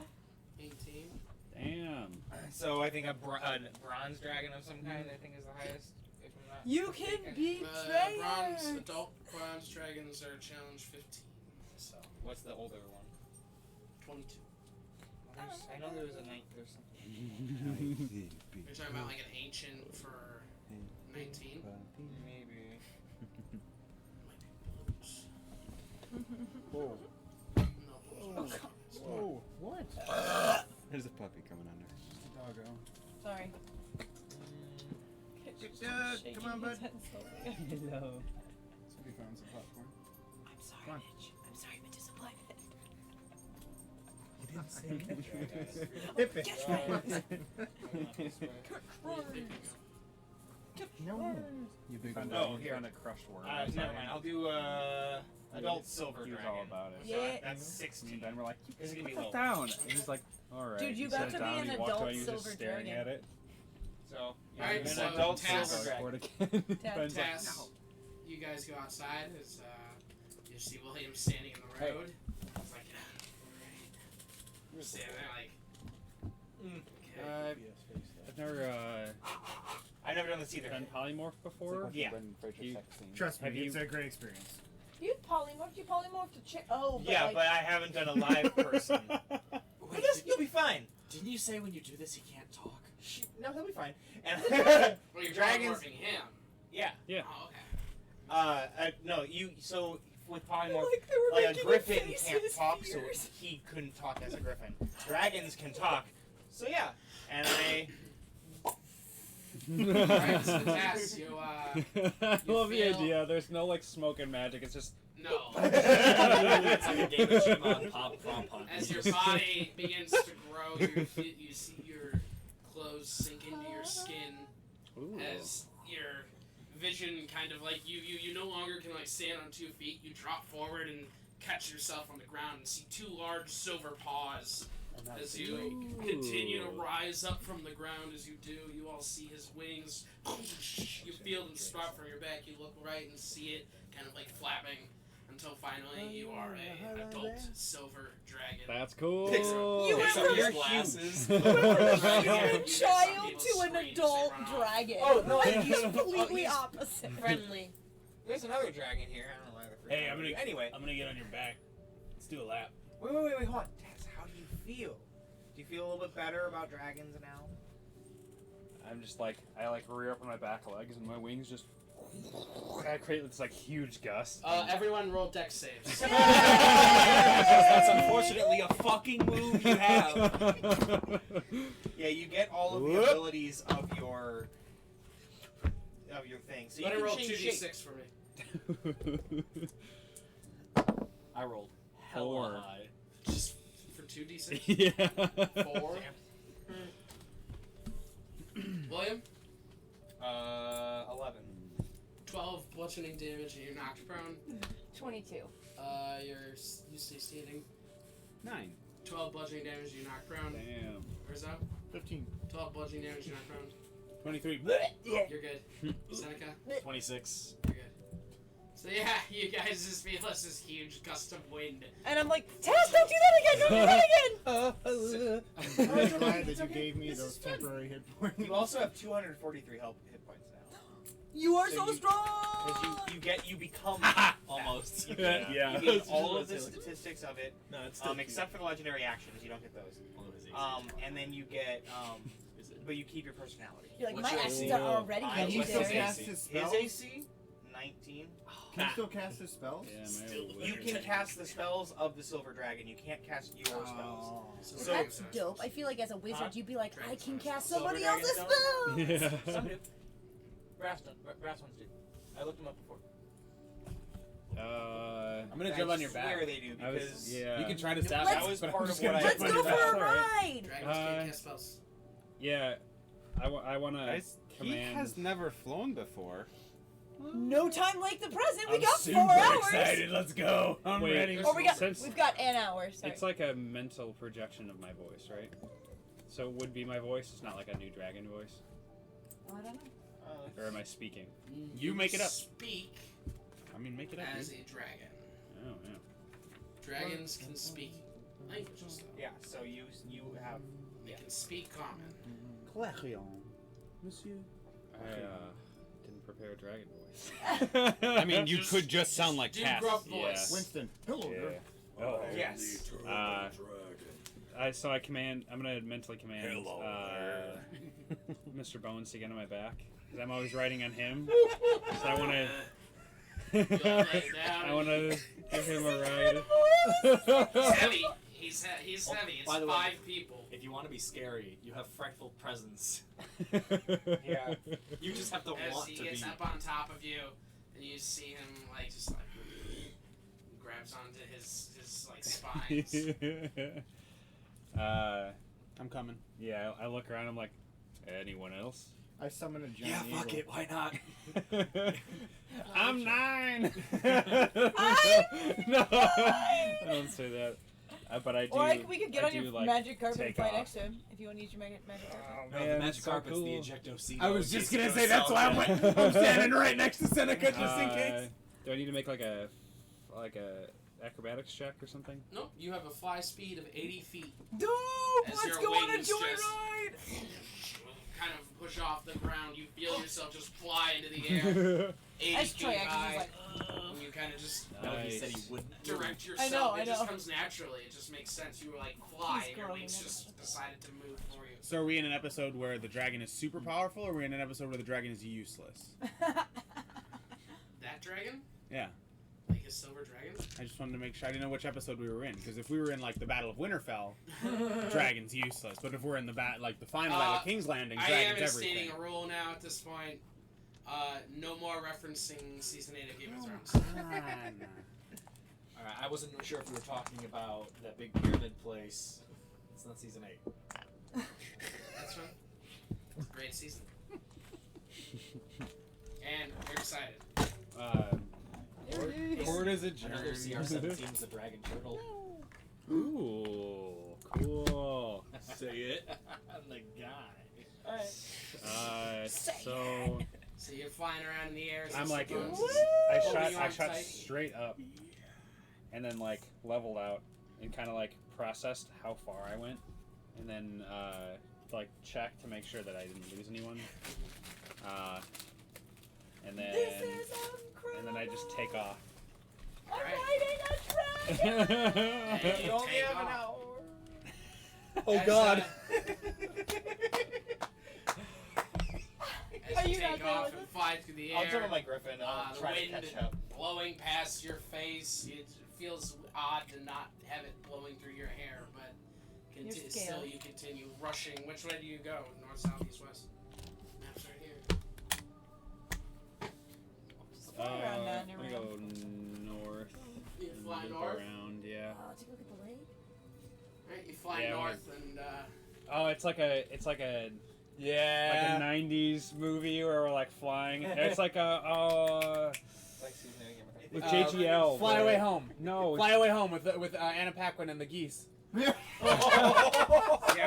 18. Damn. So I think a bronze dragon of some kind, I think, is the highest. If I'm not You can mistaken. beat Adult bronze dragons are challenge 15. So What's the older one? 22. I know there was a ninth or something. You're talking about like an ancient for 19? Maybe. Whoa. No. Oh, Oh, what? There's a puppy coming under. Doggo. Sorry. Come on, bud. Hello. So we found some popcorn. I'm sorry, Mitch. I'm sorry, but disappointed. You didn't say Hip it. Catch my No. You big one. Oh, here. On a crushed worm. Never mind. I'll do adult silver He was dragon. all about it. So Yeah. that's And 16. then we're like, you This is gonna be put low. that down. And he's like, all right. Dude, you He got sat to be down, an he walked adult away, he was just silver staring dragon. at it. So Alright, an so adult task- silver dragon. For it again. Ben's like, Tess, no. you guys go outside as you see William standing in the road. He's like, alright. Standing there like, okay. I've never I've never done this either. done polymorph before. Yeah. Trust me, Have you- it's a great experience. You polymorphed to Oh, but Yeah, like, but I haven't done a live person. But this, you'll be fine. Didn't you say when you do this he can't talk? No, he'll be fine. And Well, you're dragons. polymorphing him. Yeah. Yeah. Oh, okay. No, you. So with polymorph, like they were like a making griffin faces, can't talk, so ears. he couldn't talk as a griffin. Dragons can talk, so yeah. And I. Alright, so Tess, you I you love the feel- idea. There's no like smoke and magic. It's just no. It's like a game of Shimon Pop Prom Hunt. As your body begins to grow, you see your clothes sink into your skin. As your vision kind of like you no longer can like stand on 2 feet. You drop forward and catch yourself on the ground and see 2 large silver paws. As you continue to rise up from the ground, as you do, you all see his wings. You feel them sprout from your back. You look right and see it kind of like flapping until finally you are a adult silver dragon. that's cool. You went from Your glasses. you went from a Yeah. human child to an adult dragon. Oh, no, Like, he's- completely he's opposite. friendly. There's another dragon here. I don't know why they're Hey, Anyway. I'm gonna get on your back. Let's do a lap. Wait, hold on. Tess, how do you feel? Do you feel a little bit better about dragons now? I'm just like I like rear up on my back legs and my wings just. I create this like huge gust. Everyone roll dex saves. That's unfortunately a fucking move you have. Yeah, you get all of the Whoop. abilities of your thing. So you Let can it roll change 2d6 shape. for me. I rolled Four. hella high. Just for 2d6? Yeah. 4. William? 11. 12 bludgeoning damage and you're knocked prone. 22. You stay standing. 9. 12 bludgeoning damage and you're knocked prone. Damn. Where's that? 15. 12 bludgeoning damage, you're knocked prone. 23. You're good. Seneca? 26. You're good. So yeah, you guys just feel this huge gust of wind. And I'm like, Tess, don't do that again! Don't do that again! I'm really glad that you gave me those temporary hit points. You also have 243 hit points now. You are so you- strong! Because you become Almost. You Yeah. get, you get all of the statistics of it, No, it's still except for the legendary actions. You don't get those. And then you get, but you keep your personality. You're like, What's my your actions AC? are already I Can you was still his cast AC. his spells? His AC, 19. Can you still cast his spells? Yeah, You can cast the spells of the Silver Dragon. You can't cast your spells. Oh. So That's dope. I feel like as a wizard, Huh? you'd be like, I can cast Silver somebody dragons else's don't? spell! Yeah. some do. Brass ones do. I looked them up before. I'm gonna jump on your back. Swear they do I was- because yeah. You can try to stab that us, was but I'm part just of what gonna I. Let's jump on go your for back. a ride! Dragons can't cast spells. Yeah. I want to He command. has never flown before. No time like the present. We I'm got super 4 hours. excited. Let's go. I'm Wait, ready. Or we've got an hour. Sorry. It's like a mental projection of my voice, right? So it would be my voice. It's not like a new dragon voice. Oh, I don't know. Or am I speaking? You make it up. Speak I mean, make it up. as dude. a dragon. Oh yeah. Dragons can speak languages, though. Yeah, so you have. They can speak common. Clarion. Monsieur. I didn't prepare a dragon voice. I mean, you could just sound like Do Cass. gruff voice. Winston. Hello there. Yeah. Oh Yes. I'm gonna mentally command Mr. Bones to get on my back because I'm always riding on him. So I want to. I want to give him a ride. He's heavy. He's heavy. It's By the way, 5 people. If you want to be scary, you have frightful presence. Yeah. You just have to As want he to gets be. up on top of you, and you see him just grabs onto his spines. I'm coming. Yeah, I look around. I'm like, anyone else? I summon a giant Yeah, fuck eagle. it. Why not? I'm 9. No, I don't say that. But I do. Or we could get I on your do, like, magic carpet and take fly off. next to him if you want to use your magic carpet. Oh, No, man, the that's magic so carpet's cool. the ejecto-seat. I was just gonna say that's why I'm standing right next to Seneca just in case. Do I need to make like a acrobatics check or something? Nope, you have a fly speed of 80 feet. Dude, As let's your go on a wings just joyride. Kind of push off the ground. You feel yourself just fly into the air. 80 As feet Troy actually high. is like, And you kind of just No, he said he wouldn't. direct I yourself. know. It just comes naturally. It just makes sense. You were like fly, He's and your growing wings up. just decided to move for you. So are we in an episode where the dragon is super powerful, or are we in an episode where the dragon is useless? That dragon? Yeah. Like a silver dragon? I just wanted to make sure. I didn't know which episode we were in, because if we were in like the Battle of Winterfell, dragon's useless. But if we're in the the final Battle of King's Landing, I am dragon's instating everything. a rule now at this point. No more referencing season 8 of Game of Thrones. Alright, I wasn't sure if we were talking about that big pyramid place. It's not season 8. That's fine. It's a great season. And we're excited. Court is adjourned. Another CR-17's the dragon turtle. Ooh, cool. Say it. I'm the guy. So So you're flying around in the air. I'm like, Bones. I Holding on shot tight. straight up, and then like leveled out, and kind of like processed how far I went, and then like checked to make sure that I didn't lose anyone. And then I just take off. I'm riding a dragon! You only have an hour. Oh As, God. As Are you you not take there off with and us? fly through the I'll air, jump on my griffin. I'll the try to wind catch up. blowing past your face. It feels odd to not have it blowing through your hair, but Your still scales. you continue rushing. Which way do you go? North, south, east, west? Map's right here. Fly around down your I'm gonna room. go north. You and fly loop north? around, yeah. Take a look at the lake. Right, you fly Yeah, north and Oh, it's like a Yeah. like a '90s movie where we're like flying. It's like a Like season 8 of Game of Thrones. with JGL. Fly but- Away Home. No, Fly Away Home with Anna Paquin and the geese. See, I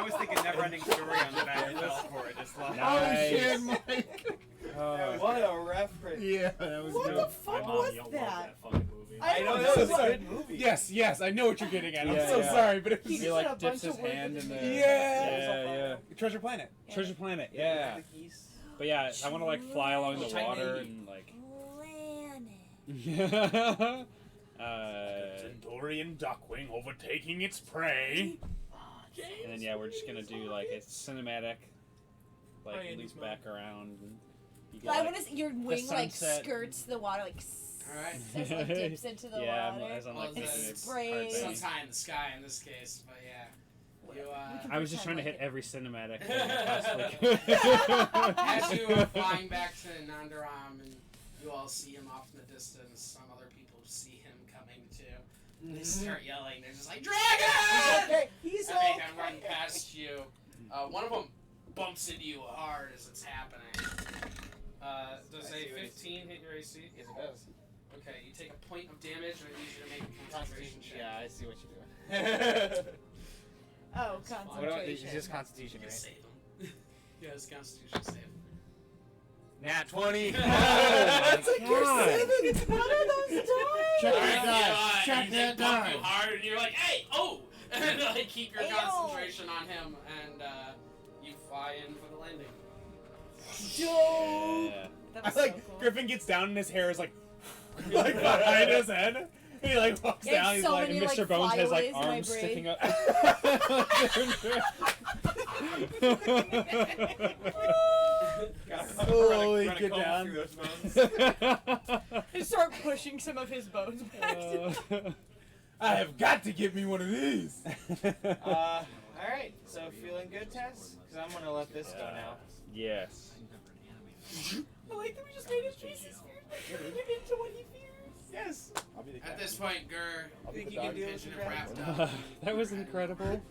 was thinking Neverending Story on the back of the for it. Just like, Nice. shit, Mike. What a reference. Yeah, that was What good. the fuck was that? fucking movie. I know, that was so a sorry. good movie. Yes, I know what you're getting at. I'm Yeah, so yeah. sorry, but it He was He just like had a dips bunch his of work hand with in the the geese. yeah. Treasure Planet. Treasure Planet, yeah. The geese. But yeah, I want to like fly along the China water Navy. and like. Planet. Centaurian duckwing overtaking its prey. And then yeah, we're just gonna do like a cinematic, like Hi, Andy's loop back around. And you get, I like, want to see your wing like sunset. skirts the water, like Alright. as it like dips into the yeah, water. as I'm Well, like the thinking it's spray- hard bang. sometime in the sky in this case, but yeah. You, I was just trying to hit every cinematic thing I possibly as could. you are flying back to Nandaram and you all see him off in the distance, some other people see him coming too. And they start yelling, they're just like, Dragon! Okay, he's And they okay. kind of run past you. One of them bumps into you hard as it's happening. Does I see a what he's- 15 hit your AC? Yes, it does. Okay, you take a point of damage and I need you to make a concentration check. Yeah, I see what you're doing. Oh, It's concentration. just Constitution, You can right? save him. Yeah, it's Constitution save. Nat 20. That's like your God. 7. What are those dice? Check Alright, that die. you Check they that bump die. you hard, and you're like, hey, oh! And like keep your Ayo. concentration on him, and you fly in for the landing. Yeah. That I was like so cool. Griffin gets down and his hair is like behind his head. And he like walks Yeah, down. He's so like, many, and like, Mr. Bones has like flyaways in my arms brain. sticking up. Slowly Run a get comb down. through those bones. Just start pushing some of his bones back. I have got to get me one of these. Alright, so feeling good, Tess? Because I'm gonna let this go now. Yes. I like that we just made his faces weird by turning him into what he fears. Yes! At this point, Gur, Think you can deal with Pigeon your have wrapped dragon? up. That was incredible.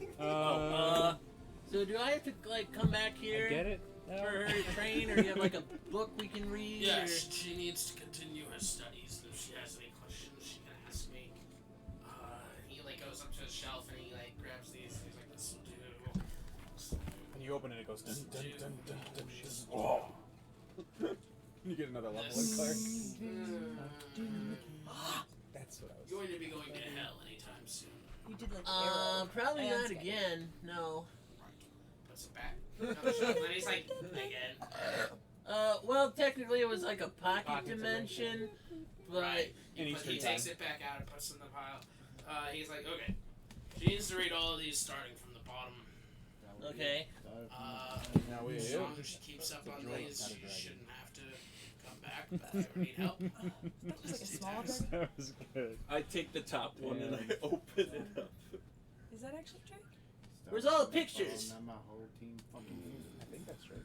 So do I have to like come back here I get it. for her to train, or you have like a book we can read? Yes, she needs to continue her studies. If she has any questions, she can ask me. He like goes up to his shelf and he like grabs these. He's like, "This will do." When you open it, it goes dun dun dun dun dun. Oh. You get another level in cleric. That's what I was. Going to be going to hell anytime soon. You did like arrow. Probably and not scan. again. No. Puts it back. And then he's like, again. Well, technically it was like a pocket dimension, but Right. In He Eastern takes time. it back out and puts it in the pile. He's like, okay. She needs to read all of these starting from the bottom. okay. Now we. As long as she keeps up on these, she shouldn't have to come back. But if you ever need help, That was like a small dragon. That was good. I take the top one and I open it up. Is that actually true? Where's all the pictures? Now my whole team fucking. I think that's right.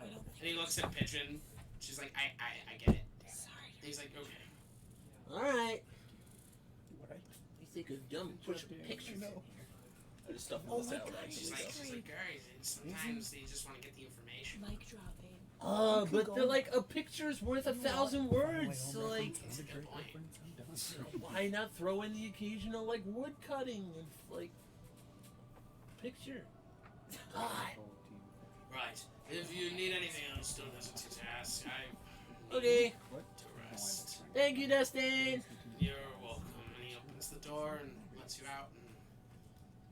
and he looks at Pigeon. She's like, I get it. Sorry. And he's like, okay. Alright. You think a dumb bunch of pictures. I just stuff Oh all this my out. God, She's like, guys, sometimes they just want to get the information. Mic dropping. But they're like a picture's worth 1,000 words. So like, That's a good point. why not throw in the occasional like wood cutting and like picture? God. Right. If you need anything else, don't hesitate to ask. I Okay. to rest. Thank you, Dustin. You're welcome. And he opens the door and lets you out.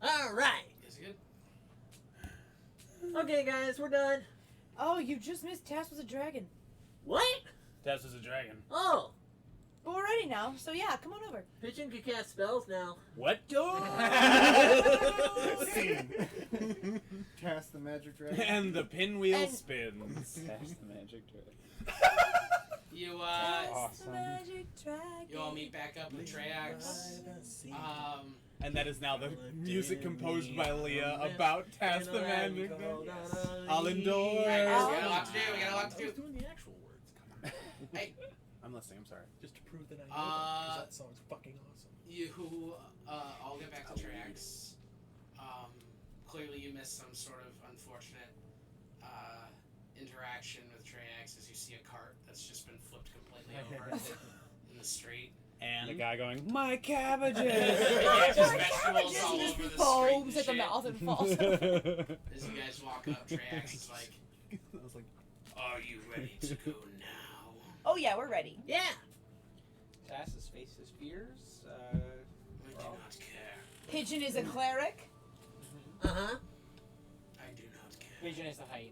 And All right. is it good? Okay, guys, we're done. Oh, you just missed Tass was a dragon. What? Tess was a dragon. Oh, But we're ready now, so yeah, come on over. Pigeon can cast spells now. What? Cast the magic dragon. And the pinwheel And- spins. That's the magic trick. You Tass the Awesome. magic dragon. you all meet back up with Treax. And that is now the music composed by Leah about Task the Magic. Alindor. Alright, guys, we got a lot to do. We got a lot to I was do. doing the actual words. Come on. Hey, I'm listening. I'm sorry. Just to prove that I know that, 'cause that song's fucking awesome. you all get back to Treax. Clearly you missed some sort of unfortunate interaction with Treax as you see a cart that's just been flipped completely over in the street. And The guy going, my cabbages! Yeah, just vegetables all Just over the street. foams and at the shit. mouth and falls. As you guys walk up, Treax is like, I was like, "Are you ready to go now?" Oh yeah, we're ready. Yeah. Tass's face is fears. I do not care. Pigeon is a cleric. Uh huh. I do not care. Pigeon is the hyena.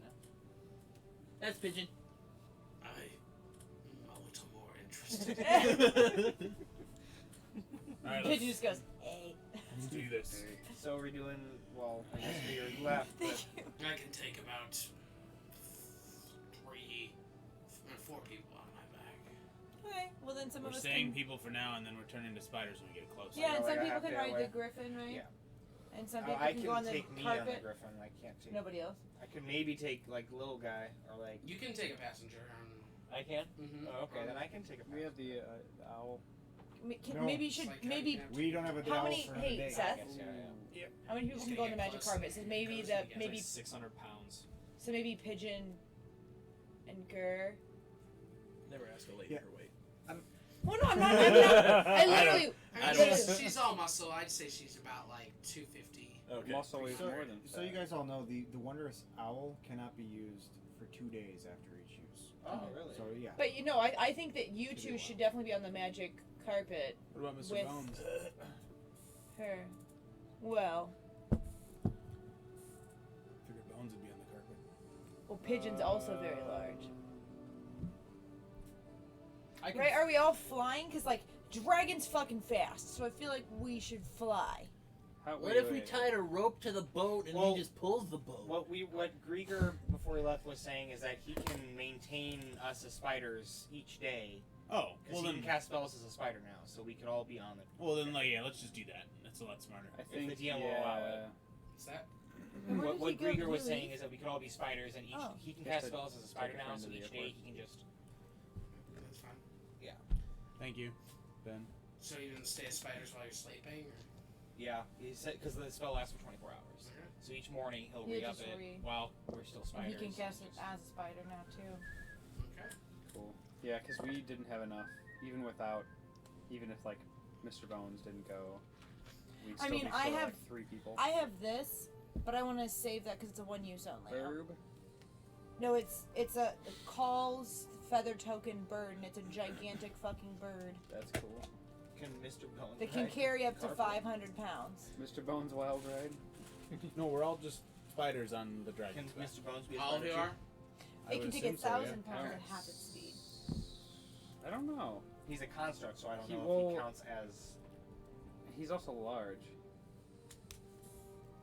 That's Pigeon. I'm a little more interested. alright, Pigeon just goes, hey. let's do this. So we're doing, well, I guess we already left, but I can take about 4 people on my back. Okay, well then some We're of us staying can... people for now, and then we're turning into spiders when we get closer. Yeah, and No, some I people have can to ride the wear- griffin, right? Yeah. And some people I can can go on the take me carpet. on the griffin. I can't take. Nobody else. I could maybe take like little guy or like. You can take a passenger on. I can. Mm-hmm. Oh, okay, then I can take a. We have the owl. Can, No. maybe you It's should like maybe. We don't have a How owl many? for Hey, a day. Seth. Yes, yeah. How many people Just can gonna go on the get magic close carpet? and So maybe cozy the together. maybe 600 pounds. so maybe Pigeon and Gur. Never ask a lady Yeah. her weight. Well, no, I'm not. I literally. I mean, she's all muscle. I'd say she's about like 250. Okay. Muscle weighs So, more than so you fat. guys all know the wondrous owl cannot be used for 2 days after each use. Oh, really? So yeah. But you know, I think that you two should definitely be on the magic carpet What about Mr. with Bones? her. Well, Figured Bones would be on the carpet. well, pigeon's also very large. I could, Right? Are we all flying? Cause like dragon's fucking fast, so I feel like we should fly. What if we tied a rope to the boat and he just pulls the boat? What Grieger before he left was saying is that he can maintain us as spiders each day. Oh, because he can cast spells as a spider now, so we could all be on it. Well, then, like, yeah, let's just do that. That's a lot smarter. I think If the DM will allow it. Is that? What Grieger was saying is that we could all be spiders, and each he can cast Just a- spells as a spider take a now, friend so to the each day airport. he can just. That's fine. Yeah. Thank you, Ben. So you didn't stay as spiders while you're sleeping? Or? Yeah, he said because the spell lasts for 24 hours. Okay. So each morning he'll Yeah, re-up just it while we're still And spiders. he can cast it as a spider now too. Okay. Cool. Yeah, because we didn't have enough, even if like Mr. Bones didn't go. We'd still I mean, be I short, have like 3 people. I have this, but I want to save that because it's a one use only. Herb. No, it's a calls feather token bird, and it's a gigantic fucking bird That's cool. Can Mr. Bones that can ride carry up to carpet? 500 pounds. Mr. Bones Wild Ride. No, we're all just spiders on the dragon. Can Mr. Bones be a All of spider you too? are? It can take 1,000 pounds at half its speed. I don't know. He's a construct, so I don't He know if will- he counts as. He's also large.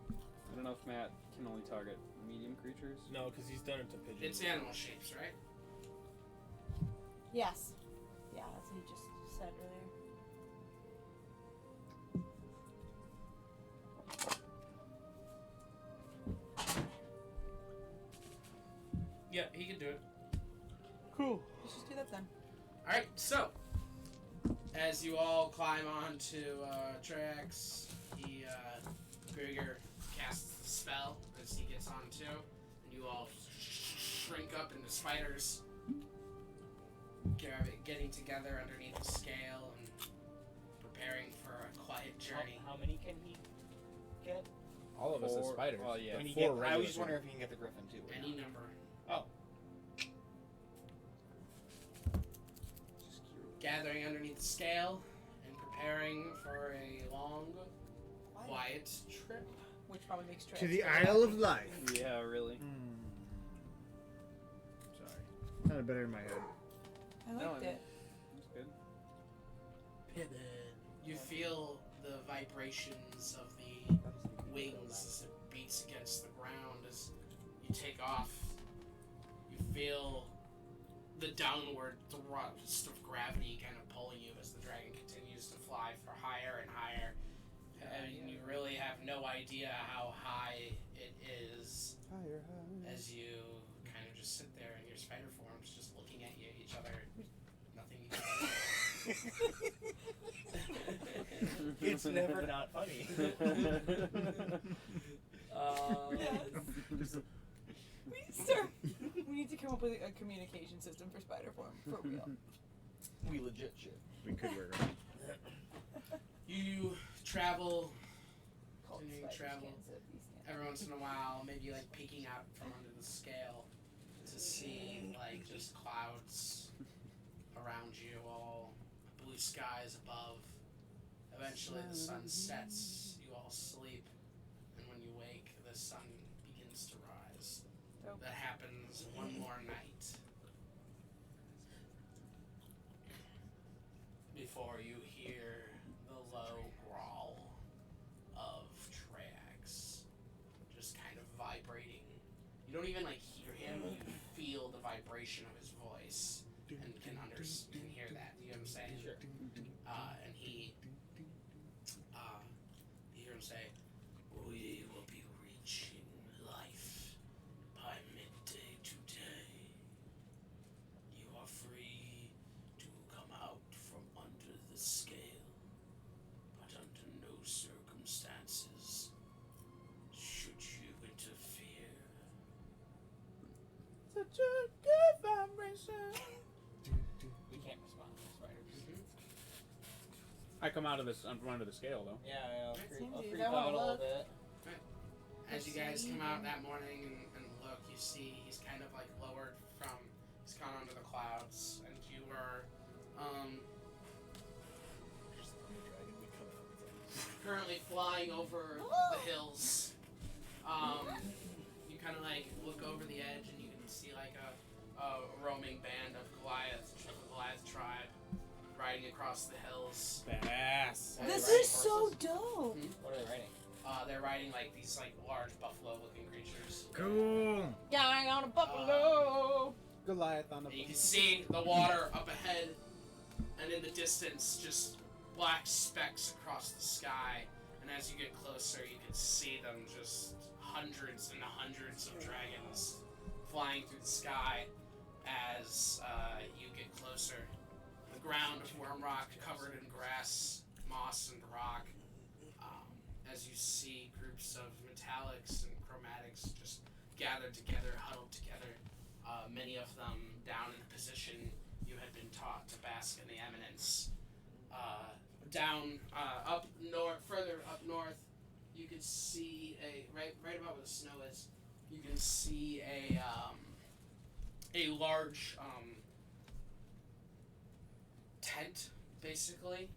I don't know if Matt can only target medium creatures. No, because he's done it to pigeons. It's animal shapes, right? Yes. Yeah, that's what he just said earlier. Yeah, he can do it. Cool. Let's just do that then. Alright, so as you all climb onto tracks, Grieger casts the spell as he gets on too, and you all shrink up into spiders, getting together underneath the scale and preparing for a quiet journey. How many can he get? All of us as 4 spiders. Well, yeah. Can he 4 get, I was just regular wondering if he can get the griffin too. or Any not. number. Oh. Gathering underneath the scale and preparing for a long, quiet trip. Which probably makes tracks. To the better. Isle of Life. Yeah, really. Sorry. Sounded better in my head. I No, liked I mean- it. That's good. Pivot. You feel the vibrations of the wings as it beats against the ground as you take off. You feel the downward thrust of gravity kind of pulling you as the dragon continues to fly for higher and higher. And you really have no idea how high it is as you kind of just sit there in your spider forms, just looking at each other. Nothing you can It's never not funny. We need to come up with a communication system for spider form for real. We legit shit. We could work on it. You travel, Called continuing to spiders travel. can't sit, these can't. Every once in a while, maybe like peeking out from under the scale to see like just clouds around you, all blue skies above. Eventually, the sun sets. You all sleep, and when you wake, the sun begins to rise. Dope. That happens one more night before you hear the low growl of Trax just kind of vibrating. You don't even like hear him, you feel the vibration of his voice and can hear that. You know what I'm saying? Sure. And he you hear him say, "We will be reaching life by midday today. You are free to come out from under the scale, but under no circumstances should you interfere." Such a good vibration. We can't respond to spiders. I come out of this from under the scale though. Yeah, I'll Seems creep you out a don't little look. bit. As you guys come out that morning and look, you see he's kind of like lowered from, he's gone under the clouds, and you are currently flying over the hills. You kind of like look over the edge and you can see like a roaming band of Goliath tribe riding across the hills. Badass. This is so dope. What are they riding? They're riding like these like large buffalo-looking creatures. Cool. Dying on a buffalo. Goliath on the. You can see the water up ahead, and in the distance, just black specks across the sky. And as you get closer, you can see them just hundreds and hundreds of dragons flying through the sky as you get closer. The ground of Worm Rock covered in grass, moss, and rock. As you see groups of metallics and chromatics just gathered together, huddled together, many of them down in the position you had been taught to bask in the eminence. Up north, further up north, you can see right about where the snow is. You can see a large tent, basically,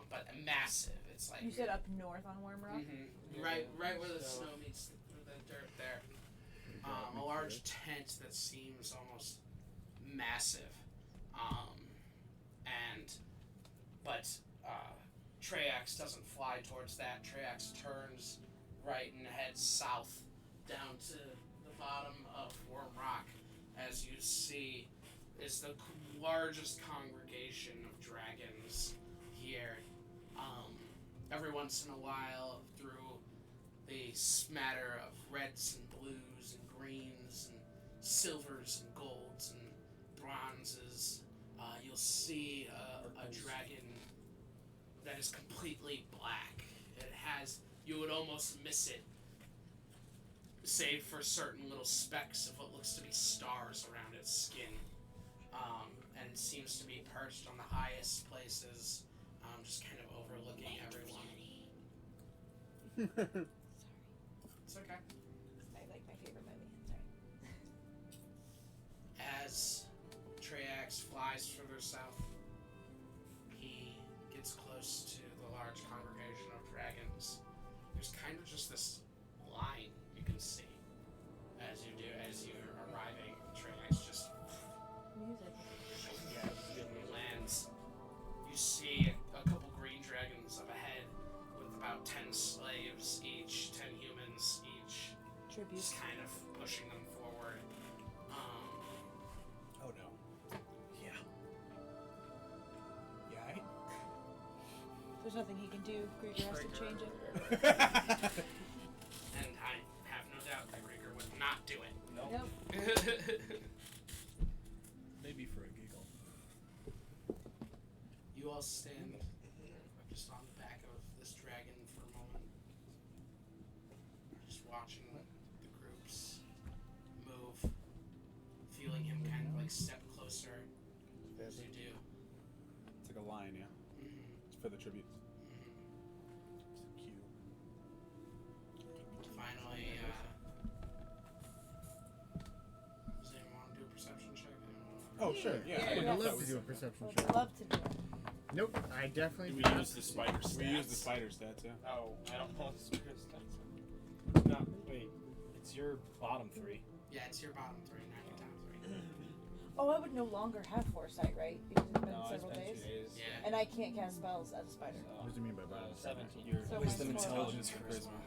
but massive. It's like You said up north on Worm Rock? Mm-hmm. Right where the snow meets the dirt there. A large tent that seems almost massive. But Treax doesn't fly towards that. Treax turns right and heads south down to the bottom of Worm Rock. As you see, is the largest congregation of dragons here. Every once in a while, through the smatter of reds and blues and greens and silvers and golds and bronzes, you'll see a dragon that is completely black. It has, you would almost miss it, save for certain little specks of what looks to be stars around its skin. And it seems to be perched on the highest places, just kind of overlooking everyone. It's okay. I like my favorite movie. Sorry. As Treax flies further south, he gets close to the large congregation of dragons. There's kind of just this line you can see as you're arriving. Treax just lands. You see a couple green dragons up ahead with about 10 slaves each, 10 humans each. Tribute. Just kind of pushing them forward. Oh no. Yeah. Yeah. There's nothing he can do. Grieger has to change it. And I have no doubt that Grieger would not do it. Nope. Maybe for a giggle. You all stand just on the back of this dragon for a moment, just watching the groups move, feeling him kind of like step closer as you do. It's like a lion, yeah. It's for the tributes. Finally, does anyone want to do a perception check? Oh, sure, yeah. I would love to do a perception check. I'd love to do it. Nope, I definitely Do we not. use the spider stats? We use the spider stats, yeah. Oh, I don't know what the spider stats are. No, wait. It's your bottom three. Yeah, it's your bottom three, not your top three. Oh, I would no longer have foresight, right? Because it's been No, several it's been days. 2 days. Yeah. And I can't cast spells as a spider. What do you mean by bottom? 17. Your So wisdom, my score- intelligence, charisma.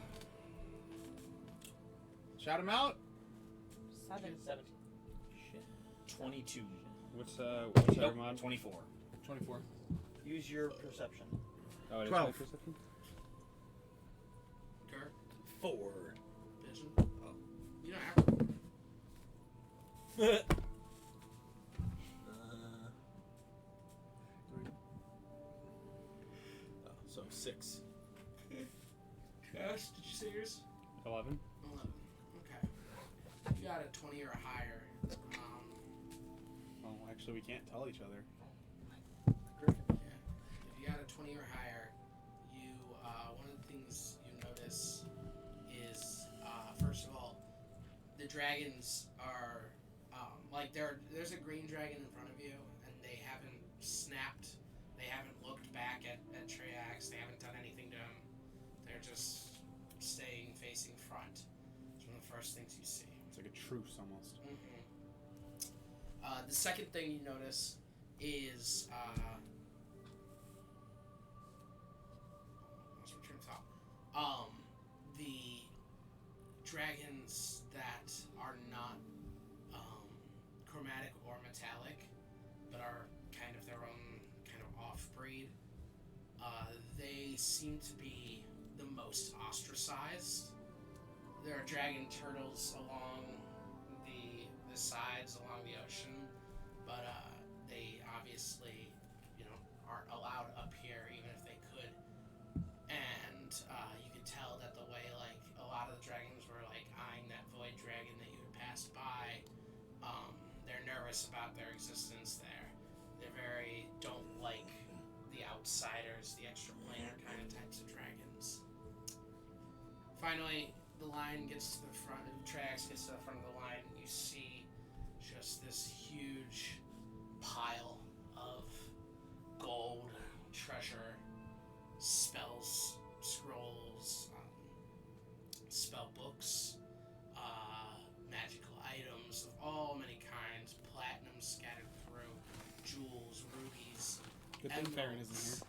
Shout him out. 7. 17. Shit. 22. What's Nope, mod? 24. 24. Use your perception. Oh, it is 12. my perception? Kurt, 4. Vision. Oh. You don't have to. So 6. Cash, did you say yours? 11. 11. Okay. You got a 20 or higher. Well, actually, we can't tell each other. Yeah. If you got a 20 or higher, you one of the things you notice is first of all, the dragons are like there's a green dragon in front of you, and they haven't snapped. They haven't looked back at Triax. They haven't done anything to him. They're just staying facing front. It's one of the first things you see. It's like a truce almost. The second thing you notice is let's return to top. The dragons that are not chromatic or metallic, but are kind of their own kind of off-breed. They seem to be the most ostracized. There are dragon turtles along the sides along the ocean, but they obviously, aren't allowed up here even if they could. And you could tell that the way like a lot of the dragons were like eyeing that void dragon that you had passed by, they're nervous about their existence there. They're don't like the outsiders, the extraplanar kind of types of dragons. Finally, the line gets to the front, Trax gets to the front of the line, and you see just this huge pile of gold, treasure, spells, scrolls, spell books, magical items of all many kinds, platinum scattered through, jewels, rubies, Good thing Farron emeralds. isn't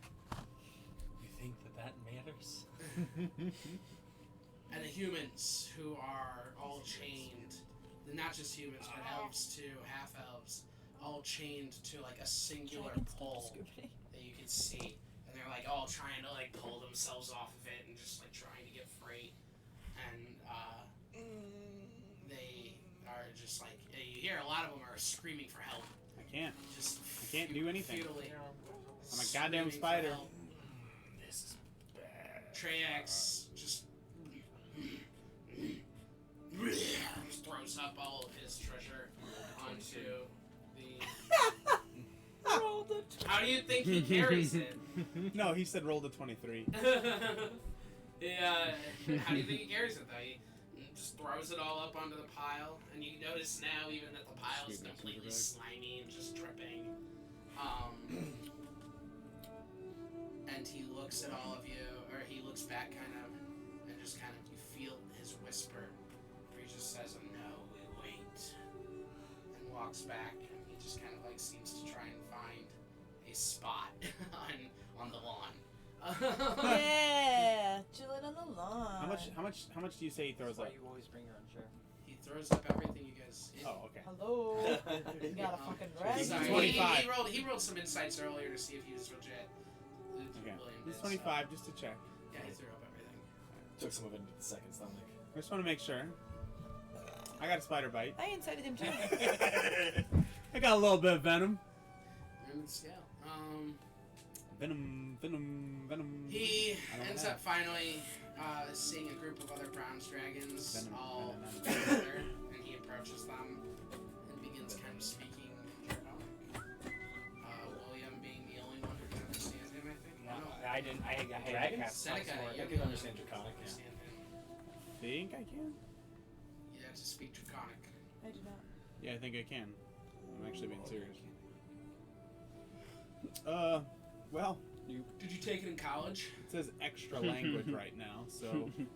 You think that matters? here. And the humans who are all chained, not just humans, but elves too, half elves, all chained to like a singular pole that you can see. And they're like all trying to like pull themselves off of it and just like trying to get free. And they are just like, you hear a lot of them are screaming for help. I can't. Just I can't do anything. futilely I'm a goddamn screaming for spider. help. This is bad. Treyax just throws up all of his treasure onto the. How do you think he carries it? No, he said roll to 23. Yeah. How do you think he carries it though? He just throws it all up onto the pile, and you notice now even that the pile is Sweet completely messenger slimy and just dripping. And he looks at all of you, or he looks back kind of, and just kind of, you feel his whisper, where he just says, "No, we wait," and walks back, and he just kind of like seems to try and find a spot on the lawn. Yeah, chilling on the lawn. How much do you say he throws That's why up? you always bring your own share. He throws up everything you guys. Oh, okay. Hello. You got a fucking rest. Sorry, 25. he rolled some insights earlier to see if he was legit. Okay. William He's did, 25 just to check. Yeah, he threw up everything. Took some of it into the second stomach. I just want to make sure. I got a spider bite. I incited him too. I got a little bit of venom. Remember the scale. Venom. He I don't ends have. up finally seeing a group of other bronze dragons Venom, all venom. together, and he approaches them and begins kind of speaking Draconic. William being the only one who can understand him, I think. No, No. I didn't. I had to Dragons? cast Seneca, Sword. you're I the can only understand one who Draconic, can understand him. Think I can? You have to speak Draconic. I do not. Yeah, I think I can. I'm actually being serious. Well, Did you take it in college? it says extra language right now, so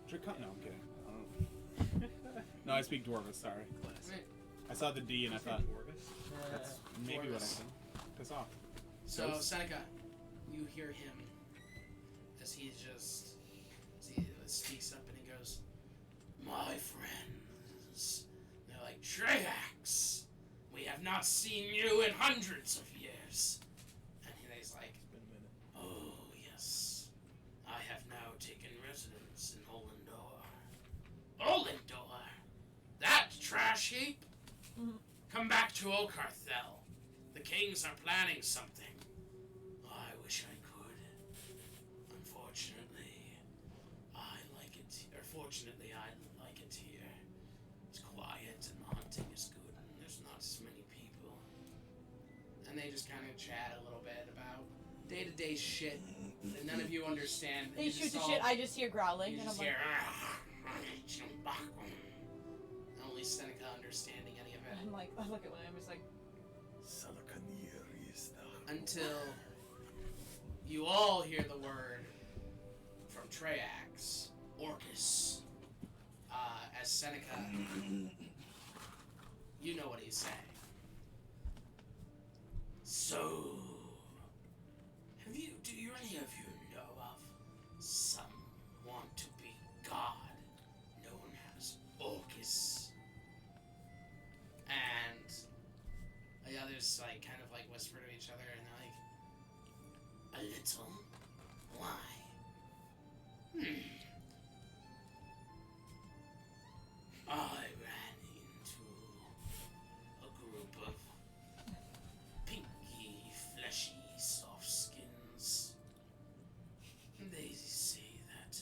Dracon. No, I'm kidding. I don't know. No, I speak Dwarvish. Sorry. Right. I saw the D and I thought that's maybe what I Dwarvish. said. Piss off. So Ghost. Seneca, you hear him as he speaks up and he goes, "My friends," they're like, "Treyax, we have not seen you in hundreds of years," and he's like, "Oh yes, I have now taken residence in Hollandor. Hollandor, that trash heap. Come back to Okarthel. The kings are planning something. I wish I could. Unfortunately, I like it. Or fortunately, I like it here. It's quiet and the hunting is good. And there's not as many people." And they just kind of chat a little bit about day-to-day shit that none of you understand. They You shoot just the all- shit. I just hear growling, You and I'm just like, hear, like, I look at William. He's like, until you all hear the word from Treax, Orcus, as Seneca. You know what he's saying. So, do any of you know of someone to be God known as Orcus? And the others kind of whisper to each other, and they're like, a little? Why? I ran into a group of pinky, fleshy, soft skins. They say that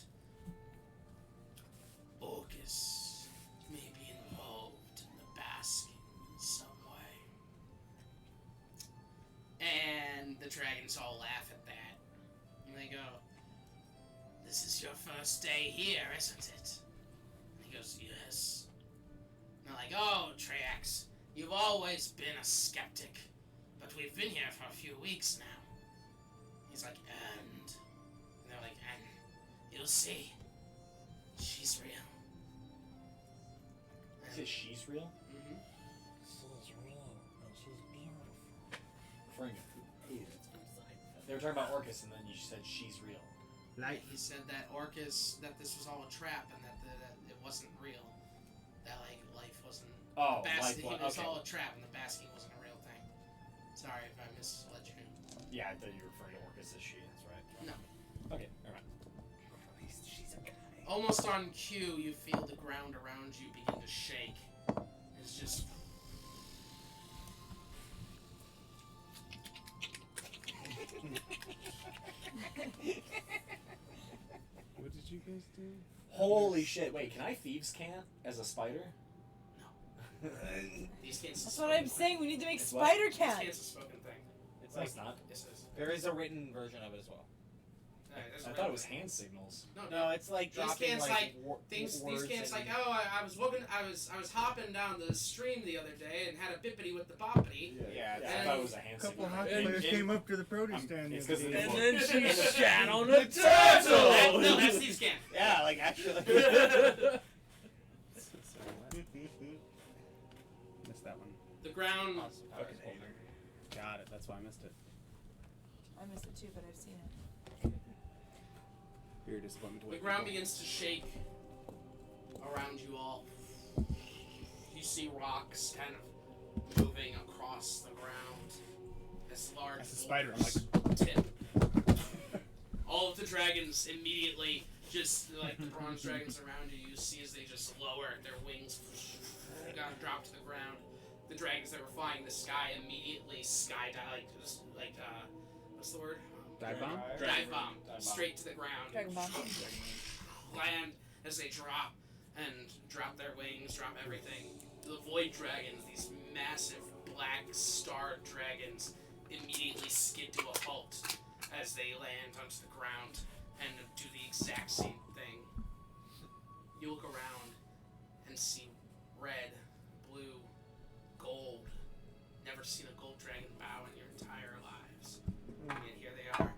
Orcus may be involved in the basking in some way. And the dragons all laugh at that. And they go, this is your first day here, isn't it? And he goes, yes. And they're like, oh, Treax, you've always been a skeptic, but we've been here for a few weeks now. He's like, and they're like, and you'll see, she's real. You say she's real? Mm-hmm. She's real and she's beautiful. Referring to they were talking about Orcus, and then you said she's real. Like he said that Orcus, that this was all a trap, and that it wasn't real. That life wasn't. Oh, it was okay. all a trap, and the basking wasn't a real thing. Sorry if I misled you. Yeah, I thought you were referring to Orcus as she. That's right. No. Okay, all right. She's a guy. Almost on cue, you feel the ground around you begin to shake. It's just. What did you guys do? Holy shit! Wait, can I thieves' cant as a spider? No. These cants. that's what I'm saying. We need to make It's what? spider These cat. cants a spoken thing. It's like not. Yes, it is. There is a written version of it as well. I thought it was hand signals. No, it's like These dropping cants these words cants and- oh I was hopping down the stream the other day and had a bippity with the boppity. Yeah, I and thought it was a hand A couple signal. hockey players came up to the produce stand. It's the other 'cause day. of the And then she book. shat on a turtle! No, that's these cans. Yeah, like actually. Missed that one. The ground. Got it. That's why I missed it. I missed it too, but I've seen it. You're a disappointment to The wait. ground begins to shake around you all. You see rocks kind of moving across the ground as large As a spider, I'm boulders tip. All of the dragons immediately, just like the bronze dragons around you, you see as they just lower their wings, drop to the ground. The dragons that were flying the sky immediately skydive, what's the word? Dive bomb? Dive bomb. Straight to the ground. Dragon bomb. Land as they drop and drop their wings, drop everything. The void dragons, these massive black star dragons, immediately skid to a halt as they land onto the ground and do the exact same thing. You look around and see red, blue, gold. Never seen a gold dragon bow in your entire lives. And here they are.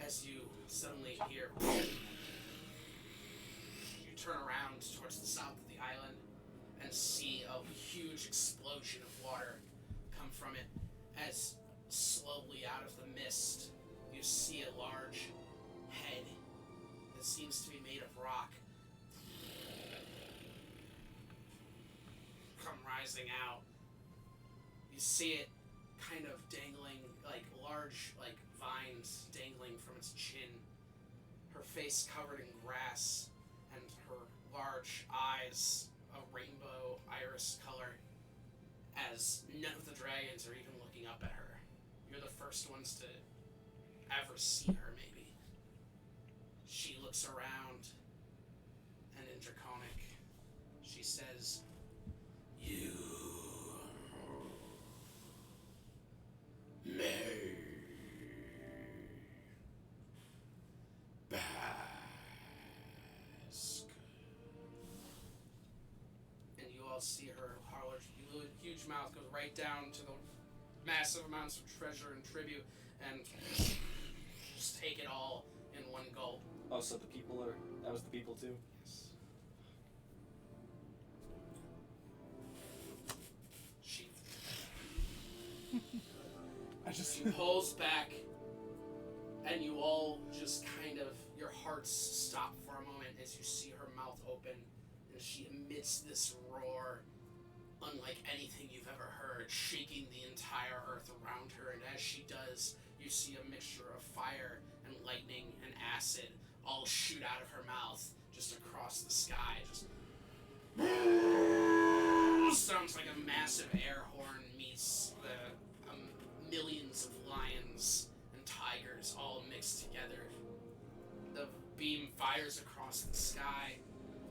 As you suddenly hear, you turn around towards the south of the island and see a huge explosion of water come from it. As slowly out of the mist, you see a large head that seems to be made of rock come rising out. You see it kind of dangling, like large, like vines dangling from its chin. Her face covered in grass, and her large eyes, a rainbow iris color, as none of the dragons are even looking up at her. You're the first ones to ever see her, maybe. She looks around, and in Draconic, she says, "You may bask." And you all all see her huge mouth goes right down to the massive amounts of treasure and tribute, and just take it all in one gulp. Oh, so that was the people too? Yes. She pulls back, and you all just kind of, your hearts stop for a moment as you see her mouth open, and she emits this roar unlike anything you've ever heard, shaking the entire earth around her. And as she does, you see a mixture of fire and lightning and acid all shoot out of her mouth just across the sky. Just sounds like a massive air horn meets the millions of lions and tigers all mixed together. The beam fires across the sky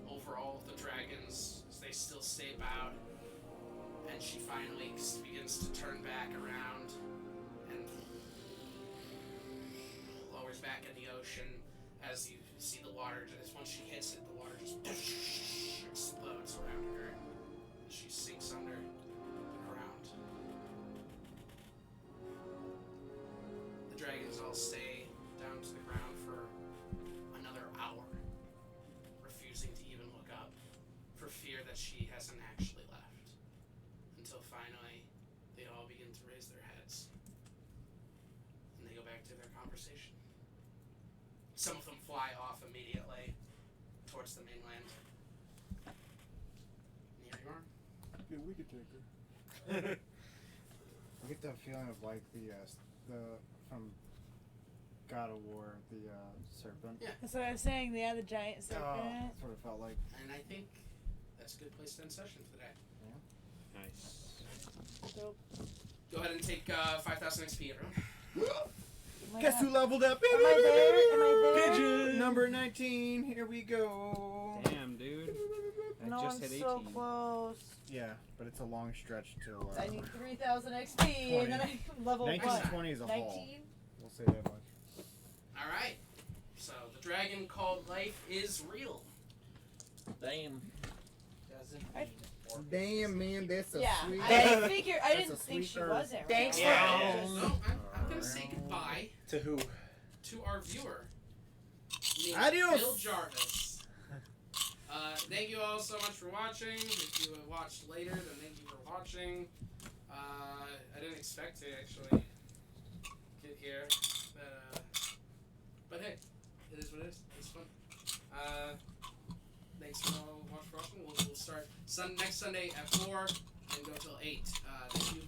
over all of the dragons as they still stay bowed. And she finally begins to turn back around and lowers back in the ocean as you see the water. Just once she hits it, the water just explodes around her, and she sinks under the ground. The dragons all stay down to the ground for another hour, refusing to even look up for fear that she hasn't actually left. Until finally, they all begin to raise their heads. And they go back to their conversation. Some of them fly off immediately towards the mainland. And here you are. Yeah, we could take her. I get that feeling of like the from God of War, the serpent. Yeah. That's what I was saying. The other giant serpent. Oh, that's what it felt like. And I think that's a good place to end session for today. Nice. Dope. Go ahead and take 5,000 XP, everyone. Guess who leveled up? Am I there? Am I there? Pigeon number 19. Here we go. Damn, dude. I No, just I'm hit 18. so close. Yeah, but it's a long stretch till. I need 3,000 XP, and then I level 19 what? to 20 is a haul. 19? We'll say that much. Alright. So, the dragon called life is real. Damn. Damn, man, that's a Yeah, sweet. I figured. I that's didn't a think she sweet was earth. there. Thanks Yeah. No, I'm going to say goodbye To who? to our viewer. named Adios. Bill Jarvis. Thank you all so much for watching. If you have watched later, then thank you for watching. I didn't expect to actually get here, but hey, it is what it is. It's fun. Thanks for all watching. We'll start next Sunday at 4 and go till 8. Thank you.